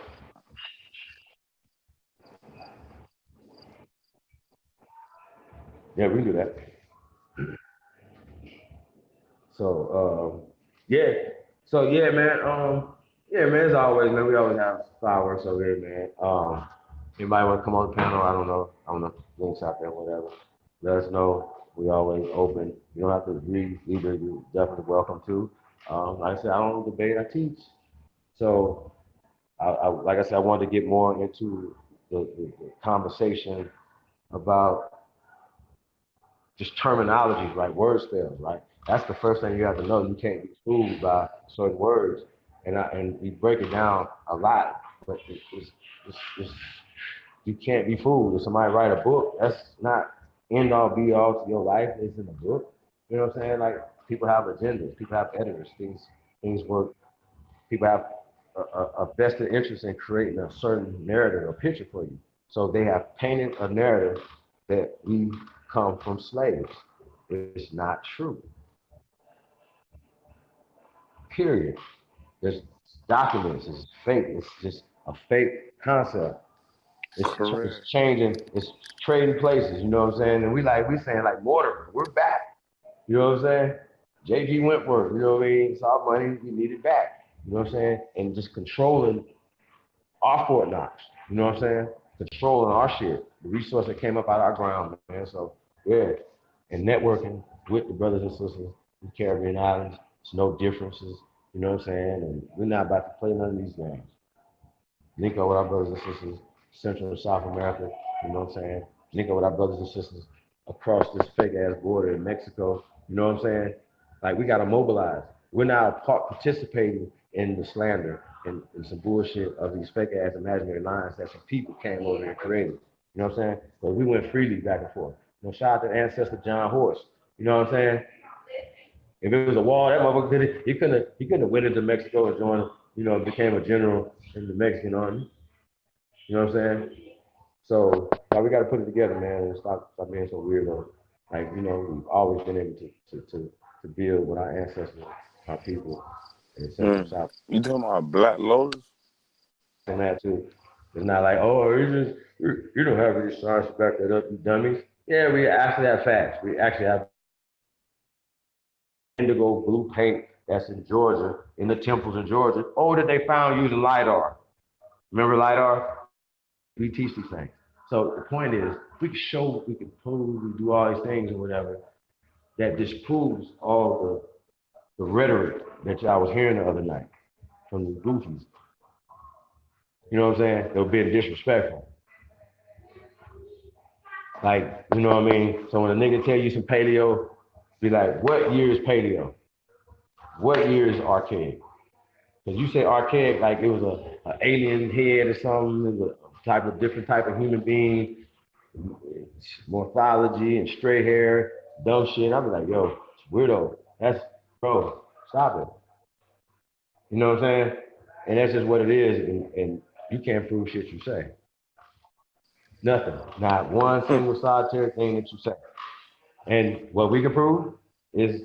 Yeah, we can do that. So yeah. So yeah, man. Yeah, man, as always, man, we always have fireworks over here, man. Anybody want to come on the panel? I don't know, links out there, whatever. Let us know. We always open. You don't have to agree either. You're definitely welcome to. Like I said, I don't debate, I teach. So, like I said, I wanted to get more into the conversation about just terminologies, right? Word spells, right? That's the first thing you have to know. You can't be fooled by certain words, and we break it down a lot, but it's you can't be fooled. If somebody write a book, that's not end all be all to your life. It's in a book. You know what I'm saying? Like people have agendas, people have editors, things work. People have a vested interest in creating a certain narrative or picture for you. So they have painted a narrative that we come from slaves. It's not true. Period. There's documents. It's fake. It's just a fake concept. It's Correct. changing. It's trading places. You know what I'm saying? And we saying like Mortimer, we're back. You know what I'm saying? J.G. Wentworth. You know what I mean? It's our money. We need it back. You know what I'm saying? And just controlling our Fort Knox. You know what I'm saying? Controlling our shit. The resource that came up out of our ground, man. So yeah. And networking with the brothers and sisters in the Caribbean islands. It's no differences. You know what I'm saying? And we're not about to play none of these games. Link up with our brothers and sisters, Central and South America, you know what I'm saying? Link up with our brothers and sisters across this fake ass border in Mexico, you know what I'm saying? Like we gotta mobilize. We're now participating in the slander and some bullshit of these fake ass imaginary lines that some people came over and created. You know what I'm saying? But we went freely back and forth. You know, shout out to ancestor John Horse. You know what I'm saying? If it was a wall, that motherfucker he couldn't have went into Mexico and joined, became a general in the Mexican army. You know what I'm saying? So we got to put it together, man, and stop being so weirdo. Like we've always been able to build with our ancestors, our people, and Central Mm. South. You talking about black lawyers? And that too. It's not like, oh, you don't have any science to back that up, you dummies. Yeah, we actually have facts. We actually have indigo blue paint that's in Georgia, in the temples in Georgia. Oh, that they found using LIDAR. Remember LIDAR? We teach these things. So the point is, we can show, we can prove, we do all these things or whatever, that disproves all the rhetoric that y'all was hearing the other night from the goofies. You know what I'm saying? They were being disrespectful. Like, you know what I mean? So when a nigga tell you some paleo, be like, what year is paleo? What year is archaic? Because you say archaic like it was a alien head or something, it was a different type of human being, morphology and straight hair, dumb shit. I'll be like, yo, it's weirdo. That's, bro, stop it. You know what I'm saying? And that's just what it is. And you can't prove shit you say. Nothing. Not one single solitary thing that you say. And what we can prove is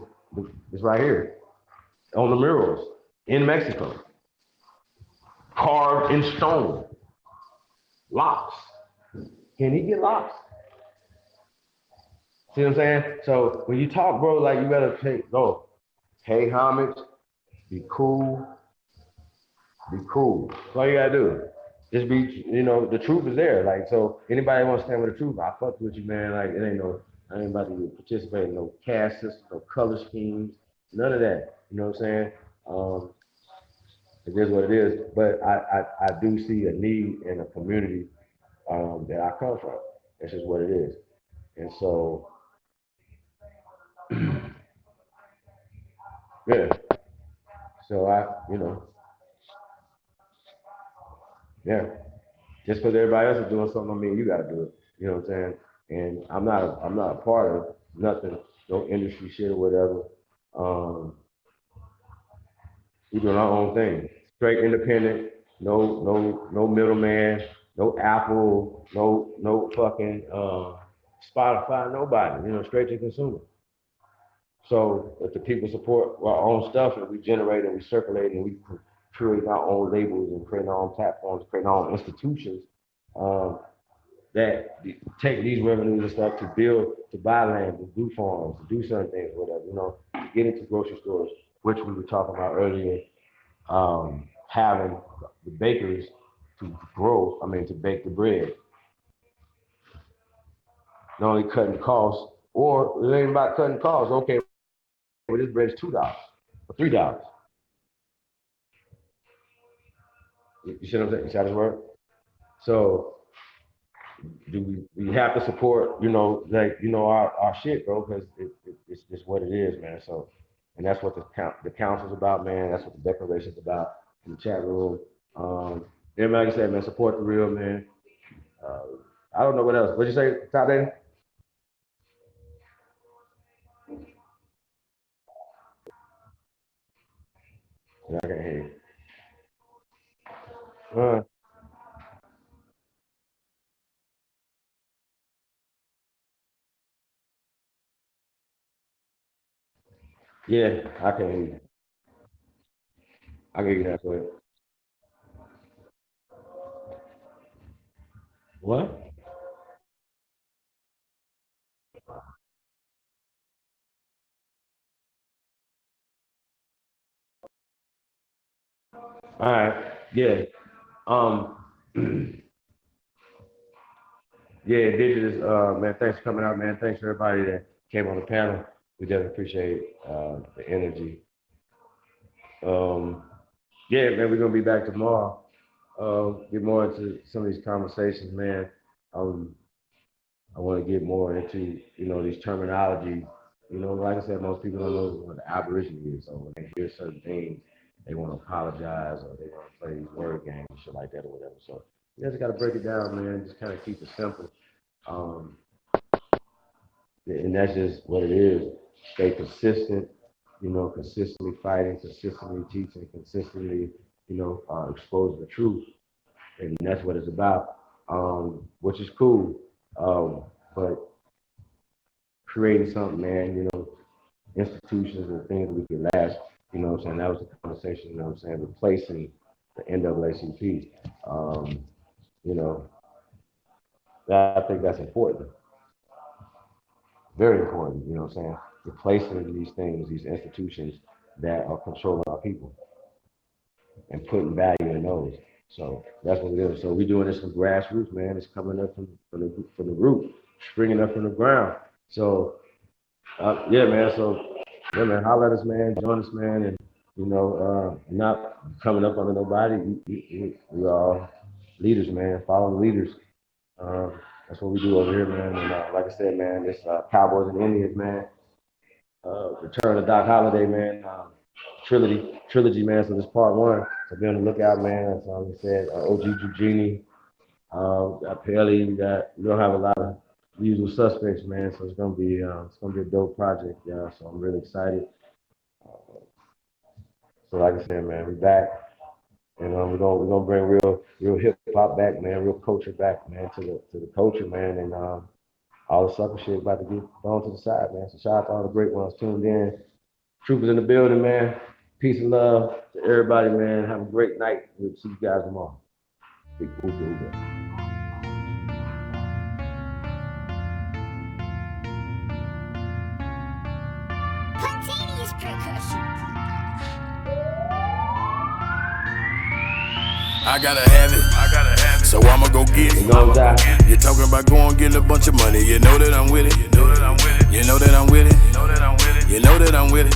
right here on the murals in Mexico, carved in stone, locks. Can he get locks? See what I'm saying? So when you talk, bro, like you gotta pay homage, be cool, be cool. That's all you gotta do. Just be, the truth is there. Like, so anybody wants to stand with the truth, I fuck with you, man. Like, I ain't about to participate in no caste system, no color schemes, none of that. You know what I'm saying? It is what it is. But I do see a need in a community that I come from. That's just what it is. And so, yeah. So yeah. Just because everybody else is doing something, I mean, you got to do it. You know what I'm saying? And I'm not a part of nothing, no industry shit or whatever. We doing our own thing, straight independent, no middleman, no Apple, no fucking Spotify, nobody. Straight to consumer. So if the people support our own stuff and we generate and we circulate and we create our own labels and create our own platforms, create our own institutions, that take these revenues and stuff to build, to buy land, to do farms, to do certain things, whatever, to get into grocery stores, which we were talking about earlier, having the bakers to to bake the bread. Not only cutting costs, or it ain't about cutting costs. Okay, well, this bread is $2 or $3. You see what I'm saying? You see how this works? So do we have to support, our shit, bro, because it's just what it is, man. So, and that's what the council's about, man. That's what the declaration's about in the chat room. Everybody said, man, support the real, man. I don't know what else. What'd you say, Top Daddy? Yeah, I can't hear you. Yeah, I can hear you. I can hear you that way. What? All right. Yeah. Yeah, Indigenous, man, thanks for coming out, man. Thanks for everybody that came on the panel. We definitely appreciate the energy. Yeah, man, we're gonna be back tomorrow. Get more into some of these conversations, man. I want to get more into, these terminologies. Like I said, most people don't know what the aborigine is. So when they hear certain things, they want to apologize or they want to play these word games and shit like that or whatever. So you just got to break it down, man. Just kind of keep it simple. And that's just what it is. Stay consistent, consistently fighting, consistently teaching, consistently, exposing the truth. And that's what it's about, which is cool. But creating something, man, institutions and things that we can last, that was the conversation, replacing the NAACP. I think that's important. Very important, replacing these things, these institutions that are controlling our people and putting value in those. So that's what it is. So we're doing this from grassroots, man. It's coming up from the root, springing up from the ground. So yeah, man. So yeah, man, holler at us, man. Join us, man, and not coming up under nobody. We are all leaders, man. Following leaders. That's what we do over here, man. And like I said, man, this Cowboys and Indians, man. Return of Doc Holla, man. Trilogy, man. So this part 1. So be on the lookout, man. That's all we said. OG Jugini, got Pelly. We don't have a lot of usual suspects, man. So it's gonna be a dope project, yeah. So I'm really excited. So like I said, man, we back, and we're gonna bring real hip hop back, man. Real culture back, man, to the culture, man, and all the sucker shit about to get thrown to the side, man. So shout out to all the great ones tuned in. Troopers in the building, man. Peace and love to everybody, man. Have a great night. We'll see you guys tomorrow. Big ooga. I gotta have it, so I'ma go get it. You're talking about going getting a bunch of money. You know that I'm with it. You know that I'm with it. You know that I'm with it. You know that I'm with it.